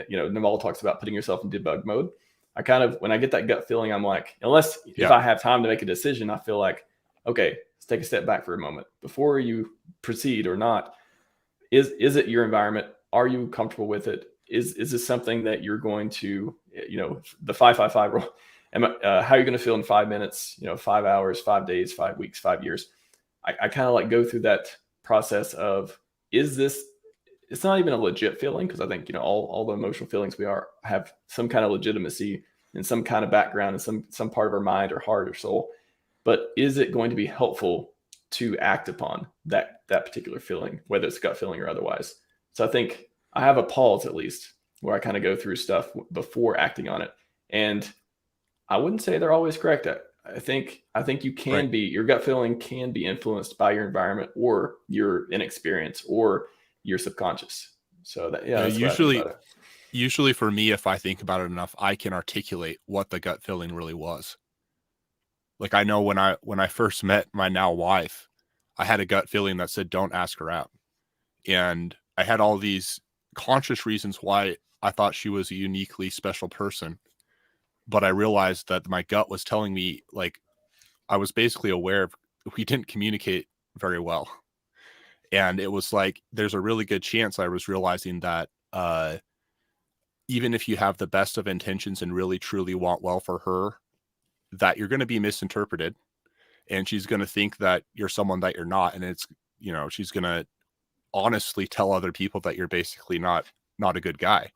Naval talks about putting yourself in debug mode. I kind of, when I get that gut feeling, I'm like, if I have time to make a decision, I feel like, okay, let's take a step back for a moment before you proceed or not. Is it your environment? Are you comfortable with it? Is this something that you're going to, the 5-5-5 rule? How are you going to feel in 5 minutes, 5 hours, 5 days, 5 weeks, 5 years? I kind of like go through that process of, is this, it's not even a legit feeling, because I think, all the emotional feelings have some kind of legitimacy and some kind of background and some part of our mind or heart or soul. But is it going to be helpful to act upon that particular feeling, whether it's gut feeling or otherwise? So I think I have a pause, at least, where I kind of go through stuff before acting on it. And I wouldn't say they're always correct. I think you can be, your gut feeling can be influenced by your environment or your inexperience or your subconscious. So that, usually for me, if I think about it enough, I can articulate what the gut feeling really was. Like, I know when I first met my now wife, I had a gut feeling that said, don't ask her out. And I had all these conscious reasons why I thought she was a uniquely special person. But I realized that my gut was telling me, like, I was basically aware of, we didn't communicate very well. And it was like, there's a really good chance I was realizing that even if you have the best of intentions and really truly want well for her, that you're going to be misinterpreted, and she's going to think that you're someone that you're not. And it's, she's going to honestly tell other people that you're basically not a good guy.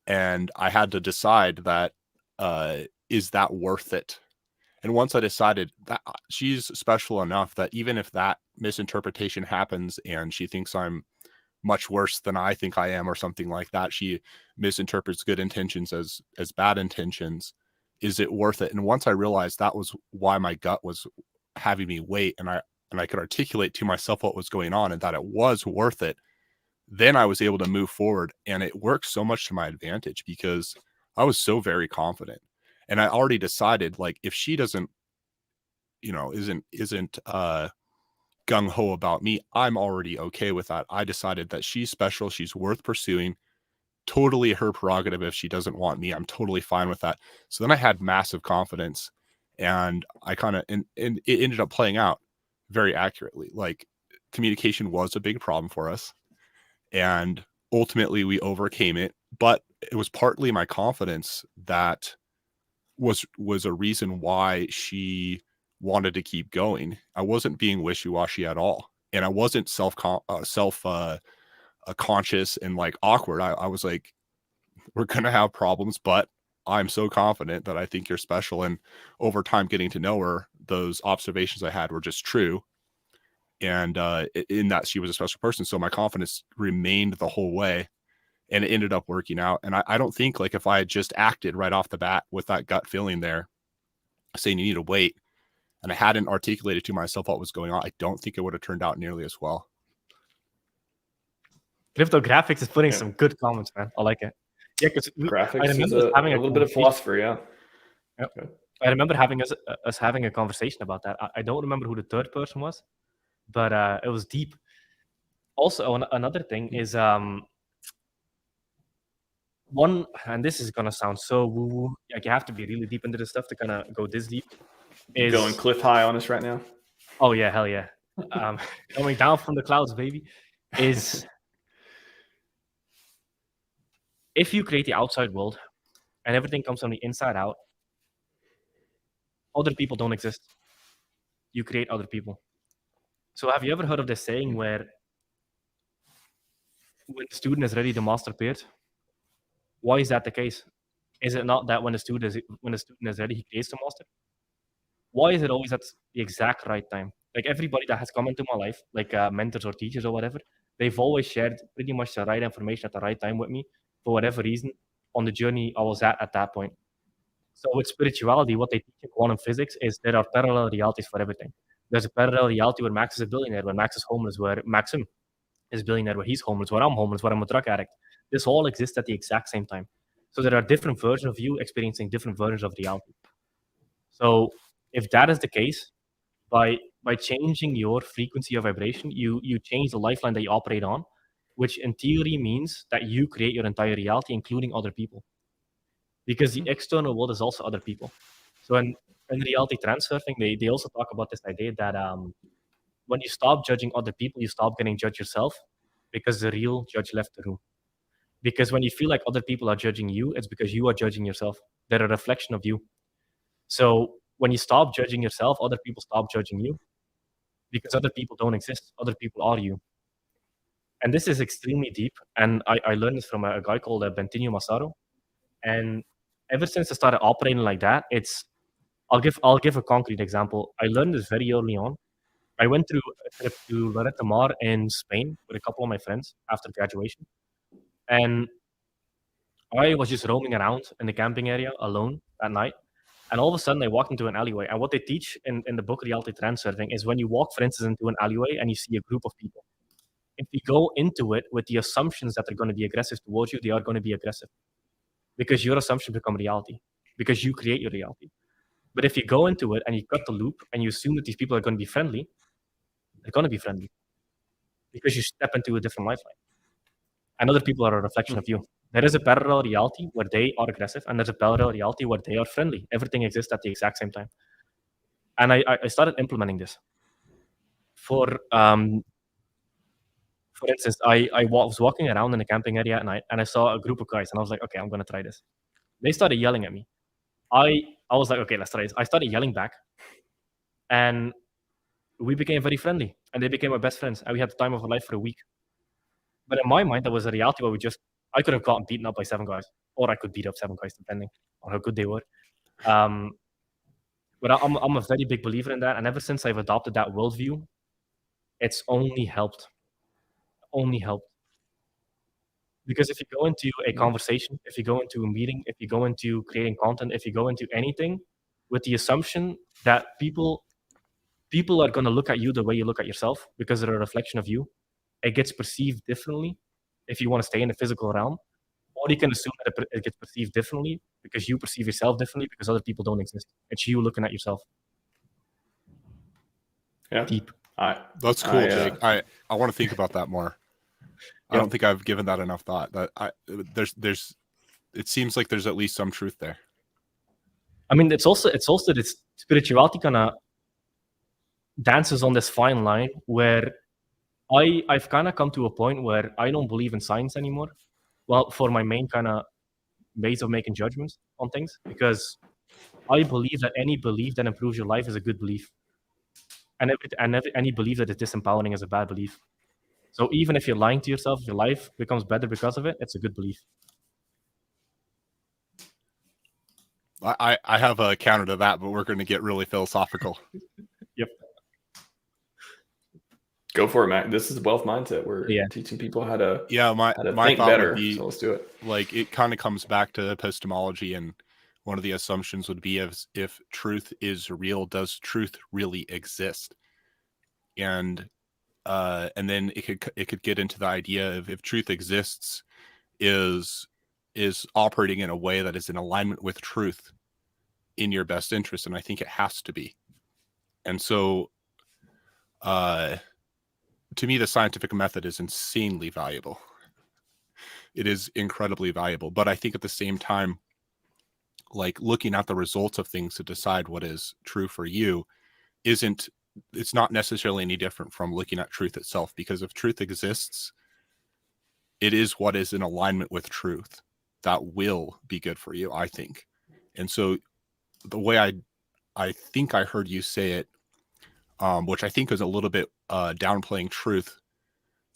And I had to decide that, is that worth it? And once I decided that she's special enough that even if that misinterpretation happens and she thinks I'm much worse than I think I am or something like that, she misinterprets good intentions as bad intentions, is it worth it? And once I realized that was why my gut was having me wait, and I could articulate to myself what was going on and that it was worth it, then I was able to move forward. And it worked so much to my advantage because I was so very confident. And I already decided, like, if she doesn't, isn't gung-ho about me, I'm already okay with that. I decided that she's special. She's worth pursuing. Totally her prerogative. If she doesn't want me, I'm totally fine with that. So then I had massive confidence, and I kind of, and it ended up playing out. very accurately. Like, communication was a big problem for us, and ultimately we overcame it. But it was partly my confidence that was a reason why she wanted to keep going. I wasn't being wishy-washy at all, and I wasn't conscious and like awkward. I was like, we're gonna have problems, but I'm so confident that I think you're special. And over time, getting to know her, those observations I had were just true, and in that she was a special person. So my confidence remained the whole way, and it ended up working out. And I don't think, like, if I had just acted right off the bat with that gut feeling there, saying you need to wait, and I hadn't articulated to myself what was going on, I don't think it would have turned out nearly as well. Cryptographics is putting some good comments, man. I like it. Yeah, because graphics is a little bit of philosophy, yeah. Yep. Okay. I remember having us having a conversation about that. I don't remember who the third person was, but it was deep. Also, another thing is one, and this is gonna sound so woo-woo. Like, you have to be really deep into this stuff to kind of go this deep. Is going cliff high on us right now? Oh yeah, hell yeah. Coming down from the clouds, baby. Is if you create the outside world and everything comes from the inside out, other people don't exist. You create other people. So have you ever heard of this saying where when the student is ready, the master appears? Why is that the case? Is it not that when the student is ready, he creates the master? Why is it always at the exact right time? Like, everybody that has come into my life, like mentors or teachers or whatever, they've always shared pretty much the right information at the right time with me for whatever reason on the journey I was at that point. So with spirituality, what they teach in quantum physics is there are parallel realities for everything. There's a parallel reality where Max is a billionaire, where Max is homeless, where Maxim is a billionaire, where he's homeless, where I'm homeless, where I'm a drug addict. This all exists at the exact same time. So there are different versions of you experiencing different versions of reality. So if that is the case, by changing your frequency of vibration, you change the lifeline that you operate on, which in theory means that you create your entire reality, including other people. Because the external world is also other people. So in reality transfer thing, they also talk about this idea that when you stop judging other people, you stop getting judged yourself, because the real judge left the room. Because when you feel like other people are judging you, it's because you are judging yourself. They're a reflection of you. So when you stop judging yourself, other people stop judging you, because other people don't exist. Other people are you. And this is extremely deep. And I learned this from a guy called Bentinho Massaro. And ever since I started operating like that, I'll give a concrete example. I learned this very early on. I went through a trip to Loretta Mar in Spain with a couple of my friends after graduation. And I was just roaming around in the camping area alone at night. And all of a sudden, I walked into an alleyway. And what they teach in the book Reality Transferring is when you walk, for instance, into an alleyway and you see a group of people, if you go into it with the assumptions that they're going to be aggressive towards you, they are going to be aggressive. Because your assumptions become reality. Because you create your reality. But if you go into it and you cut the loop and you assume that these people are going to be friendly, they're going to be friendly. Because you step into a different lifeline. And other people are a reflection of you. There is a parallel reality where they are aggressive, and there's a parallel reality where they are friendly. Everything exists at the exact same time. And I started implementing this. For instance, I was walking around in the camping area at night, and I saw a group of guys, and I was like, okay, I'm going to try this. They started yelling at me. I was like, okay, let's try this. I started yelling back, and we became very friendly, and they became my best friends, and we had the time of our life for a week. But in my mind, that was a reality where I could have gotten beaten up by 7 guys, or I could beat up 7 guys, depending on how good they were. But I'm a very big believer in that, and ever since I've adopted that worldview, it's only helped. Only helped. Because if you go into a conversation, if you go into a meeting, if you go into creating content, if you go into anything with the assumption that people are going to look at you the way you look at yourself because they're a reflection of you, it gets perceived differently if you want to stay in the physical realm, or you can assume that it gets perceived differently because you perceive yourself differently because other people don't exist. It's you looking at yourself. Yeah. Deep. That's cool, Jake. I want to think about that more. I don't think I've given that enough thought. It seems like there's at least some truth there. I mean, it's also this spirituality kind of dances on this fine line where I've kind of come to a point where I don't believe in science anymore. Well, for my main kind of ways of making judgments on things, because I believe that any belief that improves your life is a good belief, and any belief that is disempowering is a bad belief. So even if you're lying to yourself, if your life becomes better because of it, it's a good belief. I have a counter to that, but we're going to get really philosophical. Yep. Go for it, Mac. This is wealth mindset. We're Yeah. teaching people how to My think thought better. would be, So let's do it. like, it kind of comes back to epistemology, and one of the assumptions would be if truth is real, does truth really exist? And then it could get into the idea of, if truth exists, is operating in a way that is in alignment with truth in your best interest. And I think it has to be. And so to me, the scientific method is insanely valuable. It is incredibly valuable. But I think at the same time, like, looking at the results of things to decide what is true for you it's not necessarily any different from looking at truth itself, because if truth exists, it is what is in alignment with truth that will be good for you, I think. And so the way I think I heard you say it, which I think is a little bit downplaying truth,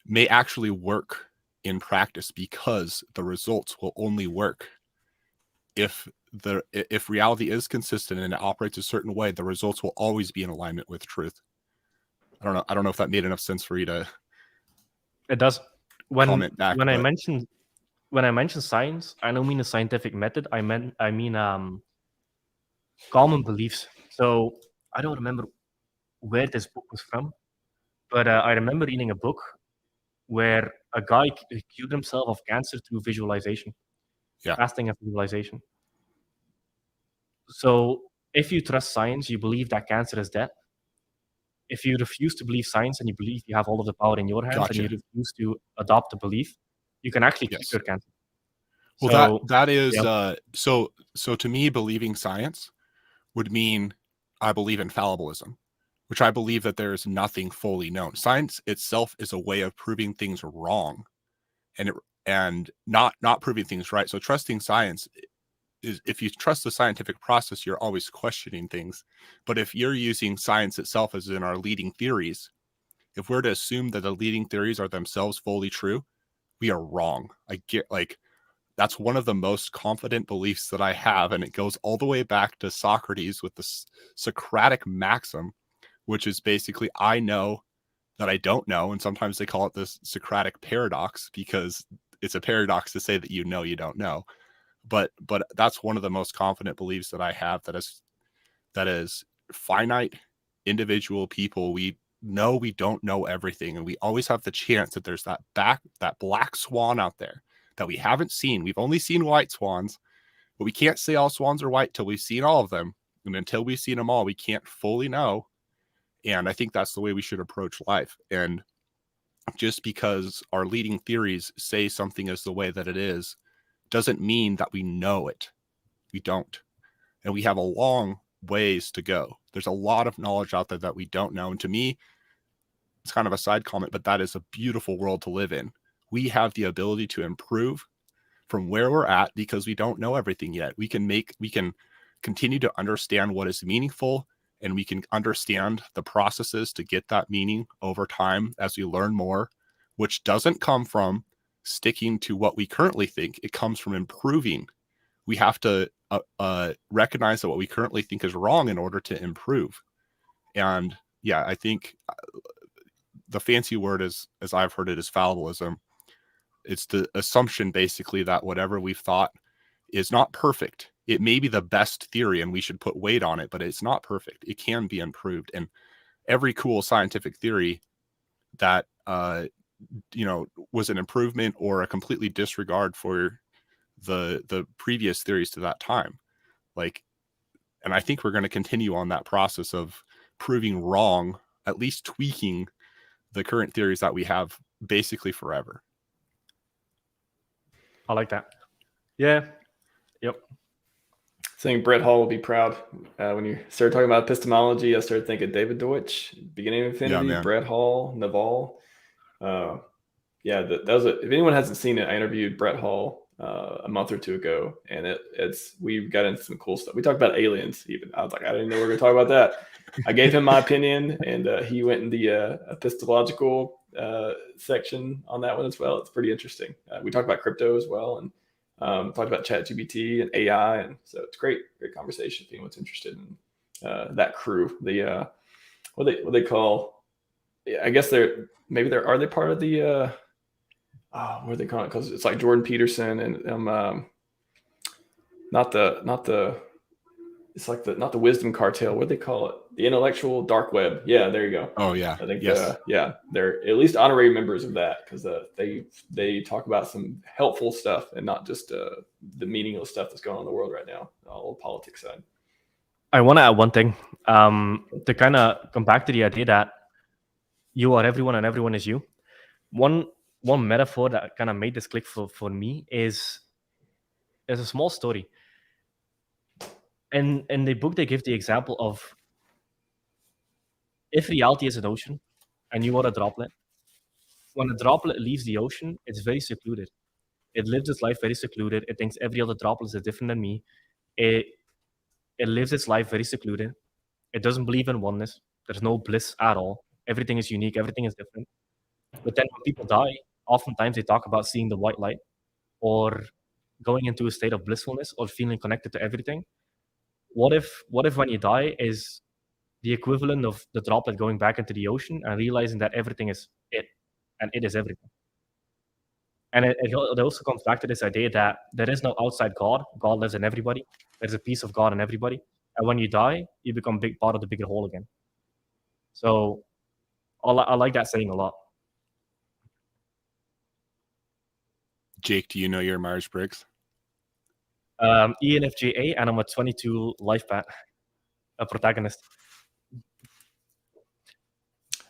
may actually work in practice, because the results will only work if reality is consistent and it operates a certain way. The results will always be in alignment with truth. I don't know if that made enough sense for you to. It does. Comment back, when I mention science, I don't mean a scientific method. I mean common beliefs. So I don't remember where this book was from, but I remember reading a book where a guy cured himself of cancer through visualization, fasting and visualization. So if you trust science, you believe that cancer is dead. If you refuse to believe science and you believe you have all of the power in your hands, and you refuse to adopt a belief, you can actually cure cancer. Well, so, that is so to me, believing science would mean I believe in fallibilism, which I believe that there is nothing fully known. Science itself is a way of proving things wrong, and not proving things right. So trusting science is, if you trust the scientific process, you're always questioning things. But if you're using science itself as in our leading theories, if we're to assume that the leading theories are themselves fully true, we are wrong. That's one of the most confident beliefs that I have, and it goes all the way back to Socrates with the Socratic maxim, which is basically, I know that I don't know, and sometimes they call it the Socratic paradox, because it's a paradox to say that you know you don't know. But that's one of the most confident beliefs that I have, that is finite individual people. We know we don't know everything, and we always have the chance that there's that black swan out there that we haven't seen. We've only seen white swans, but we can't say all swans are white till we've seen all of them. And until we've seen them all, we can't fully know. And I think that's the way we should approach life. And just because our leading theories say something is the way that it is, doesn't mean that we know it. We don't. And we have a long ways to go. There's a lot of knowledge out there that we don't know. And to me, it's kind of a side comment, but that is a beautiful world to live in. We have the ability to improve from where we're at, because we don't know everything yet. We can continue to understand what is meaningful, and we can understand the processes to get that meaning over time as we learn more, which doesn't come from sticking to what we currently think. It comes from improving. We have to recognize that what we currently think is wrong in order to improve. And yeah, I think the fancy word is, as I've heard it, is fallibilism. It's the assumption basically that whatever we've thought is not perfect. It may be the best theory and we should put weight on it, but it's not perfect. It can be improved. And every cool scientific theory that was an improvement or a completely disregard for the previous theories to that time. And I think we're going to continue on that process of proving wrong, at least tweaking the current theories that we have, basically forever. I like that. Yeah. Yep. Saying Brett Hall will be proud. When you started talking about epistemology, I started thinking David Deutsch, beginning of Infinity, man. Brett Hall, Naval. Yeah, that was if anyone hasn't seen it, I interviewed Brett Hall a month or two ago, and we got into some cool stuff. We talked about aliens even. I was like, I didn't know we were going to talk about that. I gave him my opinion, and he went in the epistemological section on that one as well. It's pretty interesting. We talked about crypto as well, and talked about ChatGPT and AI, and so it's great conversation if anyone's interested in that crew. The what they call, I guess are they part of the what do they call it? Because it's like Jordan Peterson and not the it's like not the wisdom cartel. What do they call it? The intellectual dark web. Yeah, there you go. Oh yeah, I think yes. they're at least honorary members of that, because they talk about some helpful stuff and not just the meaningless stuff that's going on in the world right now, all the politics side. I want to add one thing to kind of come back to the idea that you are everyone and everyone is you. One metaphor that kind of made this click for me is a small story. And in the book, they give the example of if reality is an ocean and you are a droplet, when a droplet leaves the ocean, it's very secluded. It lives its life very secluded. It thinks every other droplet is different than me. It lives its life very secluded. It doesn't believe in oneness. There's no bliss at all. Everything is unique. Everything is different. But then when people die, oftentimes they talk about seeing the white light or going into a state of blissfulness or feeling connected to everything. What if when you die is the equivalent of the droplet going back into the ocean and realizing that everything is it, and it is everything? And it also comes back to this idea that there is no outside God. God lives in everybody. There's a piece of God in everybody. And when you die, you become a big part of the bigger whole again. So I like that saying a lot. Jake, do you know your Myers-Briggs? ENFJA, and I'm a 22 life path, a protagonist.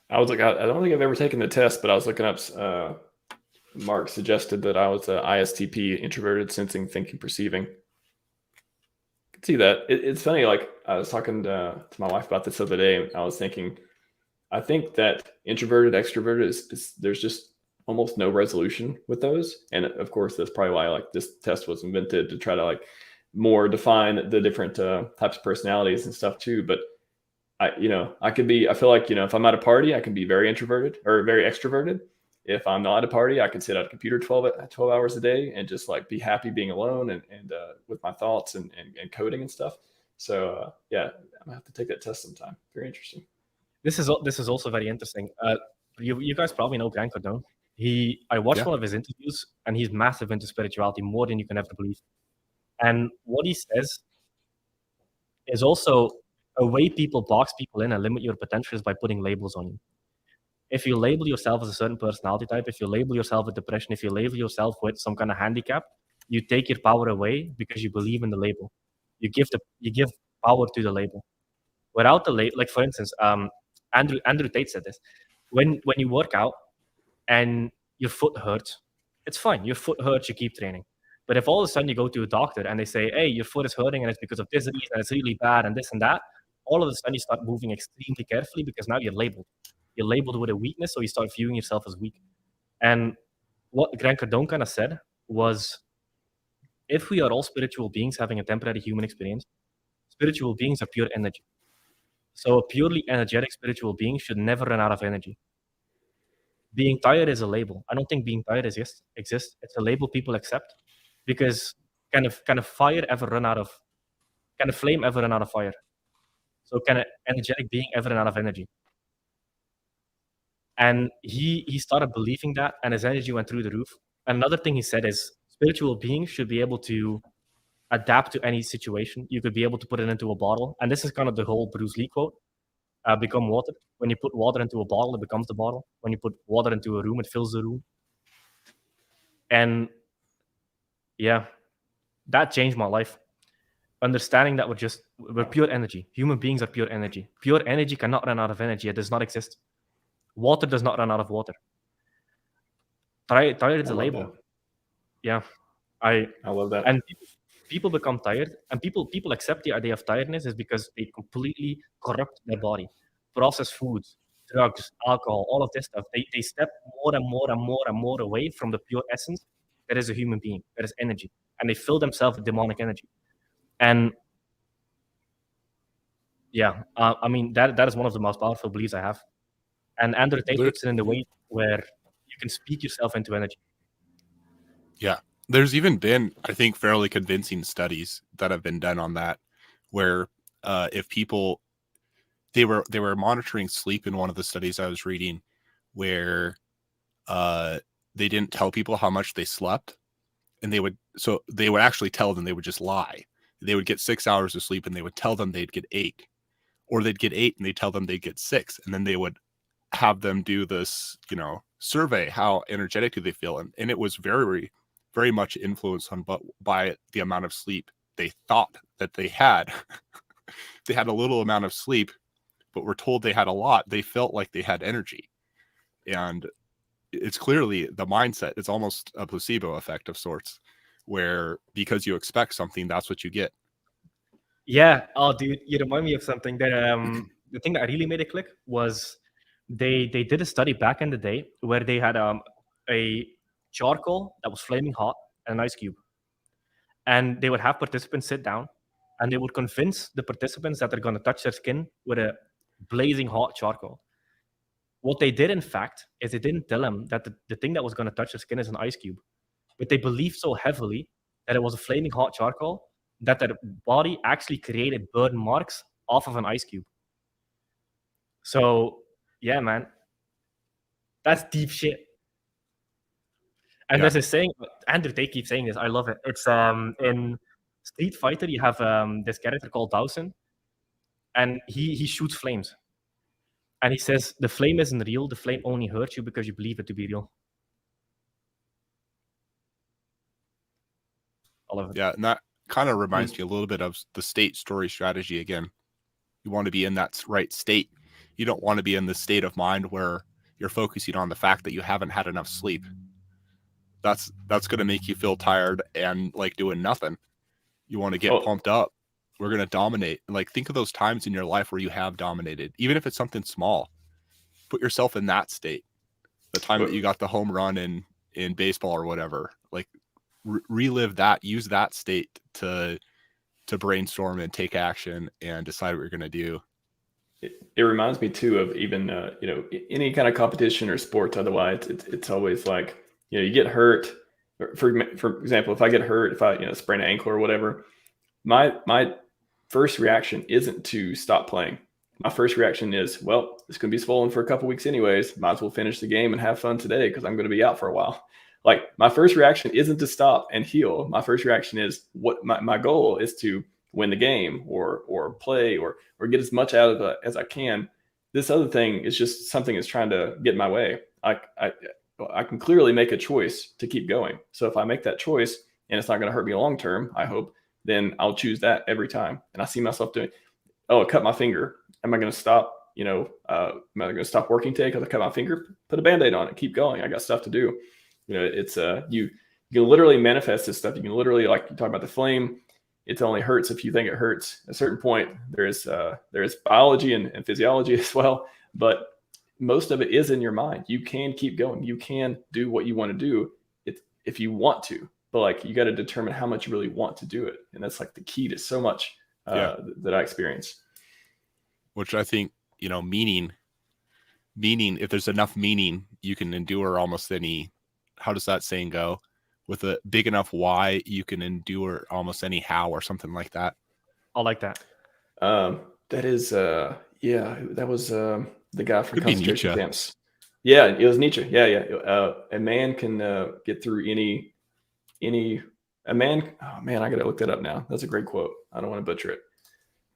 I was like, I don't think I've ever taken the test, but I was looking up. Mark suggested that I was ISTP, introverted, sensing, thinking, perceiving. I can see that. It's funny. Like I was talking to my wife about this the other day, and I was thinking, I think that introverted, extroverted is there's just almost no resolution with those. And of course, that's probably why like this test was invented, to try to like more define the different types of personalities and stuff too. But I feel like, if I'm at a party, I can be very introverted or very extroverted. If I'm not at a party, I can sit at a computer 12 hours a day and just like be happy being alone and with my thoughts and coding and stuff. So yeah, I'm gonna have to take that test sometime. Very interesting. This is also very interesting. You guys probably know Grant Cardone. I watched one of his interviews, and he's massive into spirituality, more than you can ever believe. And what he says is also a way people box people in and limit your potential is by putting labels on you. If you label yourself as a certain personality type, if you label yourself with depression, if you label yourself with some kind of handicap, you take your power away because you believe in the label. You give power to the label. Without the label, like for instance, Andrew Tate said this: when you work out and your foot hurts, it's fine. Your foot hurts, you keep training. But if all of a sudden you go to a doctor and they say, hey, your foot is hurting and it's because of this disease and it's really bad and this and that, all of a sudden you start moving extremely carefully because now you're labeled. You're labeled with a weakness, so you start viewing yourself as weak. And what Grant Cardone kind of said was, if we are all spiritual beings having a temporary human experience, spiritual beings are pure energy. So a purely energetic spiritual being should never run out of energy. Being tired is a label. I don't think being tired exists. It's a label people accept because can a flame ever run out of fire? So can an energetic being ever run out of energy? And he started believing that, and his energy went through the roof. Another thing he said is spiritual beings should be able to adapt to any situation. You could be able to put it into a bottle. And this is kind of the whole Bruce Lee quote, become water. When you put water into a bottle, it becomes the bottle. When you put water into a room, it fills the room. And yeah, that changed my life. Understanding that we're pure energy. Human beings are pure energy. Pure energy cannot run out of energy. It does not exist. Water does not run out of water. Tired is a label. That. Yeah. I love that. And people become tired, and people accept the idea of tiredness is because they completely corrupt their body. Processed foods, drugs, alcohol, all of this stuff. They step more and more and more and more away from the pure essence that is a human being, that is energy. And they fill themselves with demonic energy. And yeah, I mean, that is one of the most powerful beliefs I have. And Andrew Tate puts it in the way where you can speak yourself into energy. Yeah. There's even been, I think, fairly convincing studies that have been done on that, where if people, they were monitoring sleep in one of the studies I was reading, where they didn't tell people how much they slept, and they would actually tell them, they would just lie. They would get 6 hours of sleep, and they would tell them they'd get 8, or they'd get 8 and they'd tell them they'd get 6, and then they would have them do this, survey how energetically they feel, and it was very, very much influenced by the amount of sleep they thought that they had. They had a little amount of sleep, but were told they had a lot. They felt like they had energy, and it's clearly the mindset. It's almost a placebo effect of sorts, where because you expect something, that's what you get. Yeah. Oh, dude, you remind me of something. That the thing that really made it click was they did a study back in the day where they had a charcoal that was flaming hot and an ice cube, and they would have participants sit down, and they would convince the participants that they're going to touch their skin with a blazing hot charcoal. What they did, in fact, is they didn't tell them that the thing that was going to touch their skin is an ice cube, but they believed so heavily that it was a flaming hot charcoal that their body actually created burn marks off of an ice cube. So, yeah, man, that's deep shit. And there's a saying, Andrew Tate keeps saying this, I love it. It's in Street Fighter, you have this character called Dawson, and he shoots flames. And he says, the flame isn't real, the flame only hurts you because you believe it to be real. I love it. Yeah, and that kind of reminds me a little bit of the state story strategy again. You want to be in that right state. You don't want to be in the state of mind where you're focusing on the fact that you haven't had enough sleep. That's going to make you feel tired and like doing nothing. You want to get pumped up. We're going to dominate. Like, think of those times in your life where you have dominated, even if it's something small. Put yourself in that state. The time that you got the home run in baseball or whatever. Like, relive that. Use that state to brainstorm and take action and decide what you're going to do. It reminds me too of even any kind of competition or sports. Otherwise, it's always like, you get hurt. For example, if I get hurt, if I sprain an ankle or whatever, my first reaction isn't to stop playing. My first reaction is, well, it's going to be swollen for a couple weeks anyways. Might as well finish the game and have fun today because I'm going to be out for a while. Like, my first reaction isn't to stop and heal. My first reaction is, what my goal is to win the game or play or get as much out of it as I can. This other thing is just something that's trying to get in my way. I can clearly make a choice to keep going. So if I make that choice and it's not going to hurt me long term, I hope, then I'll choose that every time. And I see myself doing, I cut my finger. Am I going to stop? Am I going to stop working today because I cut my finger? Put a Band-Aid on it. Keep going. I got stuff to do. It's you can literally manifest this stuff. You can literally, like you talk about the flame. It only hurts if you think it hurts. At a certain point, there is biology and physiology as well, but most of it is in your mind. You can keep going. You can do what you want to do if you want to, but like, you got to determine how much you really want to do it. And that's like the key to so much that I experience. Which I think, meaning, if there's enough meaning, you can endure almost any, how does that saying go? With a big enough why, you can endure almost any how, or something like that. I like that. That is, that was the guy from concentration camps. Yeah, it was Nietzsche. Yeah. A man can get through any. A man. Oh man, I gotta look that up now. That's a great quote. I don't want to butcher it.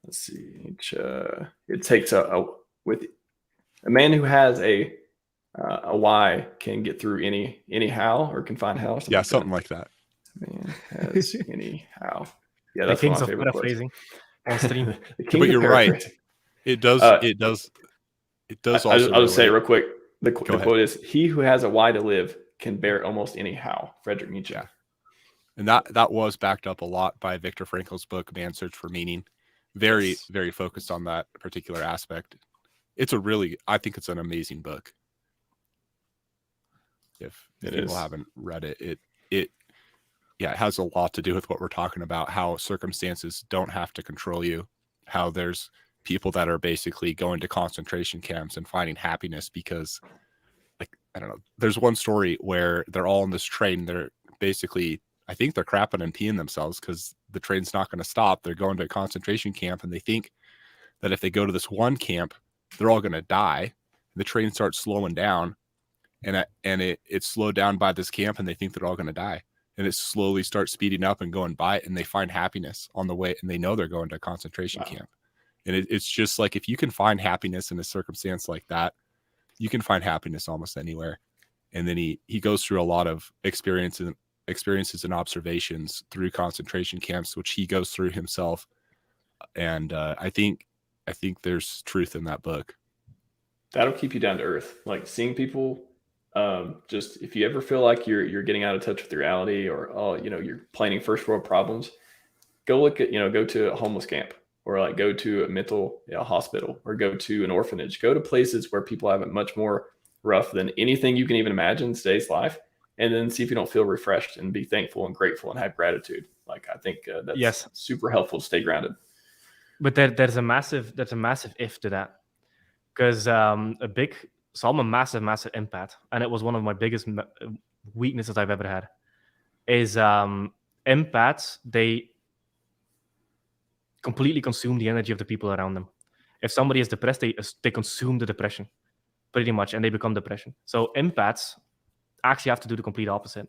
Let's see. It takes a man who has a why can get through any how, or can find how. Yeah, something like that. Man has any how. Yeah, that's one of my favorite paraphrasing on stream. But you're right. It does. It does also. I'll just say it real quick. The quote is, "He who has a why to live can bear almost any how." Friedrich Nietzsche. And that was backed up a lot by Viktor Frankl's book, Man's Search for Meaning. Very, Yes. very focused on that particular aspect. I think it's an amazing book. If people haven't read it, it has a lot to do with what we're talking about, how circumstances don't have to control you, how there's people that are basically going to concentration camps and finding happiness because, like, I don't know, there's one story where they're all on this train. They're basically, I think they're crapping and peeing themselves because the train's not going to stop. They're going to a concentration camp and they think that if they go to this one camp, they're all going to die. The train starts slowing down and it's slowed down by this camp and they think they're all going to die. And it slowly starts speeding up and going by it, and they find happiness on the way, and they know they're going to a concentration camp. And it's just like, if you can find happiness in a circumstance like that, you can find happiness almost anywhere. And then he goes through a lot of experiences and observations through concentration camps, which he goes through himself. And I think there's truth in that book. That'll keep you down to earth. Like, seeing people, just if you ever feel like you're getting out of touch with reality, or you're planning first world problems, go to a homeless camp, or like go to a mental hospital, or go to an orphanage. Go to places where people have it much more rough than anything you can even imagine in today's life, and then see if you don't feel refreshed and be thankful and grateful and have gratitude. Like, I think that's super helpful to stay grounded. But there's a massive if to that, because So I'm a massive empath, and it was one of my biggest weaknesses I've ever had. Is empaths, they completely consume the energy of the people around them. If somebody is depressed, they consume the depression, pretty much, and they become depression. So empaths actually have to do the complete opposite.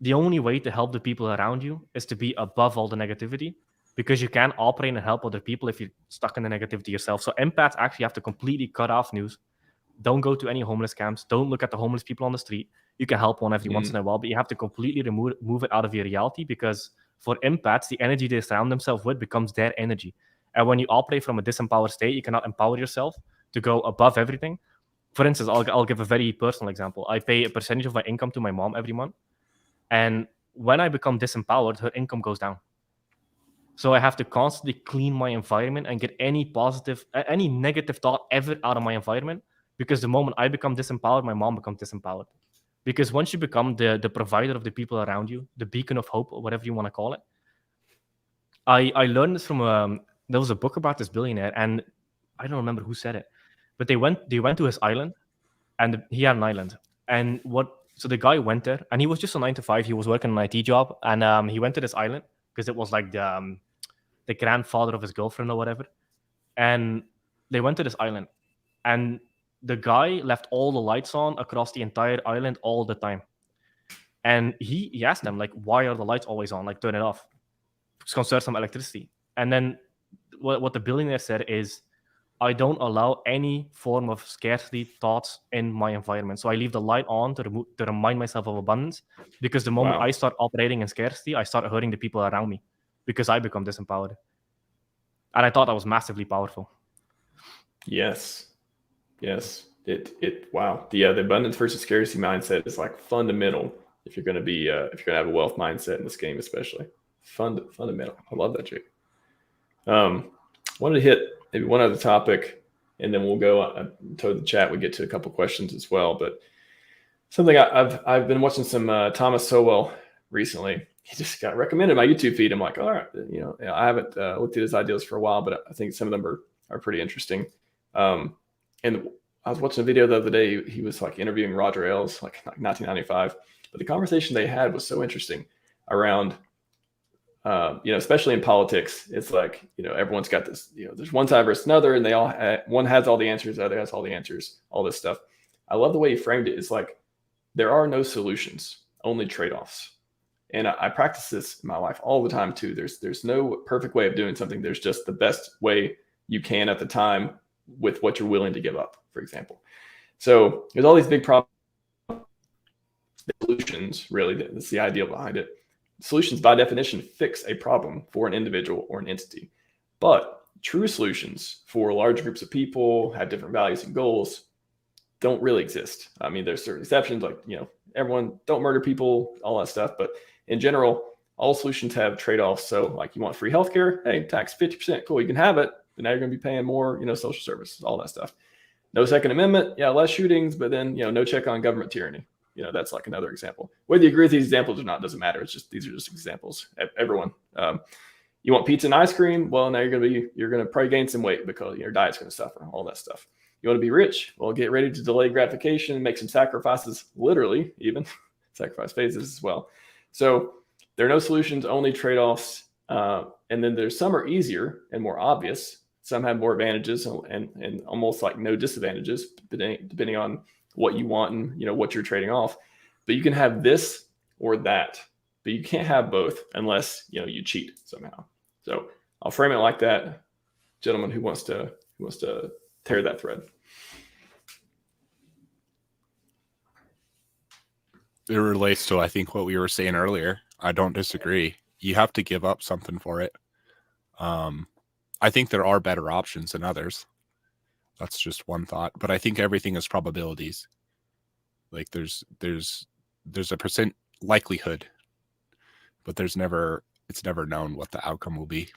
The only way to help the people around you is to be above all the negativity, because you can't operate and help other people if you're stuck in the negativity yourself. So empaths actually have to completely cut off news. Don't go to any homeless camps. Don't look at the homeless people on the street. You can help one every once in a while, but you have to completely remove it out of your reality, because for empaths, the energy they surround themselves with becomes their energy. And when you operate from a disempowered state, you cannot empower yourself to go above everything. For instance, I'll give a very personal example. I pay a percentage of my income to my mom every month. And when I become disempowered, her income goes down. So I have to constantly clean my environment and get any negative thought ever out of my environment. Because the moment I become disempowered, my mom becomes disempowered. Because once you become the provider of the people around you, the beacon of hope, or whatever you want to call it. I learned this from there was a book about this billionaire, and I don't remember who said it, but they went to his island, and he had an island. And so the guy went there, and he was just a 9-to-5. He was working an IT job, and he went to this island because it was like the grandfather of his girlfriend or whatever. And they went to this island, and the guy left all the lights on across the entire island all the time. And he asked them, like, why are the lights always on? Like, turn it off. Conserve some electricity. And then what the billionaire said is, I don't allow any form of scarcity thoughts in my environment. So I leave the light on to remind myself of abundance, because the moment I start operating in scarcity, I start hurting the people around me, because I become disempowered. And I thought that was massively powerful. Yes. Wow. The abundance versus scarcity mindset is like fundamental if you're going to have a wealth mindset in this game, especially fundamental. I love that, Jake. Wanted to hit maybe one other topic, and then we'll go to the chat. We get to a couple questions as well, but something I've been watching some Thomas Sowell recently. He just got recommended my YouTube feed. I'm like, all right, I haven't looked at his ideas for a while, but I think some of them are pretty interesting. And I was watching a video the other day. He was like interviewing Roger Ailes, like 1995. But the conversation they had was so interesting around, especially in politics. It's like, everyone's got this, there's one side versus another, and they all one has all the answers, the other has all the answers, all this stuff. I love the way he framed it. It's like, there are no solutions, only trade-offs. And I practice this in my life all the time too. There's no perfect way of doing something. There's just the best way you can at the time with what you're willing to give up, for example. So there's all these big problems. Solutions, really, that's the idea behind it. Solutions, by definition, fix a problem for an individual or an entity. But true solutions for large groups of people, have different values and goals, don't really exist. I mean, there's certain exceptions, like, everyone don't murder people, all that stuff. But in general, all solutions have trade-offs. So like you want free healthcare, hey, tax 50%, cool, you can have it, but now you're going to be paying more, social services, all that stuff. No Second Amendment, yeah, less shootings, but then, no check on government tyranny. That's like another example. Whether you agree with these examples or not doesn't matter. It's just, these are just examples. Everyone. You want pizza and ice cream? Well, now you're going to probably gain some weight because your diet's going to suffer, all that stuff. You want to be rich? Well, get ready to delay gratification, make some sacrifices, literally even sacrifice phases as well. So there are no solutions, only trade-offs. And then there's some are easier and more obvious. Some have more advantages and almost like no disadvantages, depending on what you want and what you're trading off. But you can have this or that, but you can't have both unless you cheat somehow. So I'll frame it like that. Gentleman who wants to tear that thread. It relates to, I think, what we were saying earlier. I don't disagree. You have to give up something for it. I think there are better options than others. That's just one thought. But I think everything is probabilities. Like there's a percent likelihood, but it's never known what the outcome will be.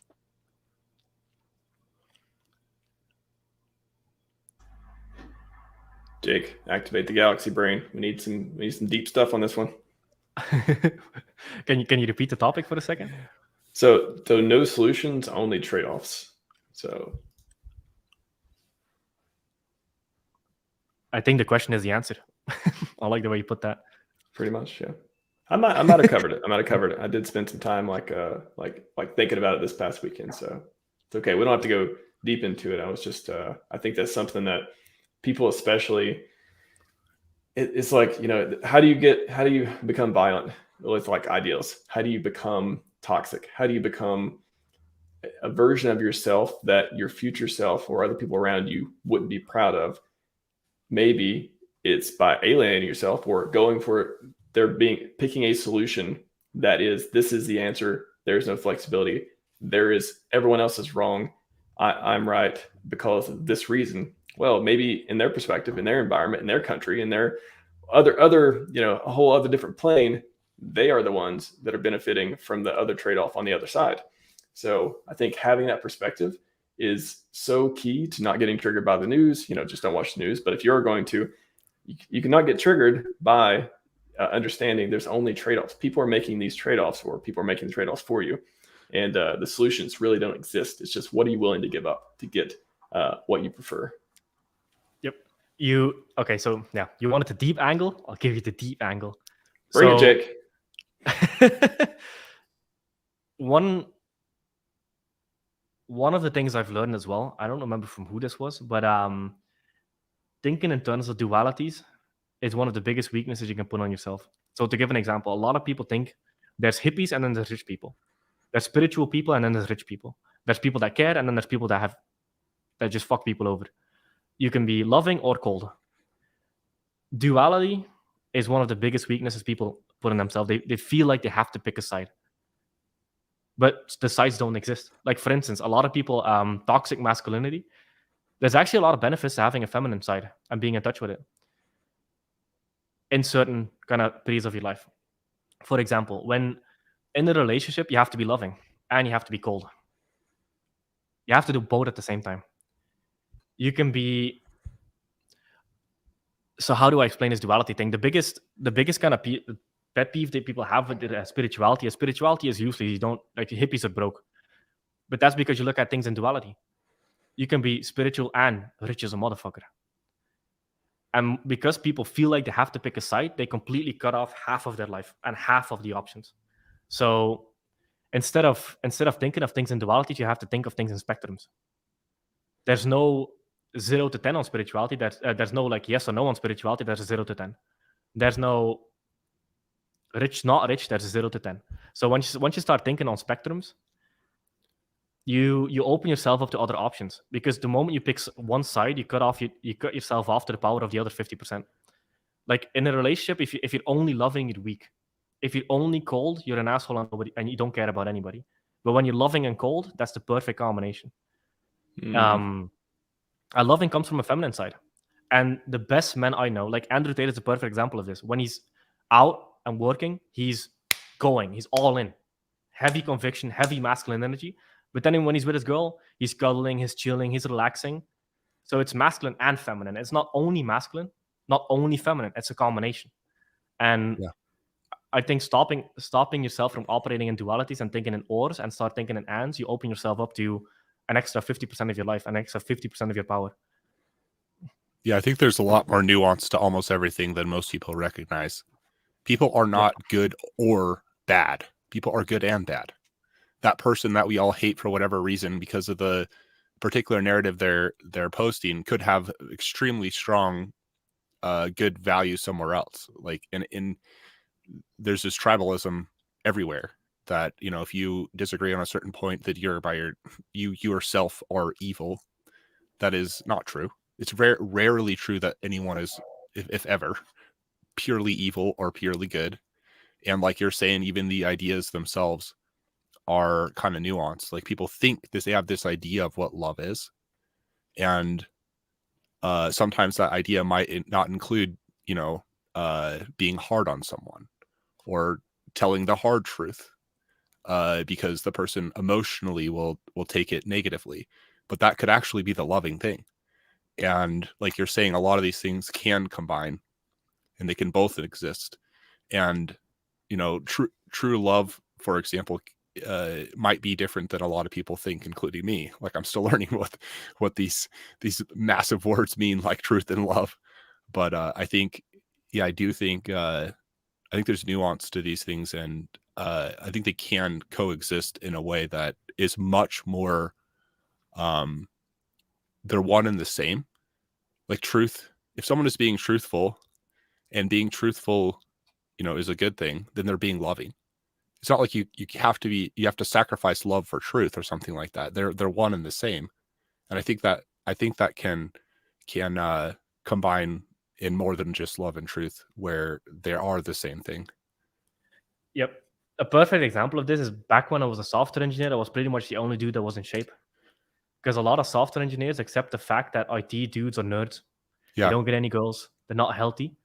Jake, activate the galaxy brain. We need some deep stuff on this one. Can you repeat the topic for a second? So no solutions, only trade-offs. So I think the question is the answer. I like the way you put that. Pretty much, yeah. I might have covered it. I did spend some time like thinking about it this past weekend. So it's okay. We don't have to go deep into it. I was just I think that's something that people especially it's like, how do you become violent with like ideals? How do you become toxic? How do you become a version of yourself that your future self or other people around you wouldn't be proud of? Maybe it's by alienating yourself or going for picking a solution that this is the answer. There's no flexibility. Everyone else is wrong. I'm right because of this reason. Well, maybe in their perspective, in their environment, in their country, in their other, a whole other different plane, they are the ones that are benefiting from the other trade-off on the other side. So I think having that perspective is so key to not getting triggered by the news. Just don't watch the news. But if you're going to, you cannot get triggered by understanding there's only trade-offs. People are making these trade-offs, or people are making the trade-offs for you. And the solutions really don't exist. It's just, what are you willing to give up to get what you prefer? Yep. Okay, so yeah, you wanted the deep angle? I'll give you the deep angle. Bring it, Jake. One of the things I've learned as well, I don't remember from who this was, but thinking in terms of dualities is one of the biggest weaknesses you can put on yourself. So to give an example, a lot of people think there's hippies and then there's rich people. There's spiritual people and then there's rich people. There's people that care and then there's people that just fuck people over. You can be loving or cold. Duality is one of the biggest weaknesses people put on themselves. They feel like they have to pick a side. But the sides don't exist. Like, for instance, a lot of people, toxic masculinity, there's actually a lot of benefits to having a feminine side and being in touch with it in certain kind of periods of your life. For example, when in a relationship, you have to be loving and you have to be cold. You have to do both at the same time. You can be... So how do I explain this duality thing? The biggest kind of pet peeve that people have with spirituality is usually you don't, like, the hippies are broke. But that's because you look at things in duality. You can be spiritual and rich as a motherfucker. And because people feel like they have to pick a side, they completely cut off half of their life and half of the options. So instead of thinking of things in dualities, you have to think of things in spectrums. There's no 0 to 10 on spirituality. There's no like yes or no on spirituality. There's a 0 to 10. There's no rich, not rich. There's a 0 to 10. So once you start thinking on spectrums, you open yourself up to other options, because the moment you pick one side, you cut yourself off to the power of the other 50%. Like in a relationship, if you're only loving, you're weak. If you're only cold, you're an asshole on nobody, and you don't care about anybody. But when you're loving and cold, that's the perfect combination. Loving comes from a feminine side. And the best men I know, like Andrew Tate is a perfect example of this. When he's out and working, he's going. He's all in. Heavy conviction, heavy masculine energy. But then when he's with his girl, he's cuddling, he's chilling, he's relaxing. So it's masculine and feminine. It's not only masculine, not only feminine. It's a combination. And I think stopping yourself from operating in dualities and thinking in ors and start thinking in ands, you open yourself up to an extra 50% of your life, an extra 50% of your power. Yeah, I think there's a lot more nuance to almost everything than most people recognize. People are not good or bad. People are good and bad. That person that we all hate for whatever reason because of the particular narrative they're posting could have extremely strong good value somewhere else. Like in there's this tribalism everywhere that, you know, if you disagree on a certain point that you yourself are evil. That is not true. It's rarely true that anyone is, if ever, purely evil or purely good. And like you're saying, even the ideas themselves are kind of nuanced. Like people think they have this idea of what love is. And sometimes that idea might not include, you know, being hard on someone or telling the hard truth because the person emotionally will take it negatively. But that could actually be the loving thing. And like you're saying, a lot of these things can combine and they can both exist. And, you know, true love, for example, might be different than a lot of people think, including me. Like I'm still learning what these massive words mean, like truth and love. But I think, I do think, I think there's nuance to these things. And I think they can coexist in a way that is much more, they're one and the same. Like truth, if someone is being truthful and being truthful, you know, is a good thing, then they're being loving. It's not like you have to sacrifice love for truth or something like that. They're one and the same. And I think that can combine in more than just love and truth, where they are the same thing. Yep. A perfect example of this is back when I was a software engineer, I was pretty much the only dude that was in shape. Because a lot of software engineers accept the fact that IT dudes are nerds. Yeah. They don't get any girls. They're not healthy.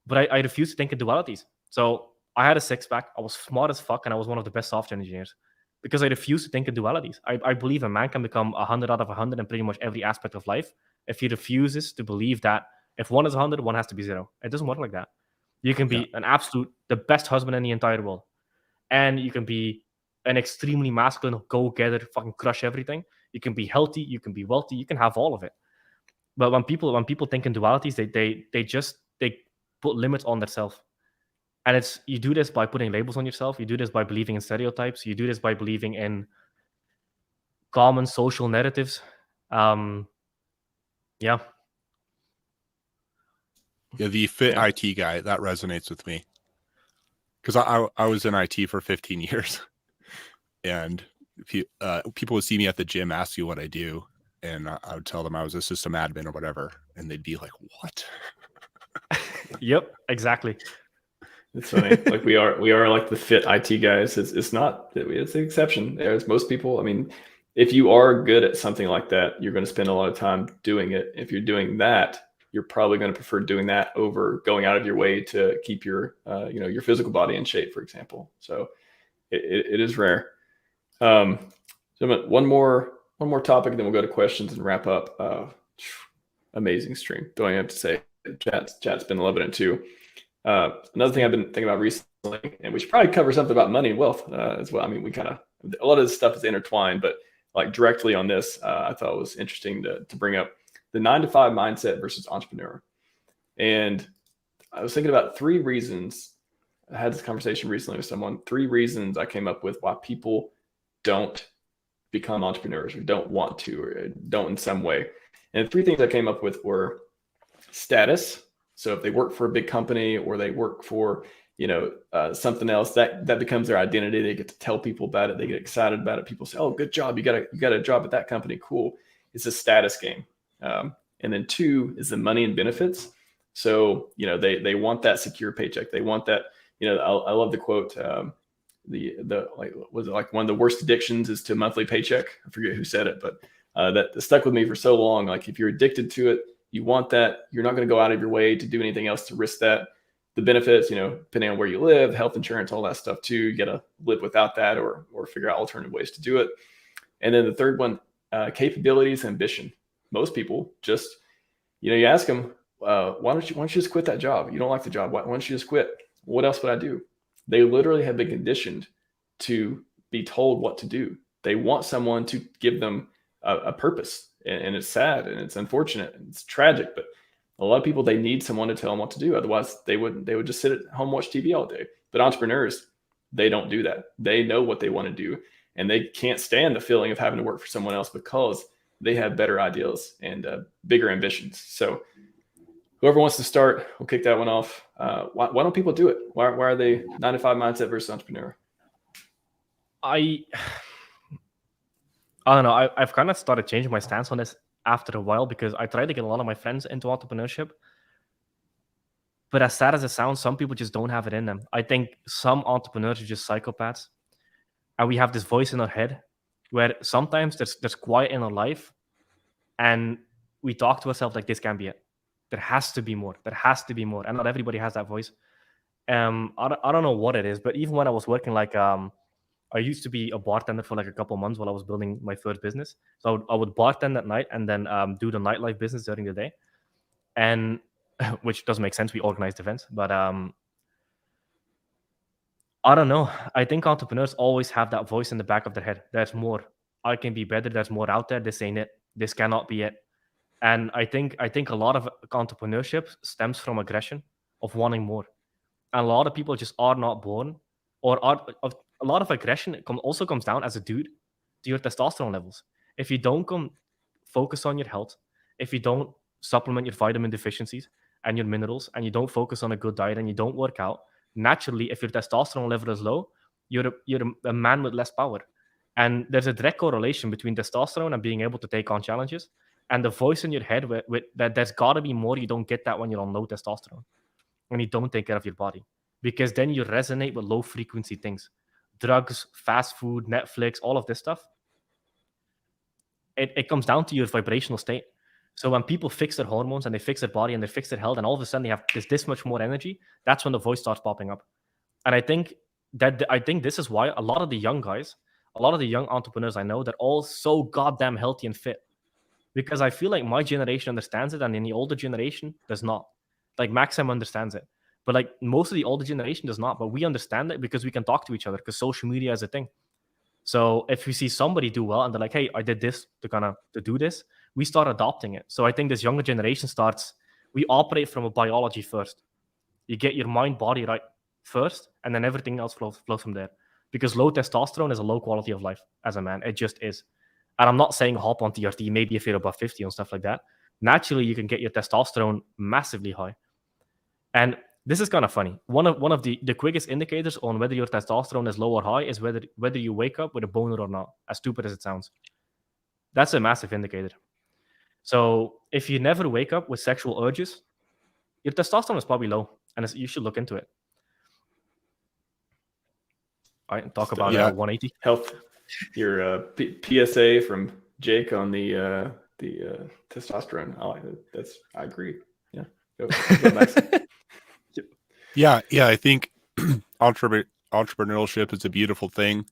But I refuse to think in dualities. So I had a six-pack. I was smart as fuck, and I was one of the best software engineers. Because I refuse to think in dualities. I believe a man can become 100 out of 100 in pretty much every aspect of life if he refuses to believe that if one is 100, one has to be 0. It doesn't work like that. You can be the best husband in the entire world. And you can be an extremely masculine, go-getter, fucking crush everything. You can be healthy, you can be wealthy, you can have all of it. But when people think in dualities, they put limits on themselves. And you do this by putting labels on yourself. You do this by believing in stereotypes. You do this by believing in common social narratives. Yeah, the fit IT guy, that resonates with me. Because I was in IT for 15 years. And people would see me at the gym, ask you what I do. And I would tell them I was a system admin or whatever. And they'd be like, what? Yep, exactly. It's funny. Like we are like the fit IT guys. It's an exception. There's most people. I mean, if you are good at something like that, you're going to spend a lot of time doing it. If you're doing that, you're probably going to prefer doing that over going out of your way to keep your your physical body in shape, for example. So it is rare. So one more topic, and then we'll go to questions and wrap up. Amazing stream. Don't even have to say. Chat's been loving it too. Another thing I've been thinking about recently, and we should probably cover something about money and wealth as well. I mean, a lot of this stuff is intertwined, but like directly on this, I thought it was interesting to bring up the 9-to-5 mindset versus entrepreneur. And I was thinking about 3 reasons. I had this conversation recently with someone. 3 reasons I came up with why people don't become entrepreneurs or don't want to or don't in some way. And the 3 things I came up with were status. So if they work for a big company or they work for, something else, that becomes their identity. They get to tell people about it. They get excited about it. People say, "Oh, good job. You got a job at that company. Cool." It's a status game. And then 2 is the money and benefits. So, they want that secure paycheck. They want that, I love the quote, was it like one of the worst addictions is to monthly paycheck? I forget who said it, but that stuck with me for so long. Like if you're addicted to it, you want that. You're not going to go out of your way to do anything else to risk that. the benefits, depending on where you live, health insurance, all that stuff too. You got to live without that or figure out alternative ways to do it. And then the third one, capabilities, ambition. Most people just, you ask them, why don't you just quit that job? You don't like the job. Why don't you just quit? What else would I do? They literally have been conditioned to be told what to do. They want someone to give them a purpose. And it's sad and it's unfortunate and it's tragic, but a lot of people, they need someone to tell them what to do. Otherwise they would just sit at home, watch TV all day. But entrepreneurs, they don't do that. They know what they want to do, and they can't stand the feeling of having to work for someone else because they have better ideas and bigger ambitions. So whoever wants to start, we'll kick that one off. Why don't people do it? Why are they 9-to-5 mindset versus entrepreneur? I don't know. I've kind of started changing my stance on this after a while because I tried to get a lot of my friends into entrepreneurship. But as sad as it sounds, some people just don't have it in them. I think some entrepreneurs are just psychopaths. And we have this voice in our head where sometimes there's quiet in our life and we talk to ourselves like, this can't be it. There has to be more. There has to be more. And not everybody has that voice. I don't know what it is, but even when I was working I used to be a bartender for like a couple of months while I was building my first business. So I would bartend at night and then do the nightlife business during the day. And which doesn't make sense. We organized events, but I don't know. I think entrepreneurs always have that voice in the back of their head. There's more. I can be better. There's more out there. This ain't it. This cannot be it. And I think a lot of entrepreneurship stems from aggression of wanting more. And a lot of people just are not born, or a lot of aggression also comes down as a dude to your testosterone levels. If you don't focus on your health, if you don't supplement your vitamin deficiencies and your minerals, and you don't focus on a good diet and you don't work out, naturally, if your testosterone level is low, you're a man with less power. And there's a direct correlation between testosterone and being able to take on challenges, and the voice in your head with that there's got to be more. You don't get that when you're on low testosterone, when you don't take care of your body, because then you resonate with low frequency things. Drugs, fast food, Netflix, all of this stuff. It comes down to your vibrational state. So when people fix their hormones and they fix their body and they fix their health, and all of a sudden they have this much more energy, that's when the voice starts popping up. And I think this is why a lot of the young guys, a lot of the young entrepreneurs I know, they're all so goddamn healthy and fit. Because I feel like my generation understands it and then the older generation does not. Like Maxim understands it. But like most of the older generation does not. But we understand it because we can talk to each other, because social media is a thing. So if we see somebody do well and they're like, hey, I did this to do this, we start adopting it. So I think this younger generation we operate from a biology first. You get your mind, body right first, and then everything else flows from there. Because low testosterone is a low quality of life as a man. It just is. And I'm not saying hop on TRT, maybe if you're above 50 and stuff like that. Naturally, you can get your testosterone massively high. And this is kind of funny. One of the quickest indicators on whether your testosterone is low or high is whether you wake up with a boner or not, as stupid as it sounds. That's a massive indicator. So if you never wake up with sexual urges, your testosterone is probably low, and you should look into it. All right, talk about 180 health. Your PSA from Jake on the testosterone. I agree. Yeah. Go Max. Yeah. I think entrepreneurship is a beautiful thing.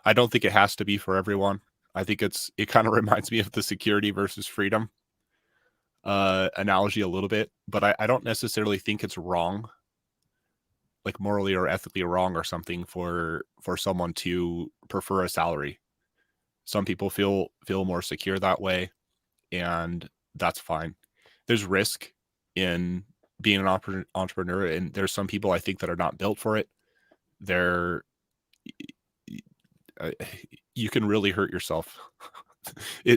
I don't think it has to be for everyone. I think it kind of reminds me of the security versus freedom analogy a little bit, but I don't necessarily think it's wrong, like morally or ethically wrong or something for someone to prefer a salary. Some people feel more secure that way, and that's fine. There's risk in being an entrepreneur, and there's some people I think that are not built for it. You can really hurt yourself.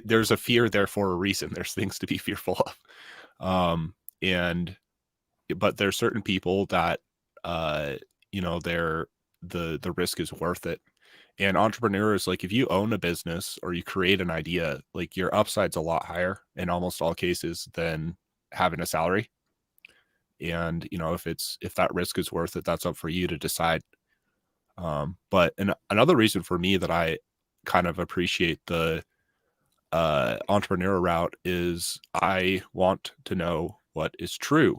There's a fear there for a reason. There's things to be fearful of. But there's certain people that the risk is worth it. And entrepreneurs, like if you own a business or you create an idea, like your upside's a lot higher in almost all cases than having a salary. And if that risk is worth it, that's up for you to decide. But another reason for me that I kind of appreciate the entrepreneur route is I want to know what is true.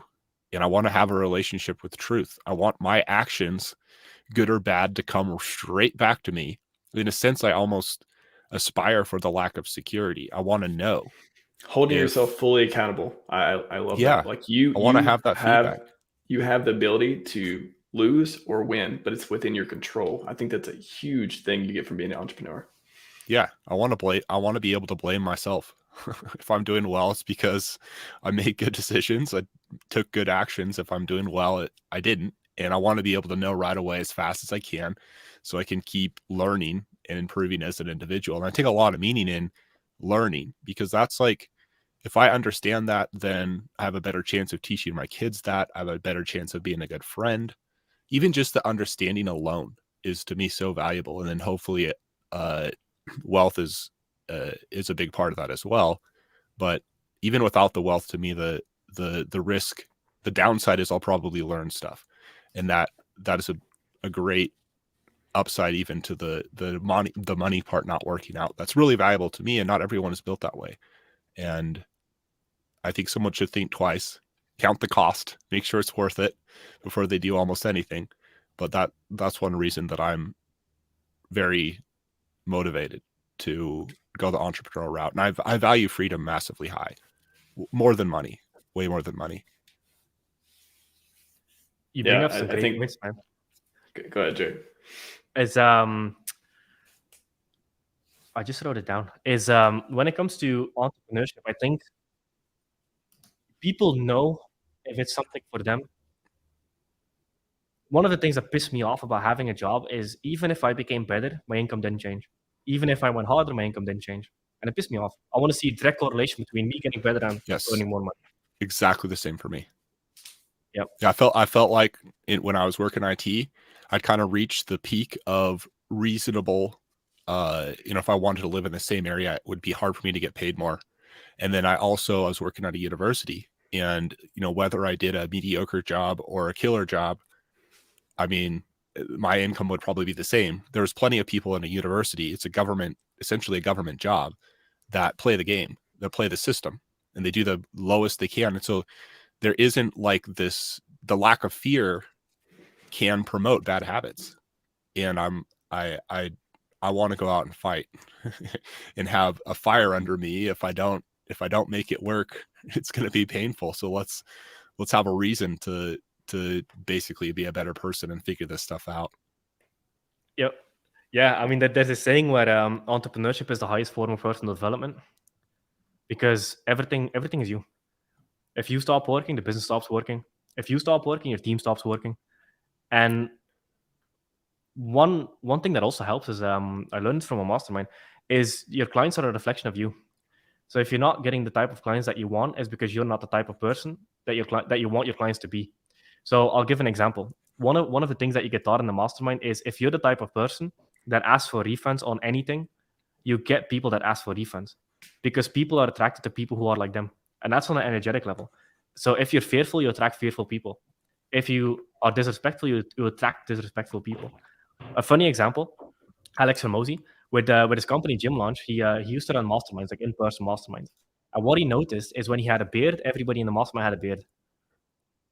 and I want to have a relationship with truth. I want my actions, good or bad, to come straight back to me. In a sense, I almost aspire for the lack of security. I want to know. Holding yourself fully accountable. I love that. Like I want to have that feedback. You have the ability to lose or win, but it's within your control. I think that's a huge thing you get from being an entrepreneur. Yeah, I want to be able to blame myself. If I'm doing well, it's because I made good decisions. I took good actions. If I'm doing well, I didn't. And I want to be able to know right away as fast as I can, so I can keep learning and improving as an individual. And I take a lot of meaning in learning, because that's like, if I understand that, then I have a better chance of teaching my kids that. I have a better chance of being a good friend. Even just the understanding alone is, to me, so valuable. And then hopefully wealth is a big part of that as well. But even without the wealth, to me, the risk, the downside is I'll probably learn stuff. And that is a great upside, even to the money part not working out. That's really valuable to me, and not everyone is built that way. And I think someone should think twice, count the cost, make sure it's worth it before they do almost anything. But that's one reason that I'm very motivated to go the entrepreneurial route. And I value freedom massively high, more than money, way more than money. You bring up some great points, man. Go ahead, Jay. I just wrote it down. When it comes to entrepreneurship, I think people know if it's something for them. One of the things that pissed me off about having a job is, even if I became better, my income didn't change. Even if I went harder, my income didn't change. And it pissed me off. I want to see a direct correlation between me getting better and earning more money. Exactly the same for me. Yep. Yeah, I felt like when I was working IT, I'd kind of reached the peak of reasonable. If I wanted to live in the same area, it would be hard for me to get paid more. And then I was working at a university, and whether I did a mediocre job or a killer job, I mean, my income would probably be the same. There's plenty of people in a university. It's essentially a government job, that play the game, that play the system, and they do the lowest they can. And so there isn't like this, the lack of fear can promote bad habits. And I want to go out and fight and have a fire under me. If I don't make it work, it's going to be painful. So let's have a reason to basically be a better person and figure this stuff out. Yep. Yeah. I mean, there's a saying where entrepreneurship is the highest form of personal development, because everything is you. If you stop working, the business stops working. If you stop working, your team stops working. And one thing that also helps is, I learned from a mastermind, is your clients are a reflection of you. So if you're not getting the type of clients that you want, it's because you're not the type of person that you want your clients to be. So I'll give an example. One of the things that you get taught in the mastermind is, if you're the type of person that asks for refunds on anything, you get people that ask for refunds, because people are attracted to people who are like them. And that's on an energetic level. So if you're fearful, you attract fearful people. If you are disrespectful, you attract disrespectful people. A funny example, Alex Hermosi, with his company Gym Launch, he used to run masterminds, like in-person masterminds. And what he noticed is, when he had a beard, everybody in the mastermind had a beard.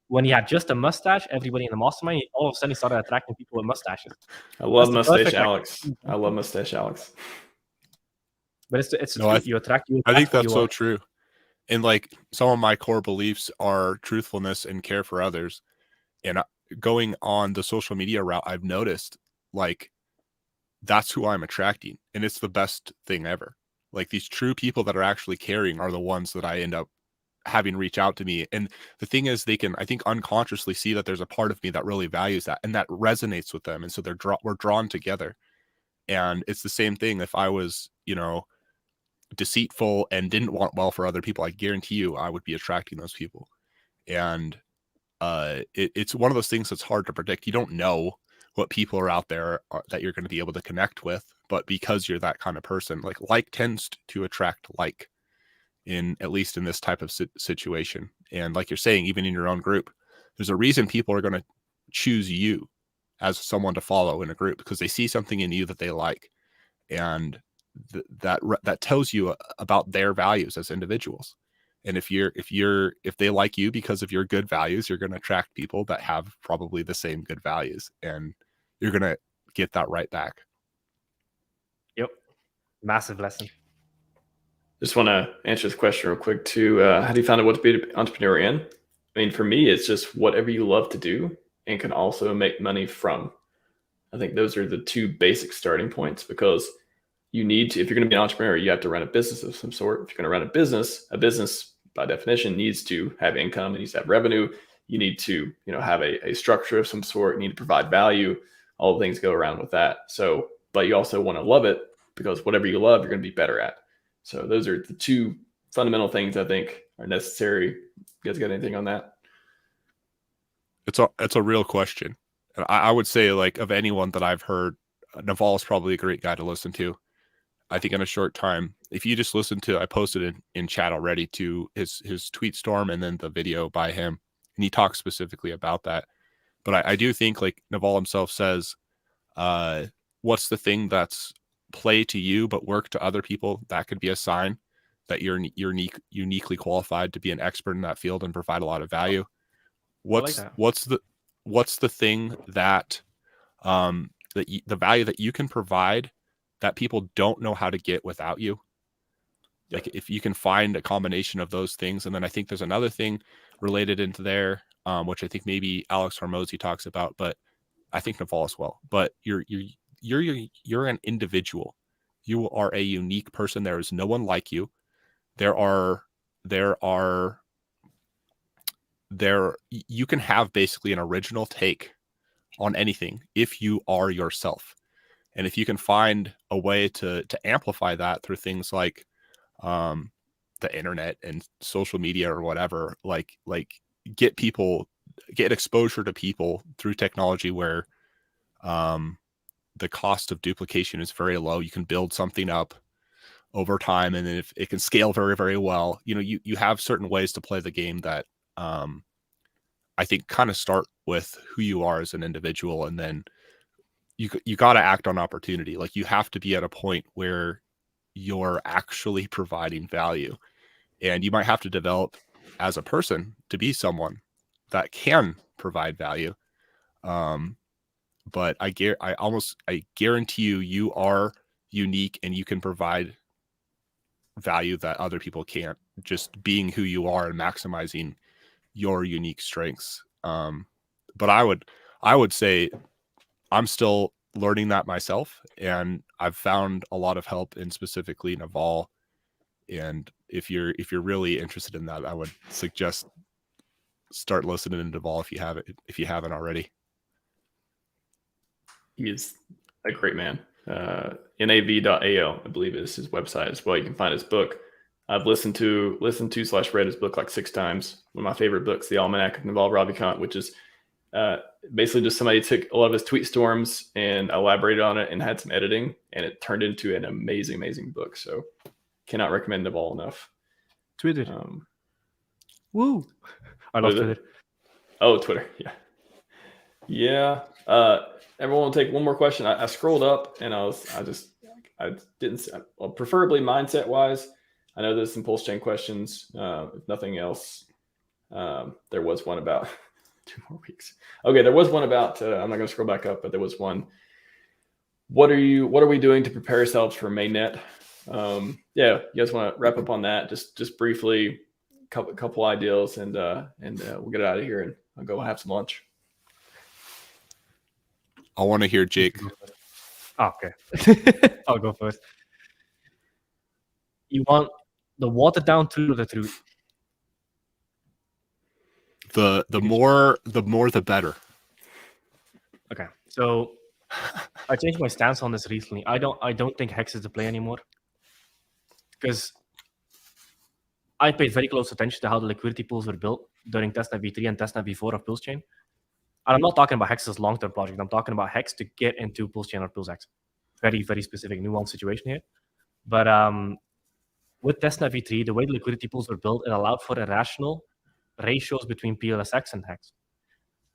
When he had just a mustache, everybody in the mastermind, all of a sudden, he started attracting people with mustaches. I love mustache Alex. I love mustache Alex. But it's you attract. I think that's so true. And like, some of my core beliefs are truthfulness and care for others. And going on the social media route, I've noticed, like, that's who I'm attracting. And it's the best thing ever. Like, these true people that are actually caring are the ones that I end up having reach out to me. And the thing is, they can, I think, unconsciously see that there's a part of me that really values that, and that resonates with them. And so we're drawn together. And it's the same thing. If I was, deceitful and didn't want well for other people, I guarantee you I would be attracting those people. And it's one of those things that's hard to predict. You don't know what people are out there that you're going to be able to connect with, but because you're that kind of person, like tends to attract like, at least in this type of situation. And like you're saying, even in your own group, there's a reason people are going to choose you as someone to follow in a group, because they see something in you that they like. And that tells you about their values as individuals. And if they like you because of your good values, you're going to attract people that have probably the same good values, and you're going to get that right back. Yep. Massive lesson. Just want to answer this question real quick too. How do you find out what to be an entrepreneur in? I mean, for me, it's just whatever you love to do and can also make money from. I think those are the two basic starting points, because you need to, if you're going to be an entrepreneur, you have to run a business of some sort. If you're going to run a business by definition needs to have income, it needs to have revenue. You need to, have a structure of some sort. You need to provide value. All the things go around with that. So, but you also want to love it, because whatever you love, you're going to be better at. So those are the two fundamental things I think are necessary. You guys got anything on that? It's a real question. And I would say, like, of anyone that I've heard, Naval is probably a great guy to listen to. I think in a short time, if you just listen to, I posted in chat already to his tweet storm and then the video by him, and he talks specifically about that. But I do think, like Naval himself says, what's the thing that's play to you but work to other people? That could be a sign that you're uniquely qualified to be an expert in that field and provide a lot of value. What's the thing that the value that you can provide that people don't know how to get without you? Like, if you can find a combination of those things. And then I think there's another thing related into there, which I think maybe Alex Hormozy talks about, but I think Naval as well. But you're an individual. You are a unique person. There is no one like you. You can have basically an original take on anything if you are yourself. And if you can find a way to amplify that through things like the internet and social media or whatever, like get exposure to people through technology where the cost of duplication is very low. You can build something up over time, and then if it can scale very, very well, you have certain ways to play the game that I think kind of start with who you are as an individual, and then you got to act on opportunity. Like, you have to be at a point where you're actually providing value, and you might have to develop as a person to be someone that can provide value. But I guarantee you are unique, and you can provide value that other people can't, just being who you are and maximizing your unique strengths. But I would say I'm still learning that myself, and I've found a lot of help in specifically Naval. And if you're really interested in that, I would suggest start listening to Naval if you haven't already. He is a great man. nav.ao, I believe, is his website as well. You can find his book. I've listened to / read his book like 6 times. One of my favorite books, The Almanac of Naval Ravikant, which is basically just somebody took a lot of his tweet storms and elaborated on it and had some editing, and it turned into an amazing, amazing book. So cannot recommend Naval enough. Twitter. Woo! I love Twitter. Oh, Twitter. Yeah. Yeah. Everyone will take one more question. I scrolled up and I didn't, well, preferably mindset wise. I know there's some PulseChain questions. If nothing else, there was one about 2 more weeks. Okay. There was one about, I'm not going to scroll back up, but there was one. What are we doing to prepare ourselves for mainnet? Yeah. You guys want to wrap up on that? Just briefly, couple ideas, and we'll get out of here and I'll go have some lunch. I want to hear Jake. Oh, okay. I'll go first. You want the watered down truth or the truth? The more the better. Okay. So I changed my stance on this recently. I don't think Hex is the play anymore, because I paid very close attention to how the liquidity pools were built during testnet v3 and testnet v4 of PulseChain. And I'm not talking about Hex's long-term project. I'm talking about Hex to get into PulseChain or PulseX. Very, very specific, nuanced situation here. But with testnet v3, the way the liquidity pools were built, it allowed for irrational ratios between PLSX and Hex.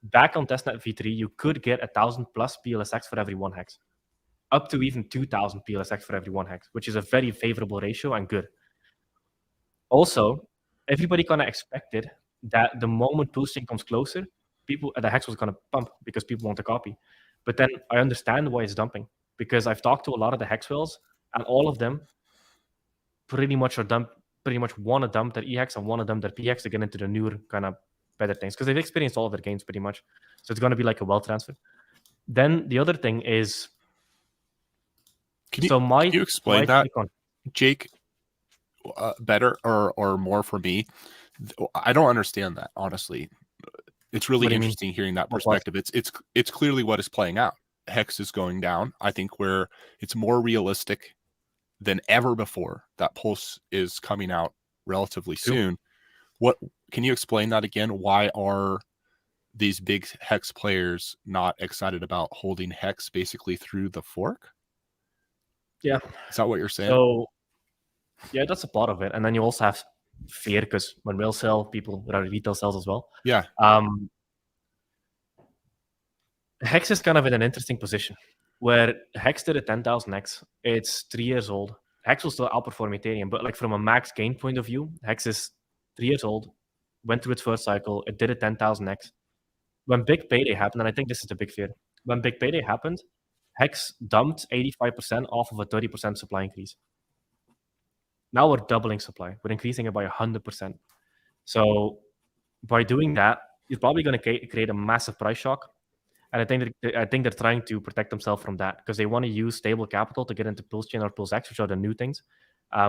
Back on testnet v3, you could get 1,000 plus PLSX for every 1 Hex, up to even 2,000 PLSX for every 1 Hex, which is a very favorable ratio and good. Also, everybody kind of expected that the moment PulseChain comes closer, the hex was going to pump because people want to copy. But then I understand why it's dumping, because I've talked to a lot of the hex whales, and all of them pretty much want to dump their EHEX and want to dump their PHEX to get into the newer kind of better things, because they've experienced all of their gains pretty much. So it's going to be like a wealth transfer. Then the other thing is, Can you explain that, Jake, better or more for me? I don't understand that, honestly. It's really interesting hearing that perspective. It's clearly what is playing out. Hex is going down. I think where it's more realistic than ever before that Pulse is coming out relatively soon. What can you explain that again? Why are these big Hex players not excited about holding Hex basically through the fork? Yeah. Is that what you're saying? So yeah, that's a part of it. And then you also have fear, because when we'll sell, people would have retail sales as well. Yeah. Hex is kind of in an interesting position where Hex did a 10,000x. It's 3 years old. Hex will still outperform Ethereum, but like from a max gain point of view, Hex is 3 years old, went through its first cycle. It did a 10,000x. When big payday happened, and I think this is the big fear, when big payday happened, Hex dumped 85% off of a 30% supply increase. Now we're doubling supply. We're increasing it by 100%. So by doing that, you're probably going to create a massive price shock. And I think they're trying to protect themselves from that, because they want to use stable capital to get into PulseChain or PulseX, which are the new things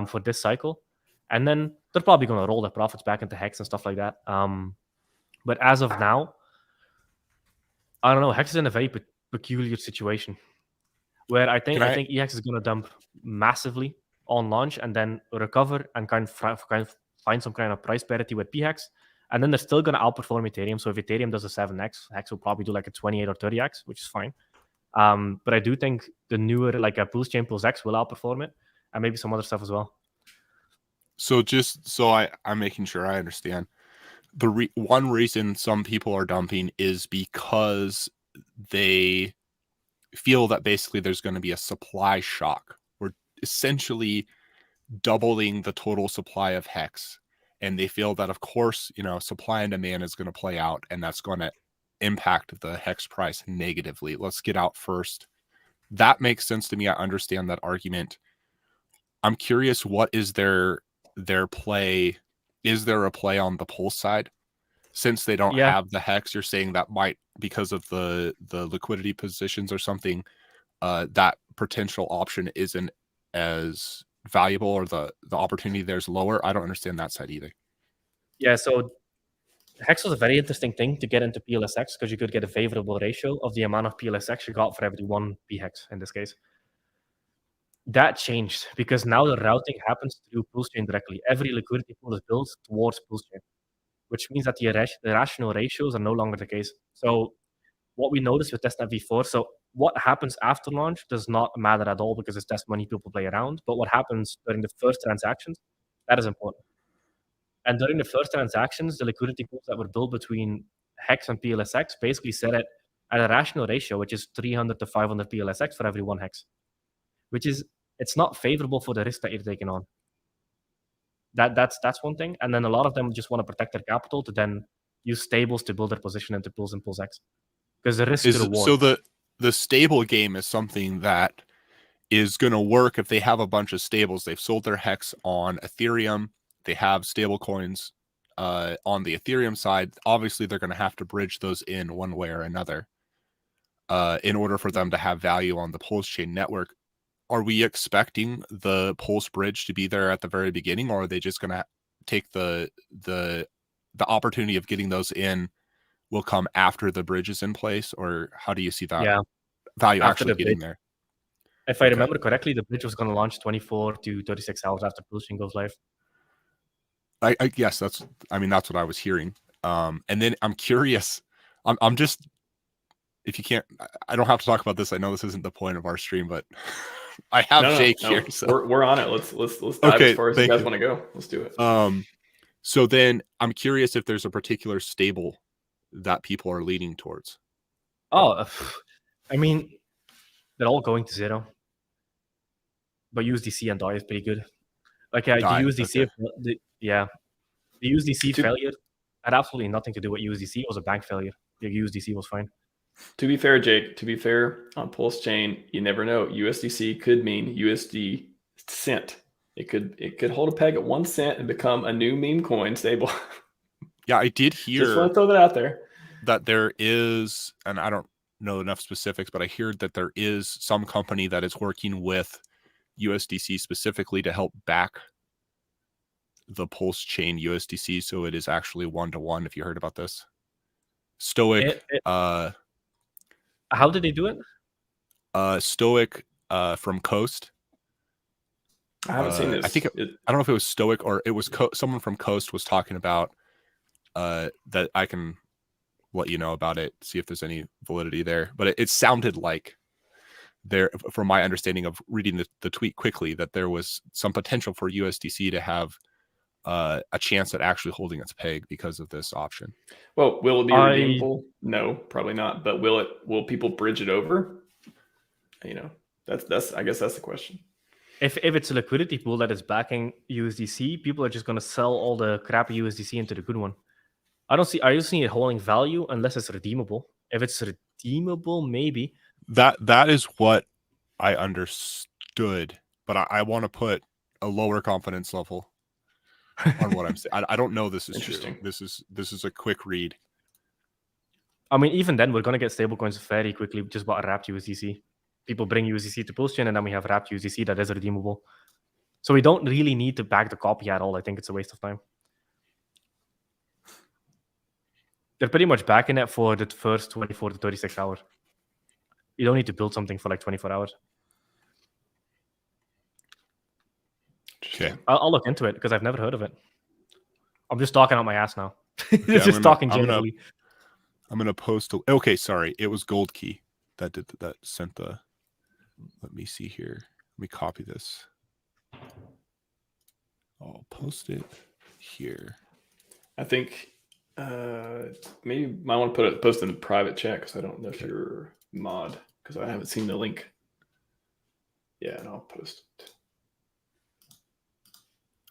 for this cycle. And then they're probably going to roll their profits back into Hex and stuff like that. But as of now, I don't know. Hex is in a very peculiar situation where I think EX is going to dump massively on launch and then recover and kind of find some kind of price parity with PHEX. And then they're still going to outperform Ethereum. So if Ethereum does a 7x, Hex will probably do like a 28 or 30x, which is fine. But I do think the newer, like a PulseChain, PulseX will outperform it, and maybe some other stuff as well. So just so I'm making sure I understand, the one reason some people are dumping is because they feel that basically there's going to be a supply shock. We're essentially doubling the total supply of Hex. And they feel that, of course, supply and demand is going to play out, and that's going to impact the Hex price negatively. Let's get out first. That makes sense to me. I understand that argument. I'm curious, what is their play? Is there a play on the Pulse side? Since they don't have the Hex, you're saying that might, because of the liquidity positions or something, that potential option isn't as valuable, or the opportunity there's lower. I don't understand that side either. Yeah, so Hex was a very interesting thing to get into PLSX, because you could get a favorable ratio of the amount of PLSX you got for every one PHEX in this case. That changed because now the routing happens through PulseChain directly. Every liquidity pool is built towards PulseChain, which means that the rational ratios are no longer the case. So what we noticed with testnet v4, so what happens after launch does not matter at all, because it's test money, people play around. But what happens during the first transactions, that is important. And during the first transactions, the liquidity pools that were built between Hex and PLSX basically set it at a rational ratio, which is 300 to 500 PLSX for every one Hex, which is, it's not favorable for the risk that you're taking on. That's one thing. And then a lot of them just want to protect their capital to then use stables to build their position into Pulse and PulseX. Because the risk to reward. So the stable game is something that is going to work if they have a bunch of stables. They've sold their Hex on Ethereum. They have stable coins on the Ethereum side. Obviously, they're going to have to bridge those in one way or another in order for them to have value on the PulseChain network. Are we expecting the Pulse bridge to be there at the very beginning, or are they just going to take the opportunity of getting those in will come after the bridge is in place? Or how do you see that value actually getting there? If I remember correctly, the bridge was going to launch 24 to 36 hours after PulseChain goes live. I guess that's what I was hearing. And then I'm curious, I'm just, if you can't, I don't have to talk about this. I know this isn't the point of our stream, but I have Jake here. So. We're on it. Let's dive as far as you guys want to go. Let's do it. So then I'm curious if there's a particular stable that people are leaning towards. Oh, I mean, they're all going to zero. But USDC and DAI is pretty good. Like the USDC, the The USDC To- failure had absolutely nothing to do with USDC. It was a bank failure. The USDC was fine. To be fair, Jake, to be fair, on PulseChain, you never know. USDC could mean USD cent. It could hold a peg at 1 cent and become a new meme coin stable. Yeah, I did Just hear want to throw that out there. that there is, and I don't know enough specifics, but I hear that there is some company that is working with USDC specifically to help back the PulseChain USDC, so it is actually 1-to-1. If you heard about this, Stoic, How did they do it? Stoic from Coast. I haven't seen this. I think I don't know if it was Stoic or it was someone from Coast was talking about that. I can let you know about it, see if there's any validity there. But it sounded like there, from my understanding of reading the tweet quickly, that there was some potential for USDC to have a chance at actually holding its peg because of this option. Well, will it be redeemable? No, probably not. But will people bridge it over? That's I guess that's the question. If it's a liquidity pool that is backing USDC, people are just going to sell all the crappy USDC into the good one. I don't see it holding value unless it's redeemable. If it's redeemable, maybe. That is what I understood, but I want to put a lower confidence level on what I'm saying. I don't know this is true. This is a quick read. I mean, even then, we're going to get stablecoins very quickly just by wrapped USDC. People bring USDC to PulseChain, and then we have wrapped USDC that is redeemable. So we don't really need to back the copy at all. I think it's a waste of time. They're pretty much backing it for the first 24 to 36 hours. You don't need to build something for like 24 hours. Okay. I'll look into it because I've never heard of it. I'm just talking out my ass now. Just talking generally. I'm gonna post. Okay, sorry, it was Gold Key that sent the. Let me see here. Let me copy this. I'll post it here. I think maybe you might want to post in the private chat because I don't know if you're mod because I haven't seen the link. Yeah, and I'll post it.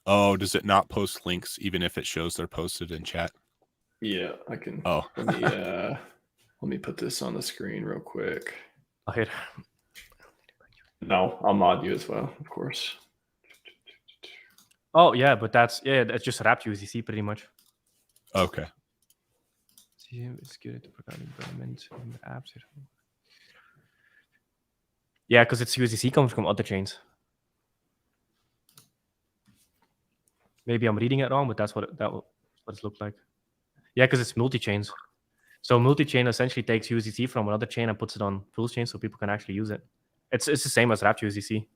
Oh, does it not post links even if it shows they're posted in chat? Yeah, I can. Oh, let me put this on the screen real quick. Here. No, I'll mod you as well, of course. Oh yeah, but that's just wrapped USDC pretty much. Okay. Yeah, because it's USDC comes from other chains. Maybe I'm reading it wrong, but that's what it looked like. Yeah, because it's multi-chains. So multi-chain essentially takes USDC from another chain and puts it on PulseChain so people can actually use it. It's the same as wrapped USDC.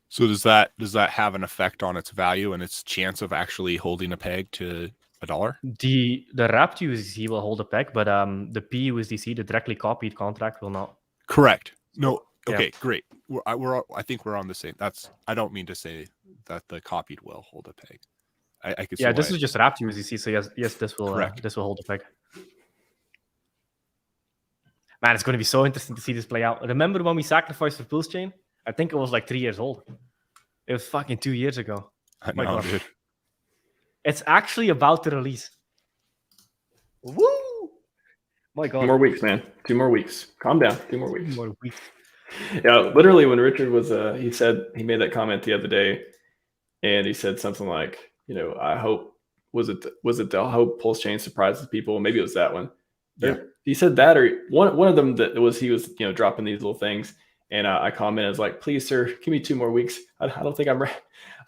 So does that have an effect on its value and its chance of actually holding a peg to $1? The wrapped USDC will hold a peg, but the PUSDC, the directly copied contract, will not. Correct. No. Okay. Yeah. Great. I think we're on the same. I don't mean to say that the copied will hold a peg. I could. Yeah, this is just wrapped USDC. So yes, this will hold a peg. Man, it's going to be so interesting to see this play out. Remember when we sacrificed for PulseChain? I think it was like 3 years old. It was fucking 2 years ago. I know, dude. It's actually about to release. Woo! My God. 2 more weeks, man. 2 more weeks. Calm down. 2 more weeks. 2 more weeks. Yeah, literally when Richard was, he made that comment the other day, and he said something like, I hope, was it the I hope PulseChain surprises people? Maybe it was that one. Yeah. He said that, or one of them that was, he was, dropping these little things. And I commented, I was like, please, sir, give me 2 more weeks. I don't think I'm ready.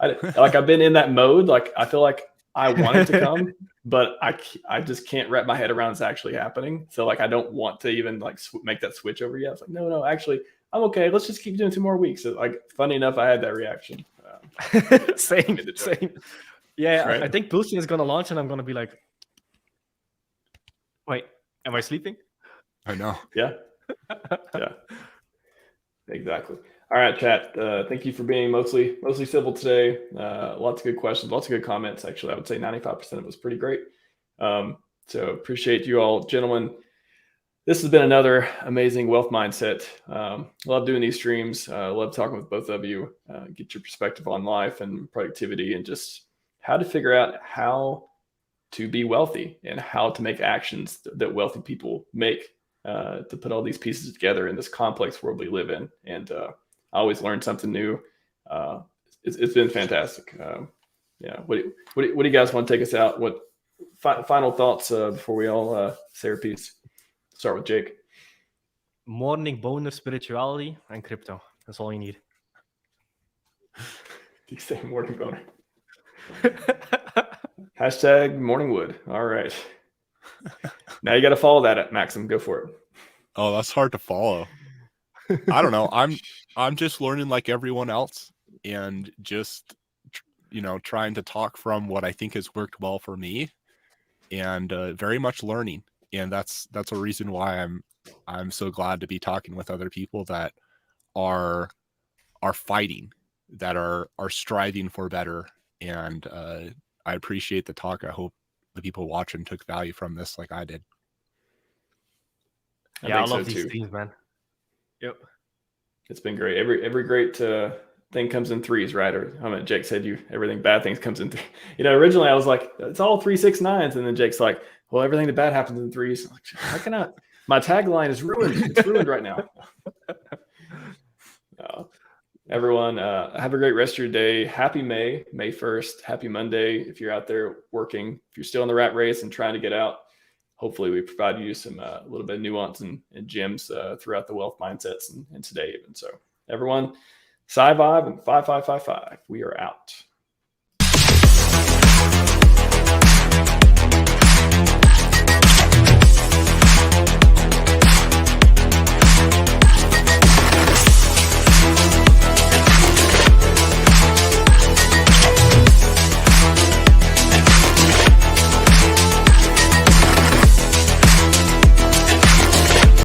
I've been in that mode. Like, I feel like I want it to come, but I just can't wrap my head around it's actually happening. So like, I don't want to even like make that switch over yet. It's like, no, actually, I'm okay. Let's just keep doing 2 more weeks. So, like, funny enough, I had that reaction. Same. Yeah, right? I think PulseChain is going to launch, and I'm going to be like, wait, am I sleeping? I know. Yeah. Exactly. All right, chat. Thank you for being mostly civil today. Lots of good questions, lots of good comments. Actually, I would say 95% of it was pretty great. So appreciate you all, gentlemen. This has been another amazing wealth mindset. Love doing these streams. Love talking with both of you. Get your perspective on life and productivity, and just how to figure out how to be wealthy and how to make actions that wealthy people make, to put all these pieces together in this complex world we live in. And I always learn something new. It's been fantastic. Yeah. What do you guys want to take us out? What final thoughts before we all say our piece? Start with Jake. Morning boner, spirituality, and crypto. That's all you need. Do you say morning boner? Hashtag morning wood. All right. Now you got to follow that at Maxim. Go for it. Oh, that's hard to follow. I don't know. I'm just learning like everyone else, and just, you know, trying to talk from what I think has worked well for me, and very much learning. And that's a reason why I'm so glad to be talking with other people that are fighting, that are striving for better. And I appreciate the talk. I hope the people watching took value from this like I did. I love these things, man. Yep. It's been great. Every great thing comes in threes, right? Or I mean, Jake said everything bad things comes in three. You know, originally I was like, it's all 3, 6, 9s, and then Jake's like, well, everything that bad happens in threes. I'm like, how can I? My tagline is ruined. It's ruined right now. Everyone, have a great rest of your day. Happy May 1st. Happy Monday. If you're out there working, if you're still in the rat race and trying to get out, hopefully we provide you some a little bit of nuance and gems throughout the wealth mindsets and today even. So everyone, Scivive and 5555. We are out.